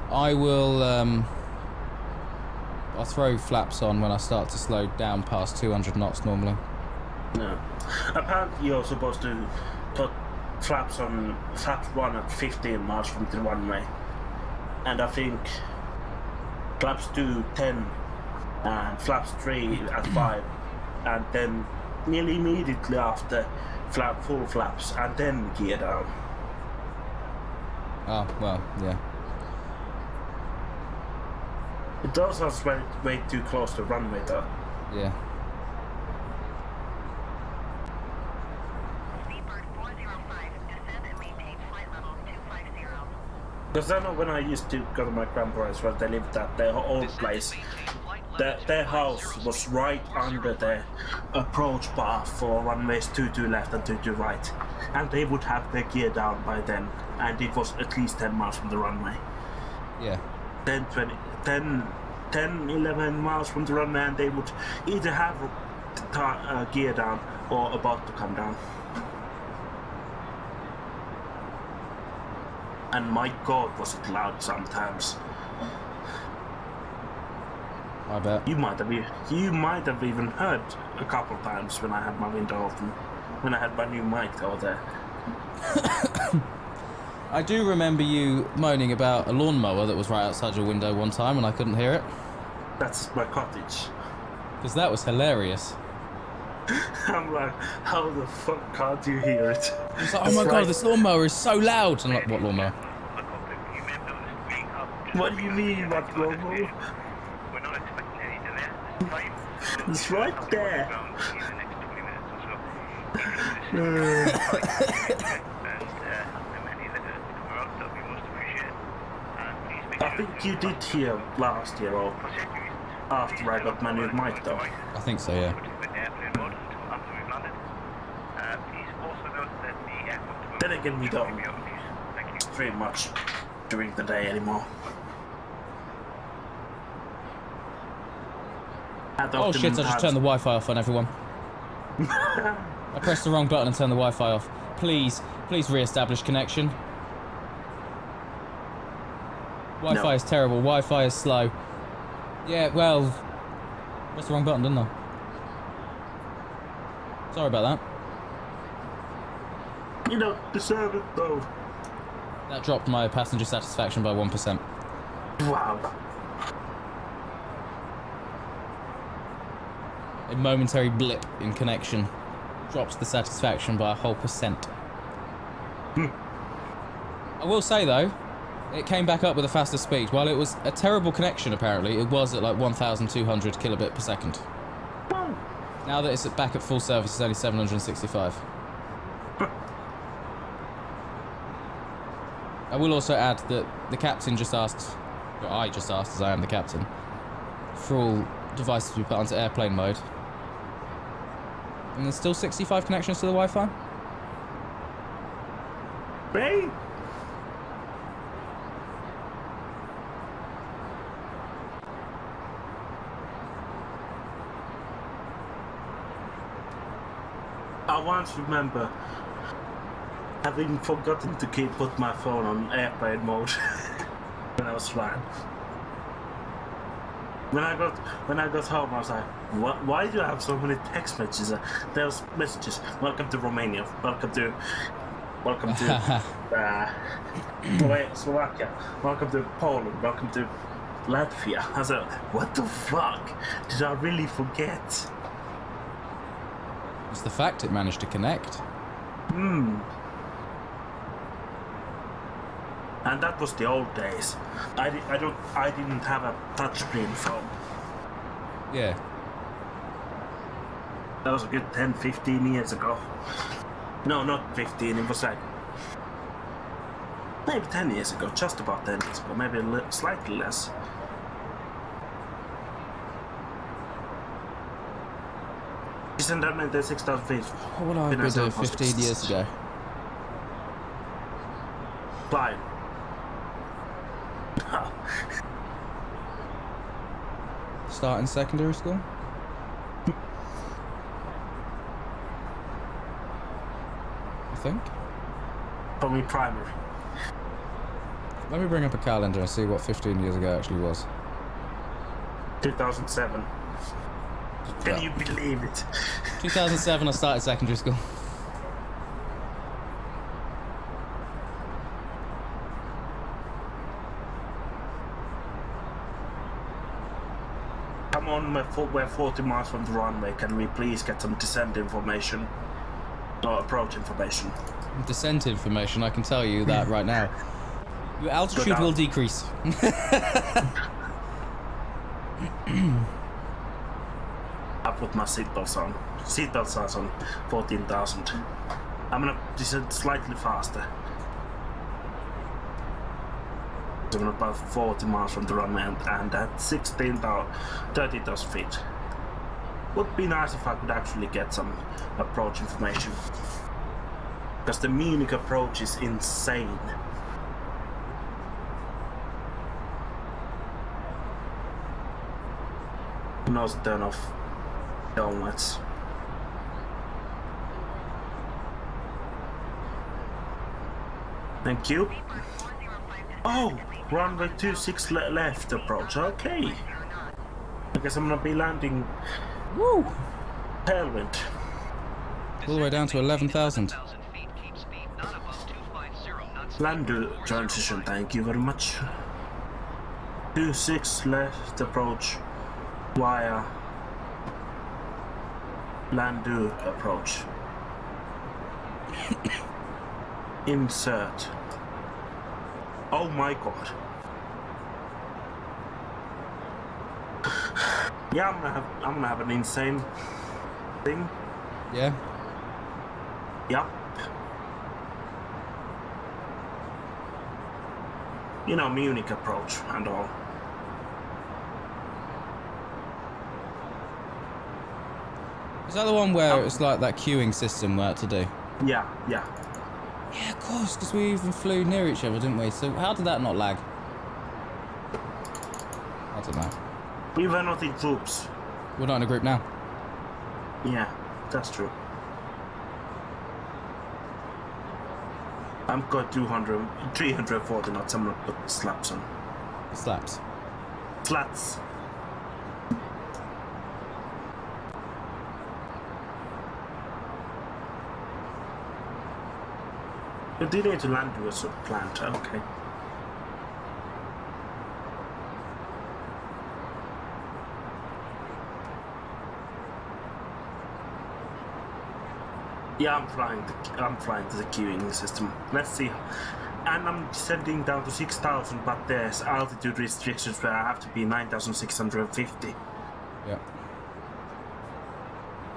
I will, I'll throw flaps on when I start to slow down past 200 knots normally. No. Apparently you're supposed to put flaps on, flaps 1 at 15 miles from the runway. And I think flaps 2, 10, and flaps 3 at 5, and then nearly immediately after full flaps, and then gear down. Oh, well, yeah. It does sound way too close to runway though. Yeah. Speedbird 405, descend and maintain flight level 250. Because I know when I used to go to my grandparents where they lived at their old place, their house was right under the approach bar for runways 22 left and 22 right. And they would have their gear down by then, and it was at least 10 miles from the runway. Yeah. 10, 11 miles from the runway, and they would either have gear down or about to come down. And my god, was it loud sometimes. I bet. You might have even heard a couple times when I had my window open, when I had my new mic over there. I do remember you moaning about a lawnmower that was right outside your window one time and I couldn't hear it. That's my cottage. Because that was hilarious. I'm like, how the fuck can't you hear it? It's like, oh my god, this lawnmower is so loud. I'm like, what lawnmower? What do you mean, what lawnmower? We're not expecting any delay at this time. It's right there. think you did hear last year or after I got my new mic though. I think so, yeah. Then again, we don't stream much during the day anymore. Oh shit, I just turned the Wi-Fi off on everyone. I pressed the wrong button and turned the Wi-Fi off. Please re-establish connection. Wi-Fi is terrible, Wi-Fi is slow. Yeah, well, pressed the wrong button, didn't I? Sorry about that. You don't deserve it though. That dropped my passenger satisfaction by 1%. Wow. A momentary blip in connection drops the satisfaction by a whole %. I will say though, it came back up with a faster speed. While it was a terrible connection apparently, it was at like 1,200 kilobit per second. Now that it's back at full service, it's only 765. I will also add that the captain just asked, or I just asked as I am the captain, for all devices to be put onto airplane mode. And there's still 65 connections to the Wi-Fi? Hey! I once remember having forgotten to put my phone on airplane mode when I was flying. When I got home, I was like, "What? Why do I have so many text messages? There's messages. Welcome to Romania. Welcome to Slovakia. Welcome to Poland. Welcome to Latvia." I was like, "What the fuck? Did I really forget?" It's the fact it managed to connect. And that was the old days. I didn't have a touchscreen phone. Yeah. That was a good 10, 15 years ago. No, not 15, it was like maybe 10 years ago, just about 10 years ago, maybe slightly less. Isn't that meant 6,000 feet? What would I have been doing 15 years ago? Flying. Starting secondary school? I think. Probably primary. Let me bring up a calendar and see what 15 years ago actually was. 2007. Can you believe it? 2007 I started secondary school. I'm on we're 40 miles from the runway. Can we please get some descent information? Or approach information? Descent information, I can tell you that right now. Your altitude will decrease. I put my seatbelts on. Seatbelts are on 14,000. I'm gonna descend slightly faster. So I'm about 40 miles from the runway and at 13,000 feet. Would be nice if I could actually get some approach information. Because the Munich approach is insane. Nose turn off donuts. Thank you. Oh, runway 26 left approach. Okay. I guess I'm gonna be landing. Woo! Tailwind. All the way down to 11,000. Land transition. Thank you very much. 26 left approach via Landu approach. Insert. Oh my god. Yeah, I'm gonna have an insane thing. Yeah. Yep. Munich approach and all. Is that the one where it's like that queuing system we had to do? Yeah. Yeah, of course, because we even flew near each other, didn't we? So how did that not lag? I don't know. We were not in groups. We're not in a group now. Yeah, that's true. I'm got 340 knots. I'm gonna put slaps on. Slaps. Flats. You did need to land to a plant, okay. Yeah, I'm flying to the queuing system. Let's see. And I'm sending down to 6,000, but there's altitude restrictions where I have to be 9,650. Yeah.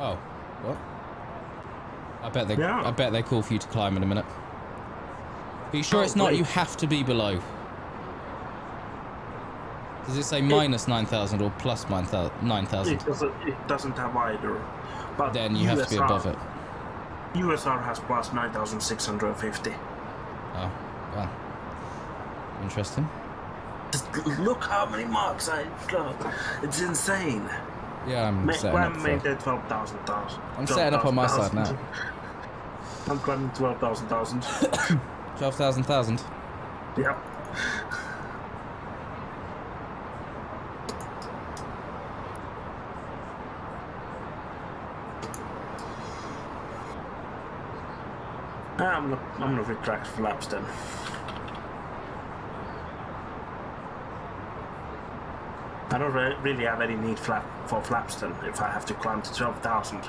Oh, what? I bet they call for you to climb in a minute. Are you sure it's not? Wait. You have to be below. Does it say minus 9,000 or plus 9,000? It doesn't have either. But Then you have to be above it. USR has plus 9,650. Oh, wow. Interesting. Just look how many marks I got. It's insane. Yeah, I'm setting up made for... 12,000. I'm setting up on my side now. I'm climbing 12,000. 12,000. Yep. I'm gonna retract flaps then. I don't really have any need for flaps then if I have to climb to 12,000.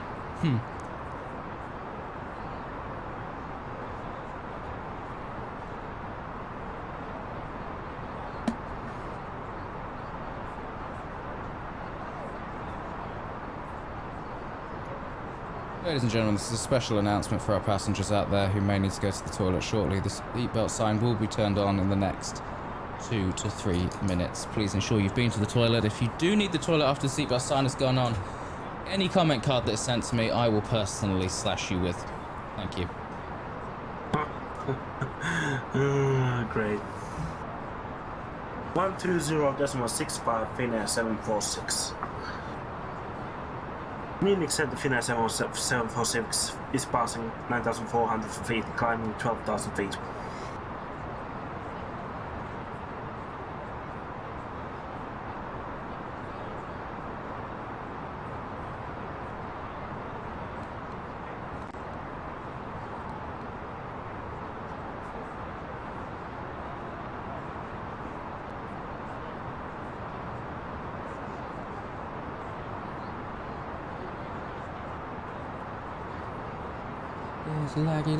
Ladies and gentlemen, this is a special announcement for our passengers out there who may need to go to the toilet shortly. The seatbelt sign will be turned on in the next 2 to 3 minutes. Please ensure you've been to the toilet. If you do need the toilet after the seatbelt sign has gone on, any comment card that is sent to me, I will personally slash you with. Thank you. Great. 120.65 Finnair 746. Munich said the Finnair 746 is passing 9,400 feet, climbing 12,000 feet. It's laggy.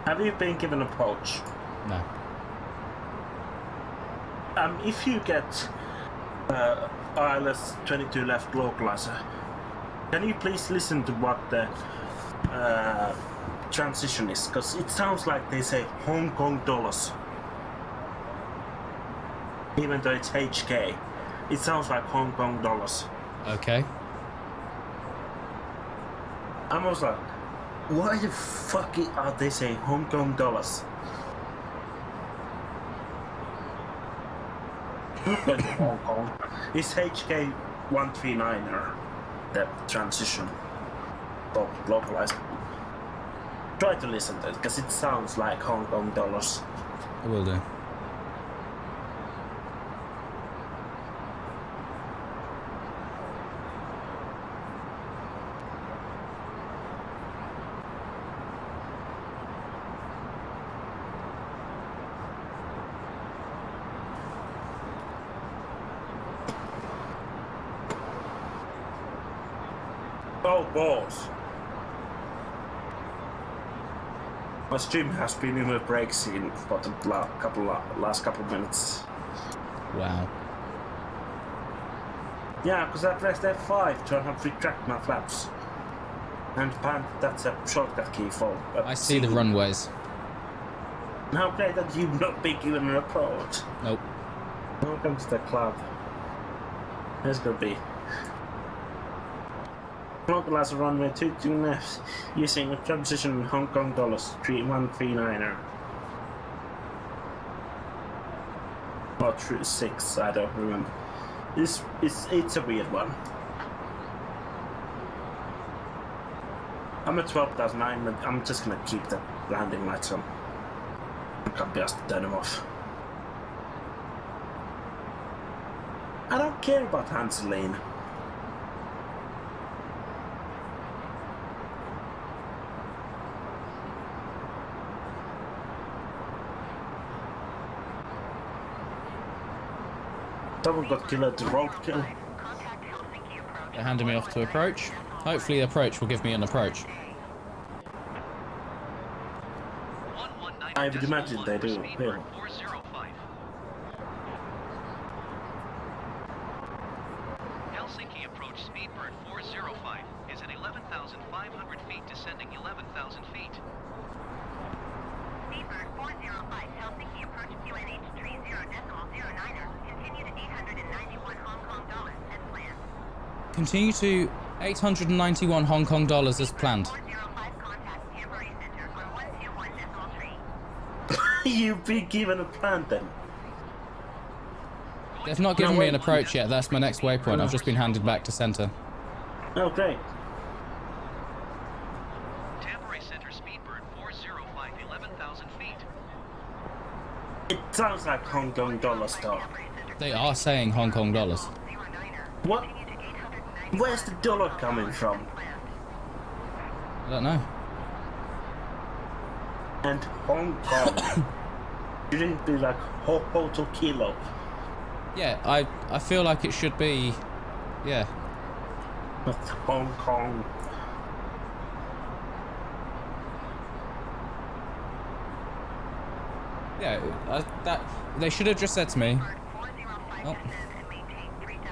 Have you been given a approach? No. If you get ILS 22 left localizer, can you please listen to what the transition is? Because it sounds like they say Hong Kong dollars. Even though it's HK, it sounds like Hong Kong dollars. Okay. I'm also like, why the fuck are they saying Hong Kong dollars? Hong Kong. It's HK 139er, the transition localizer. Try to listen to it, because it sounds like Hong Kong dollars. I will do. Oh, balls. My stream has been in a break scene for the last couple minutes. Wow. Yeah, because I pressed F5 to retract my flaps. And apparently that's a shortcut key for I see the runways. How great that you've not been given an approach. Nope. Welcome to the club. There's gonna be. Localize runway 22 left using a transition Hong Kong dollars 3139er. Or 36, I don't remember. It's a weird one. I'm at 12,009, but I'm just gonna keep the landing lights on. I can't just turn them off. I don't care about Hans Lane. Someone got killed at the road kill. They're handing me off to approach. Hopefully the approach will give me an approach. I would imagine they do. Yeah. Helsinki approach Speedbird 405 is at 11,500 feet, descending 11,000 feet. Speedbird 405, Helsinki approach QNH 30.09er. Continue to 891 Hong Kong dollars as planned. Continue to 891 Hong Kong dollars as planned. 405 contact Canberra Center on 121.3. You've been given a plan then. They've not given me an approach yet. That's my next waypoint. I've just been handed back to center. Oh, great. Tampere Center Speedbird 405, 11,000 feet. It sounds like Hong Kong dollars though. They are saying Hong Kong dollars. What? Where's the dollar coming from? I don't know. And Hong Kong. Shouldn't be like Hotel Kilo. Yeah, I feel like it should be, yeah. Not Hong Kong. Yeah, that they should have just said to me. Oh,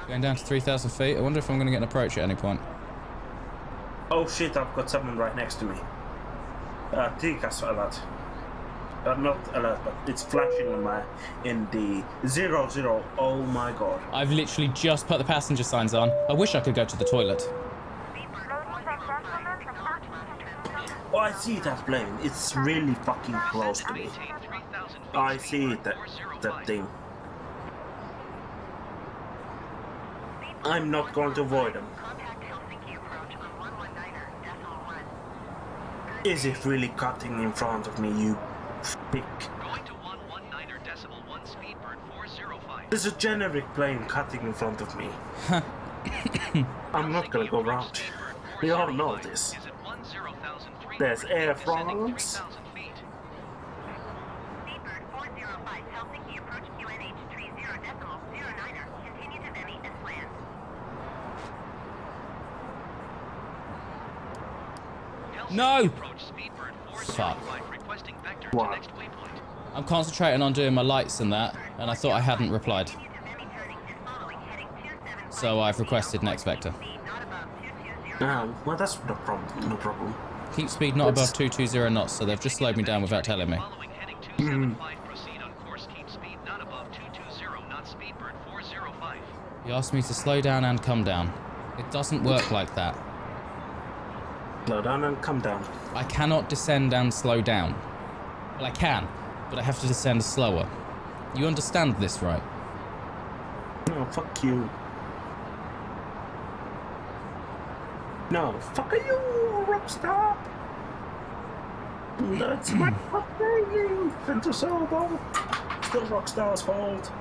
going down to 3,000 feet. I wonder if I'm going to get an approach at any point. Oh shit, I've got someone right next to me. TCAS alert. Not alert, but it's flashing on my in the 00. Oh my god. I've literally just put the passenger signs on. I wish I could go to the toilet. Oh, I see that plane. It's really fucking close to me. I see that thing. I'm not going to avoid them. Is it really cutting in front of me, you pick? Going to 119.1 Speedbird 405. There's a generic plane cutting in front of me. I'm not gonna go round. We all know this. There's Air France. Speedbird 405, Helsinki approach QNH 30.09er. Continue to Vimy as planned. No! Fuck. What? I'm concentrating on doing my lights and that, and I thought I hadn't replied. So I've requested next vector. Well, that's no problem. No problem. Keep speed not above 220 knots, so they've just slowed me down without telling me. Following heading 275, proceed on course, keep speed not above 220, not Speedbird 405. You asked me to slow down and come down. It doesn't work like that. Slow down and come down. I cannot descend and slow down. Well, I can, but I have to descend slower. You understand this, right? No, fuck you. No, fuck you, Rockstar. That's my fucking Fento Sobo. Still Rockstar's fault.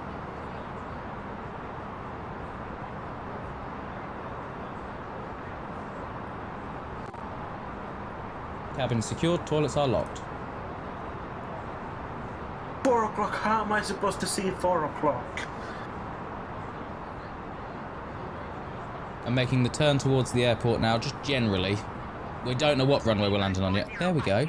Cabin secured, toilets are locked. 4 o'clock, how am I supposed to see 4 o'clock? I'm making the turn towards the airport now, just generally. We don't know what runway we're landing on yet. There we go.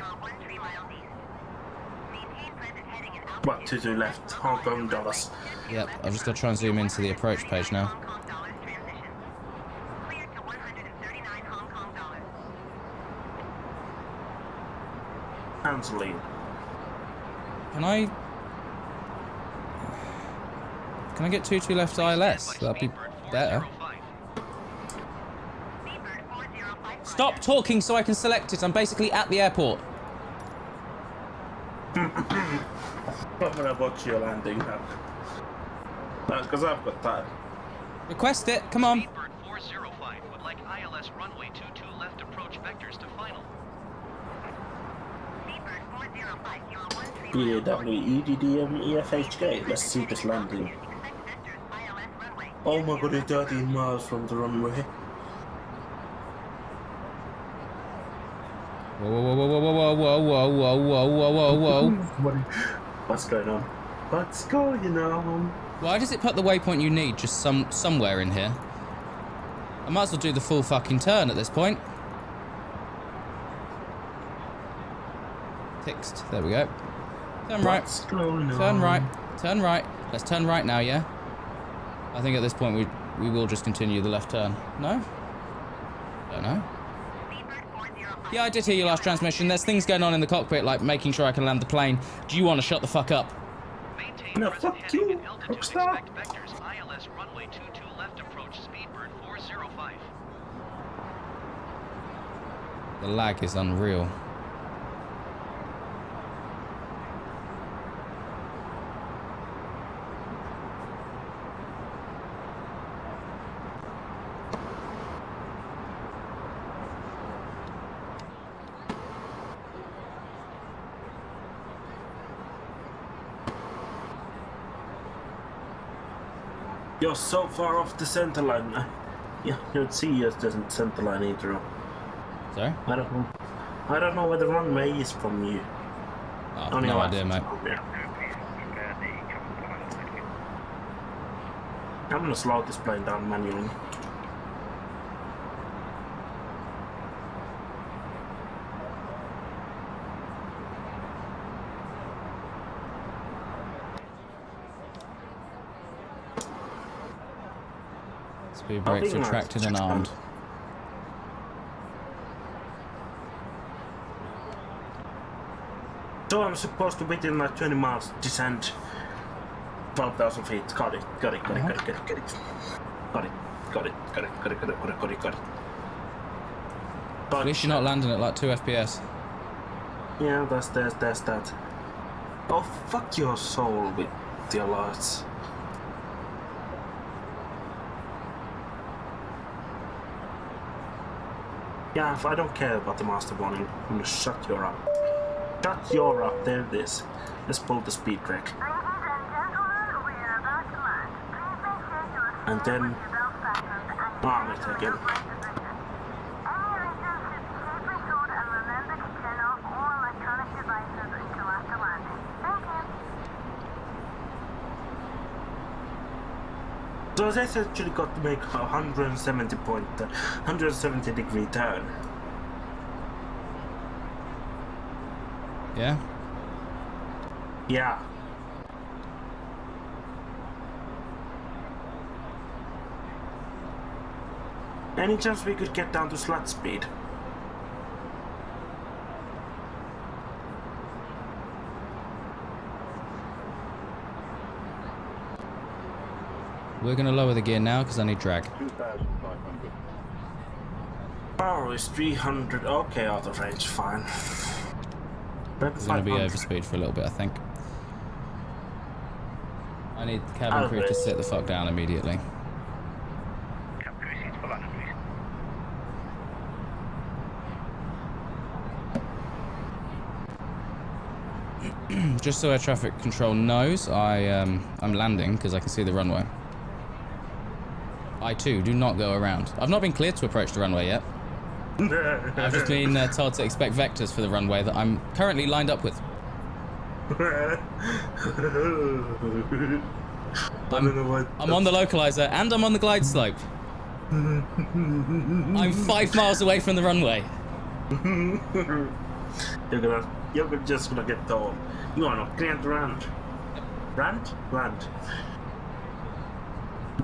What to do left? Hong Kong dollars. Yep, I've just got to try and zoom into the approach page now. cancelling. Can I get 22 left ILS? That'd be better. Stop talking so I can select it. I'm basically at the airport. I'm gonna watch your landing now. Because I've got time. Request it. Come on. Speedbird 405 would like ILS runway 22 left approach vectors to final. BAWEDDMEFHK. Let's see this landing. Oh my god, it's 13 miles from the runway. Whoa, whoa, whoa, whoa, whoa, whoa, whoa, whoa, whoa, whoa, whoa, whoa. What's going on? What's going on? Why does it put the waypoint you need just somewhere in here? I might as well do the full fucking turn at this point. Fixed. There we go. Turn right. What's going on? Turn right. Turn right. Let's turn right now, yeah? I think at this point we will just continue the left turn. No? Don't know. Yeah, I did hear your last transmission. There's things going on in the cockpit, like making sure I can land the plane. Do you want to shut the fuck up? No, fuck you. Stop. Vectors ILS runway 22 left approach Speedbird 405. The lag is unreal. You're so far off the center line. Yeah, you'd see us doesn't center line either. Sorry? I don't know. I don't know where the runway is from you. Oh, no idea, mate. I'm gonna slow this plane down manually. Speed brakes retracted and armed. So I'm supposed to within like 20 miles descend 12,000 feet. Got it. Got it. Got it. Got it. Got it. Got it. Got it. Got it. Got it. Got it. Got it. Got it. Got it. Got it. At least you're not landing at like 2 FPS. Yeah, that's that. Oh, fuck your soul with the alerts. Yeah, if I don't care about the master warning, I'm gonna shut your up. Shut your up, there it is. Let's pull the speed brake. And then arm it again. So that's actually got to make a 170 degree turn. Yeah? Yeah. Any chance we could get down to slat speed? We're going to lower the gear now because I need drag. 2,500. Power is 300. Okay, out of range, fine. We're going to be over speed for a little bit, I think. I need the cabin crew to sit the fuck down immediately. Just so air traffic control knows, I'm landing because I can see the runway. I too do not go around. I've not been cleared to approach the runway yet. I've just been told to expect vectors for the runway that I'm currently lined up with. I'm on the localizer and I'm on the glide slope. I'm 5 miles away from the runway. You're just gonna get told. You are not can't rant. Rant? Rant.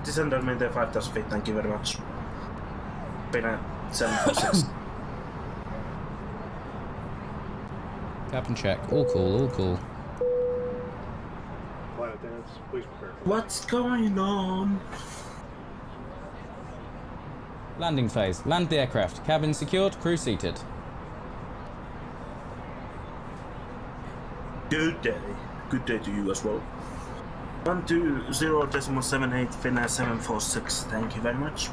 Descend and maintain 5,000 feet, thank you very much. Been at 746. Cabin check. All cool, all cool. Flight attendants, please prepare. What's going on? Landing phase. Land the aircraft. Cabin secured, crew seated. Good day. Good day to you as well. 120.78 Finnair 746. Thank you very much.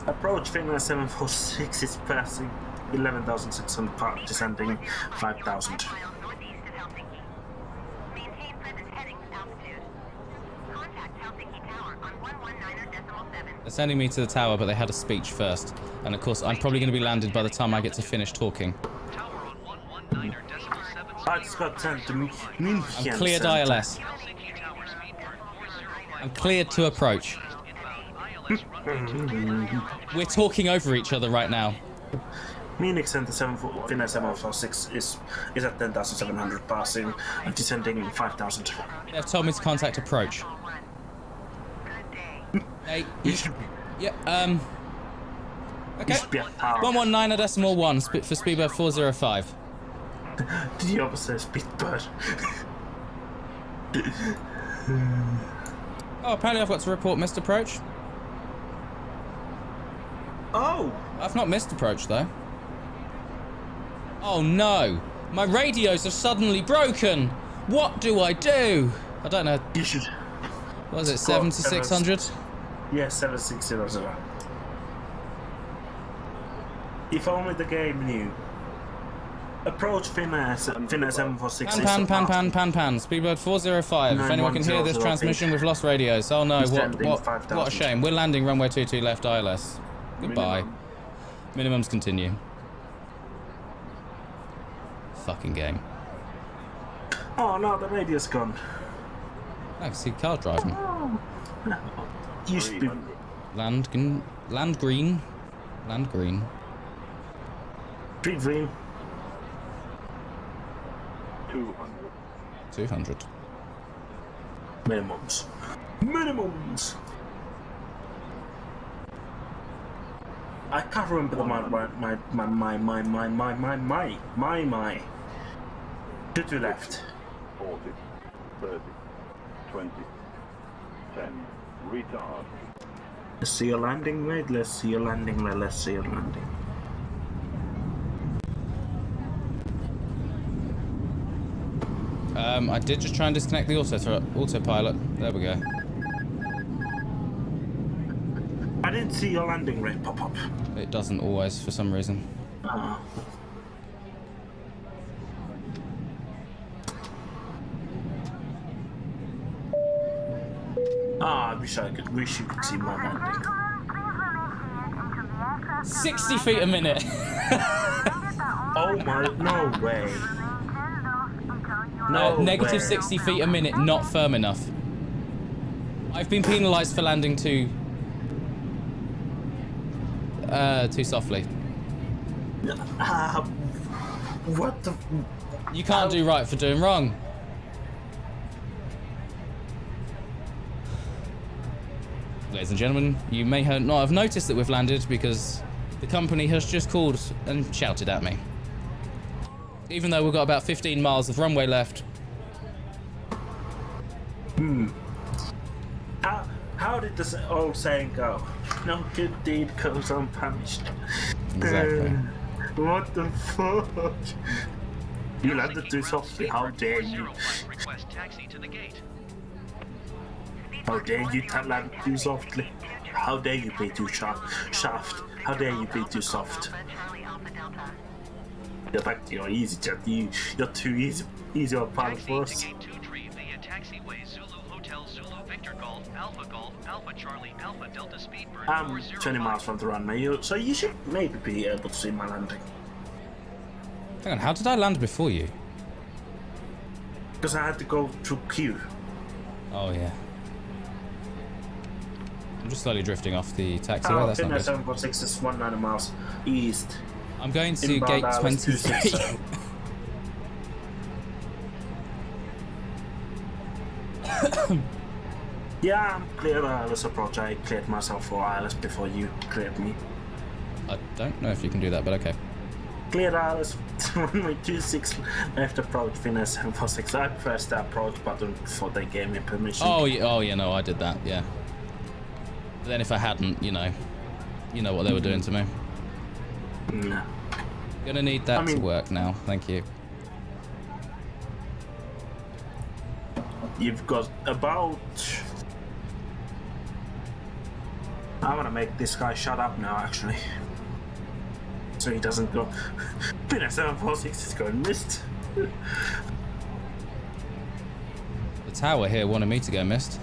Approach Finnair 746 is passing 11,600 part, descending 5,000. Northeast of Helsinki. Maintain present heading altitude. Contact Helsinki Tower on 119.7. They're sending me to the tower, but they had a speech first. And of course, I'm probably going to be landed by the time I get to finish talking. Tower on 119.7. I just got sent to München. I'm cleared Center. ILS. Helsinki Tower speed bird 405. I'm cleared to approach. Inbound ILS runway 23. We're talking over each other right now. Munich Center Finnair 746 is at 10,700 passing and descending 5,000. They've told me to contact approach. Hey, yeah, okay. 119.1 for speedbird 405. Did you ever say speedbird? Oh, apparently I've got to report missed approach. Oh! I've not missed approach though. Oh no! My radios have suddenly broken! What do I do? I don't know. You should. What was it, 7600? Yes, 7600. If only the game knew. Approach Finnair 746. Pan. Speedbird 405. If anyone can hear this transmission, we've lost radios. Oh no, what a shame. We're landing runway 22 left ILS. Goodbye. Minimums continue. Fucking game. Oh no, the radio's gone. I can see cars driving. Used to be. Land green. Street green. 200. Minimums. I can't remember the my. To left. 40, 30, 20, 10, retard. Let's see your landing, mate. Let's see your landing. I did just try and disconnect the autopilot. There we go. I didn't see your landing rate pop up. It doesn't always, for some reason. I wish you could see my landing. 60 feet a minute. Oh my, no way. Negative way. 60 feet a minute, not firm enough. I've been penalised for landing too softly. What the? You can't do right for doing wrong. Ladies and gentlemen, you may not have noticed that we've landed because the company has just called and shouted at me. Even though we've got about 15 miles of runway left. How did this old saying go? No good deed goes unpunished. Exactly. What the fuck? You landed too softly. How dare you? Request taxi to the gate. How dare you land too softly? How dare you be too shaft? How dare you be too soft? You're easy, Jet. You're too easy on pilot for us. Taxi to gate 2 tree via taxiway Zulu Hotel Zulu Victor Golf Alpha Charlie Alpha Delta Speedbird. I'm 20 miles from the runway, so you should maybe be able to see my landing. Hang on, how did I land before you? Because I had to go through Q. Oh yeah. I'm just slowly drifting off the taxiway. That's not Finnair good. 746 is 190 miles east. I'm going to Inbound gate ILS 23. 267. Yeah, I'm clear ILS approach. I cleared myself for ILS before you cleared me. I don't know if you can do that, but okay. Clear ILS runway 26 left approach, finesse 746. I pressed the approach button before they gave me permission. Oh yeah, no, I did that, yeah. But then if I hadn't, you know what they were doing to me. No. Gonna need that to work now, thank you. You've got about... I want to make this guy shut up now, actually. So he doesn't go... Finesse 746 is going missed. The tower here wanted me to go missed.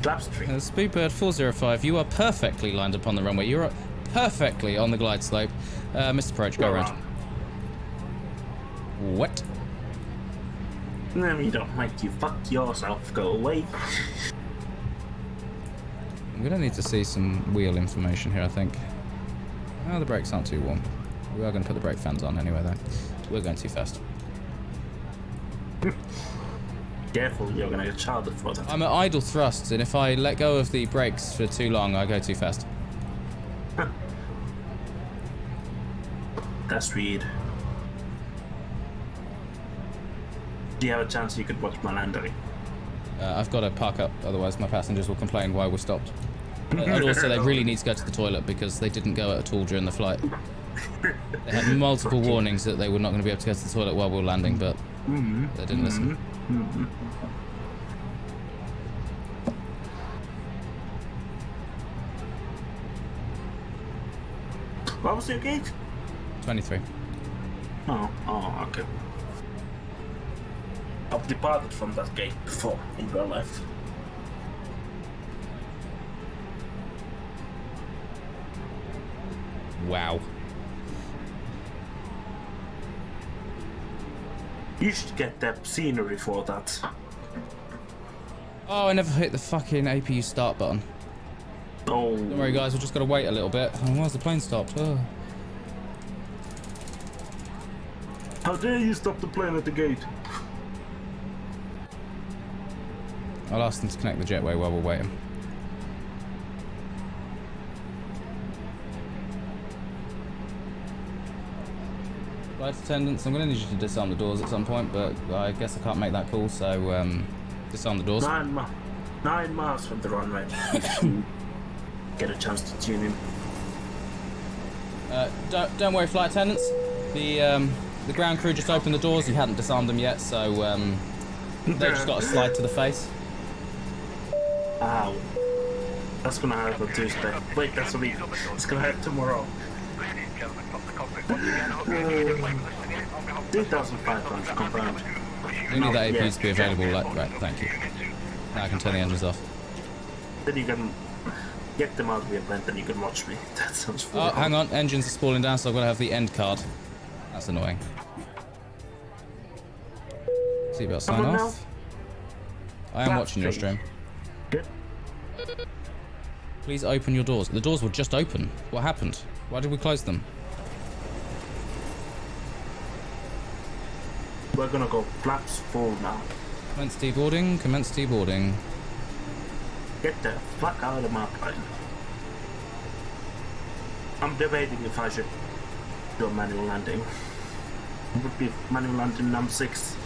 Slapstream. Speedbird 405, you are perfectly lined up on the runway. You're perfectly on the glide slope. Mr. Approach, go around. What? No, you don't make you fuck yourself. Go away. I'm gonna need to see some wheel information here, I think. Oh, the brakes aren't too warm. We are gonna put the brake fans on anyway, though. We're going too fast. Careful, you're gonna get charged for that. I'm at idle thrusts, and if I let go of the brakes for too long, I go too fast. That's weird. Do you have a chance you could watch my landing? I've got to park up, otherwise my passengers will complain why we're stopped. And also, they really need to go to the toilet because they didn't go at all during the flight. They had multiple warnings that they were not going to be able to go to the toilet while we were landing, but they didn't listen. What was your gate? 23. Oh, okay. I've departed from that gate before in real life. Wow. You should get the scenery for that. Oh, I never hit the fucking APU start button. Oh. Don't worry, guys, we've just got to wait a little bit. Oh, why's the plane stopped? Oh. How dare you stop the plane at the gate? I'll ask them to connect the jetway while we're waiting. Flight attendants, I'm going to need you to disarm the doors at some point, but I guess I can't make that call, so disarm the doors. 9 miles from the runway. Get a chance to tune in. Don't worry, flight attendants. The ground crew just opened the doors. You hadn't disarmed them yet, so they've just got a slide to the face. Ow. That's gonna hurt on Tuesday. Wait, that's a week. It's gonna hurt tomorrow. 2,500 confirmed. We need that APU to be available. Right, thank you. Now I can turn the engines off. Then you can get them out of your plane, then you can watch me. That sounds fun. Oh, hang on. Engines are spooling down, so I've got to have the end card. That's annoying. Seatbelt sign off. I am watching your stream. Good. Please open your doors. The doors were just open. What happened? Why did we close them? We're gonna go flaps full now. Commence deboarding. Commence deboarding. Get the fuck out of my plane. I'm debating if I should do a manual landing. It would be manual landing number 6.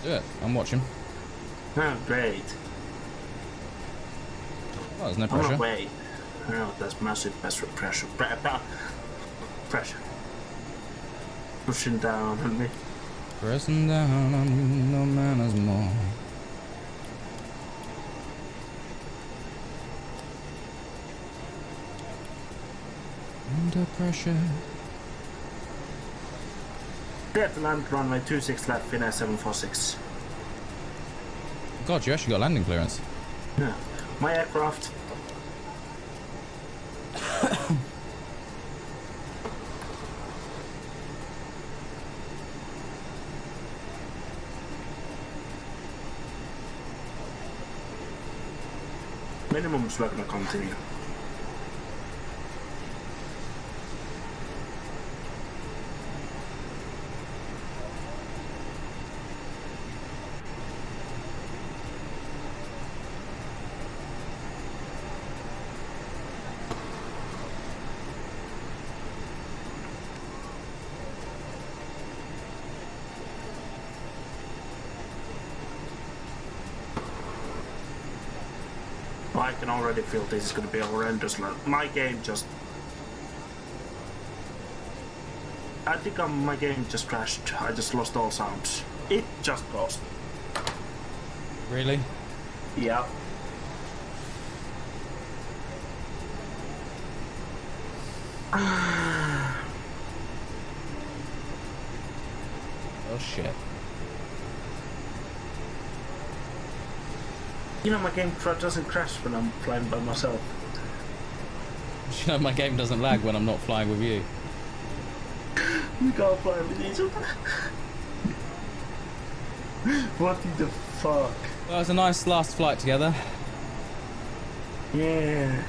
Do it. I'm watching. Oh, great. Oh, there's no I'm pressure. not wait. No, that's massive pressure. Pressure. Pushing down on me. Pressing down on you, no manners more. Under pressure. Clear to land runway 26 left, finesse 746. God, you actually got landing clearance. Yeah. My aircraft. Minimums we're gonna continue. I can already feel this is going to be horrendous. My game just... I think my game just crashed. I just lost all sounds. It just lost. Really? Yeah. Oh shit. You know, my game doesn't crash when I'm flying by myself. You know, my game doesn't lag when I'm not flying with you. We gotta fly with each other. What the fuck? Well, it was a nice last flight together. Yeah.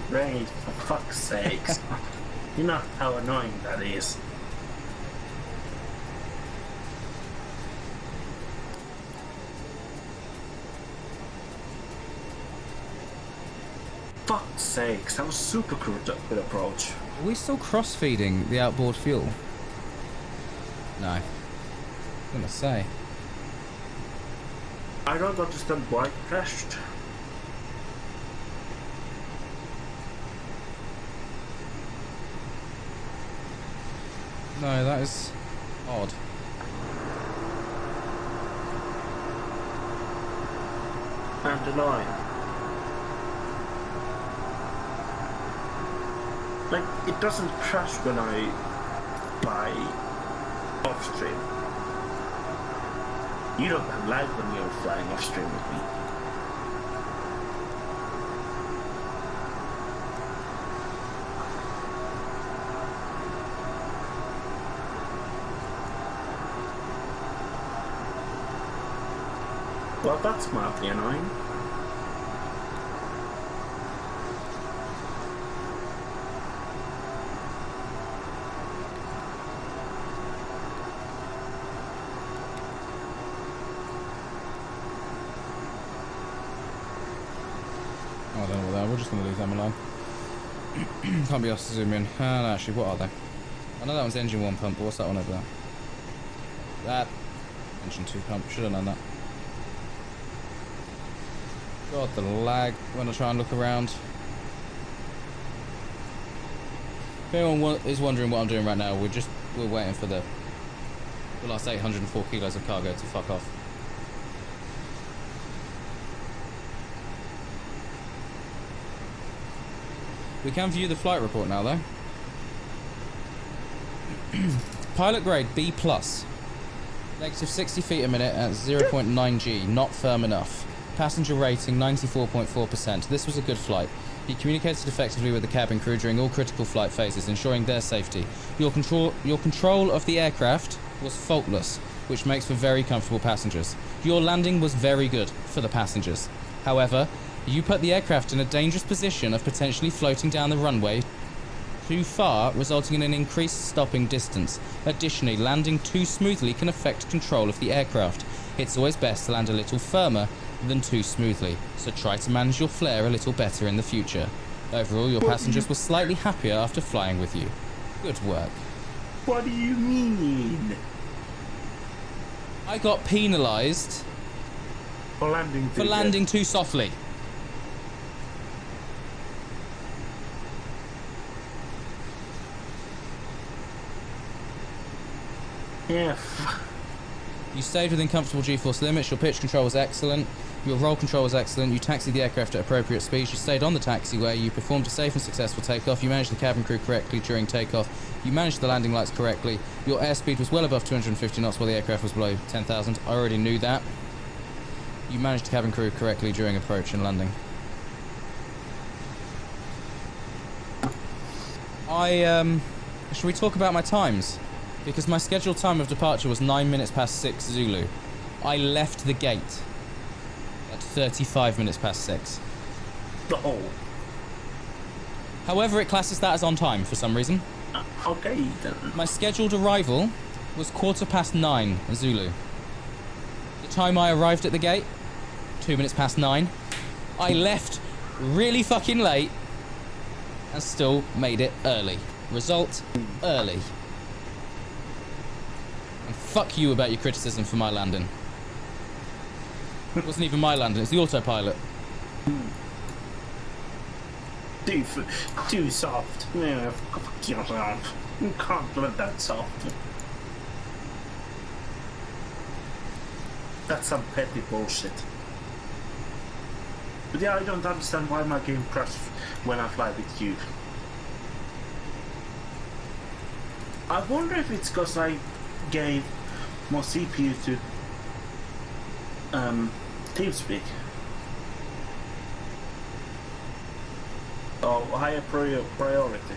Great, for fuck's sakes. You know how annoying that is. Fuck's sakes, that was super good approach. Are we still cross-feeding the outboard fuel? No. I'm gonna say. I don't understand why it crashed. No, that is odd. And annoying. Like, it doesn't crash when I fly off stream. You don't have lag when you're flying off stream with me. Well, that's mildly annoying. Oh, I don't know what they are. We're just going to leave them alone. Can't be asked to zoom in. No, actually, what are they? I know that one's engine 1 pump, but what's that one over there? That. Engine 2 pump. Should have known that. God, the lag when I try and look around. If anyone is wondering what I'm doing right now, we're waiting for the last 804 kilos of cargo to fuck off. We can view the flight report now, though. Pilot grade B+. Negative 60 feet a minute at 0.9 G, not firm enough. Passenger rating 94.4%. This was a good flight. He communicated effectively with the cabin crew during all critical flight phases, ensuring their safety. Your control of the aircraft was faultless, which makes for very comfortable passengers. Your landing was very good for the passengers. However, you put the aircraft in a dangerous position of potentially floating down the runway too far, resulting in an increased stopping distance. Additionally, landing too smoothly can affect control of the aircraft. It's always best to land a little firmer than too smoothly, so try to manage your flare a little better in the future. Overall, your passengers were slightly happier after flying with you. Good work. What do you mean? I got penalised for landing too softly. Yeah. You stayed within comfortable G-force limits. Your pitch control was excellent. Your roll control was excellent. You taxied the aircraft at appropriate speeds. You stayed on the taxiway. You performed a safe and successful takeoff. You managed the cabin crew correctly during takeoff. You managed the landing lights correctly. Your airspeed was well above 250 knots while the aircraft was below 10,000. I already knew that. You managed the cabin crew correctly during approach and landing. Should we talk about my times? Because my scheduled time of departure was 9 minutes past 6 Zulu. I left the gate at 35 minutes past 6. Oh. However, it classes that as on time for some reason. Okay, then. My scheduled arrival was 9:15 Zulu. The time I arrived at the gate, 2 minutes past 9. I left really fucking late and still made it early. Result, early. And fuck you about your criticism for my landing. It wasn't even my landing, it's the autopilot. Too soft. Yeah, fuck yourself. You can't let that soft. That's some petty bullshit. But yeah, I don't understand why my game crashed when I fly with you. I wonder if it's because I gave more CPU to TeamSpeak. Or higher priority.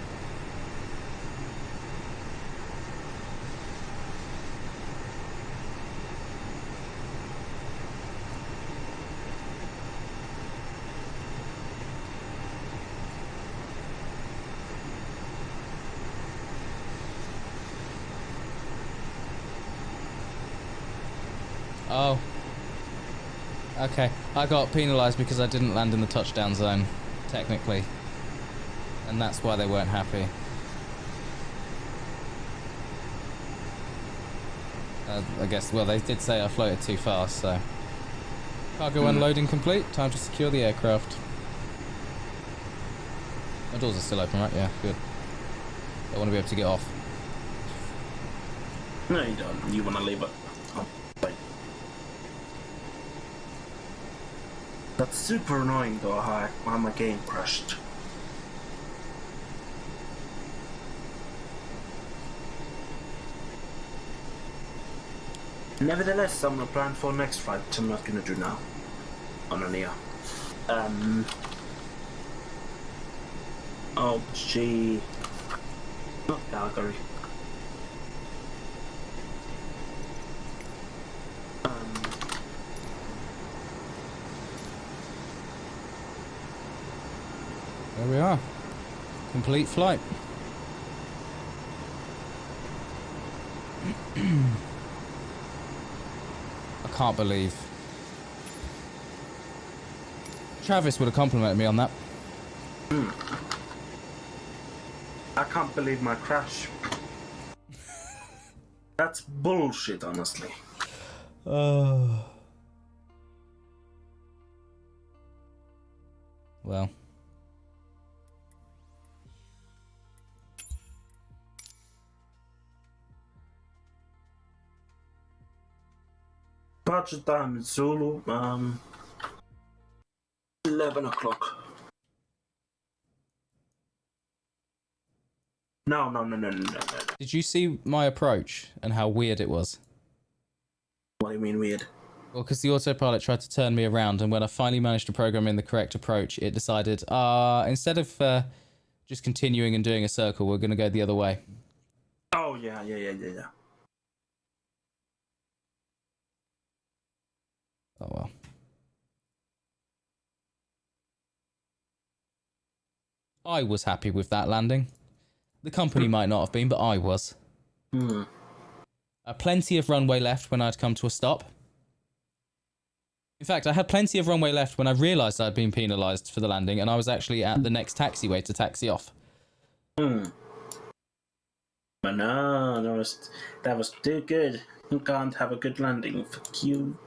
Oh. Okay. I got penalised because I didn't land in the touchdown zone, technically. And that's why they weren't happy. I guess, well, they did say I floated too fast, so... Cargo unloading complete. Time to secure the aircraft. My doors are still open, right? Yeah, good. I want to be able to get off. No, you don't. You want to leave it. Oh, wait. That's super annoying though, how my game crashed. Nevertheless, I'm gonna plan for next flight, which I'm not gonna do now. On an ear. Oh, gee. Not Calgary. There we are. Complete flight. I can't believe. Travis would have complimented me on that. I can't believe my crash. That's bullshit, honestly. Well. Budget time in Zulu, 11 o'clock. No. Did you see my approach and how weird it was? What do you mean weird? Well, because the autopilot tried to turn me around, and when I finally managed to program in the correct approach, it decided, instead of just continuing and doing a circle, we're going to go the other way. Oh, yeah. Oh, well. I was happy with that landing. The company might not have been, but I was. Plenty of runway left when I'd come to a stop. In fact, I had plenty of runway left when I realised I'd been penalised for the landing, and I was actually at the next taxiway to taxi off. But no, that was too good. You can't have a good landing. Fuck you.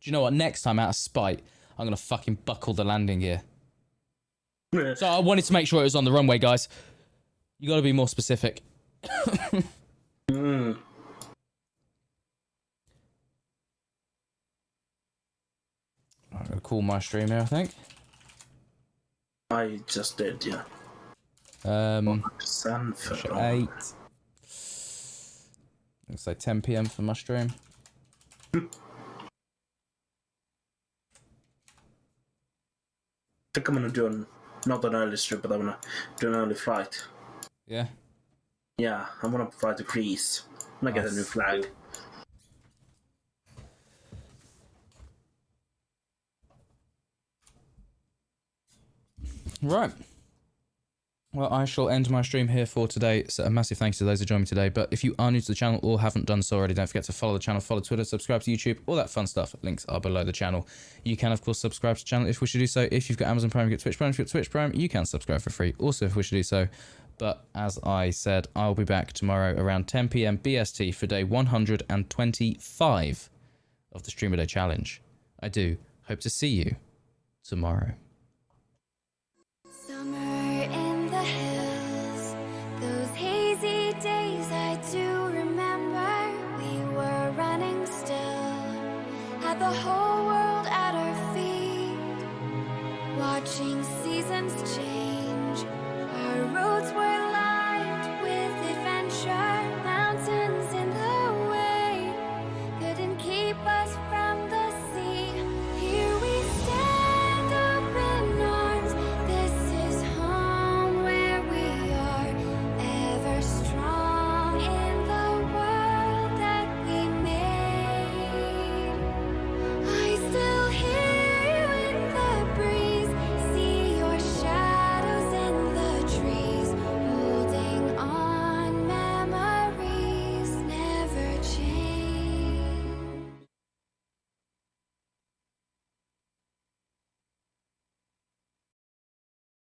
Do you know what? Next time, out of spite, I'm going to fucking buckle the landing gear. So I wanted to make sure it was on the runway, guys. You got to be more specific. I'm going to call my stream here, I think. I just did, yeah. 8. Looks like 10 PM for my stream. I think I'm gonna do not an early strip, but I'm gonna do an early flight. Yeah? Yeah, I'm gonna fly to Krys. I'm gonna get a new flag. Right. Well, I shall end my stream here for today. So a massive thanks to those who joined me today. But if you are new to the channel or haven't done so already, don't forget to follow the channel, follow Twitter, subscribe to YouTube, all that fun stuff. Links are below the channel. You can, of course, subscribe to the channel if you wish to do so. If you've got Amazon Prime, you get Twitch Prime. If you've got Twitch Prime, you can subscribe for free. Also, if you wish to do so. But as I said, I'll be back tomorrow around 10 PM BST for day 125 of the Streamer Day Challenge. I do hope to see you tomorrow.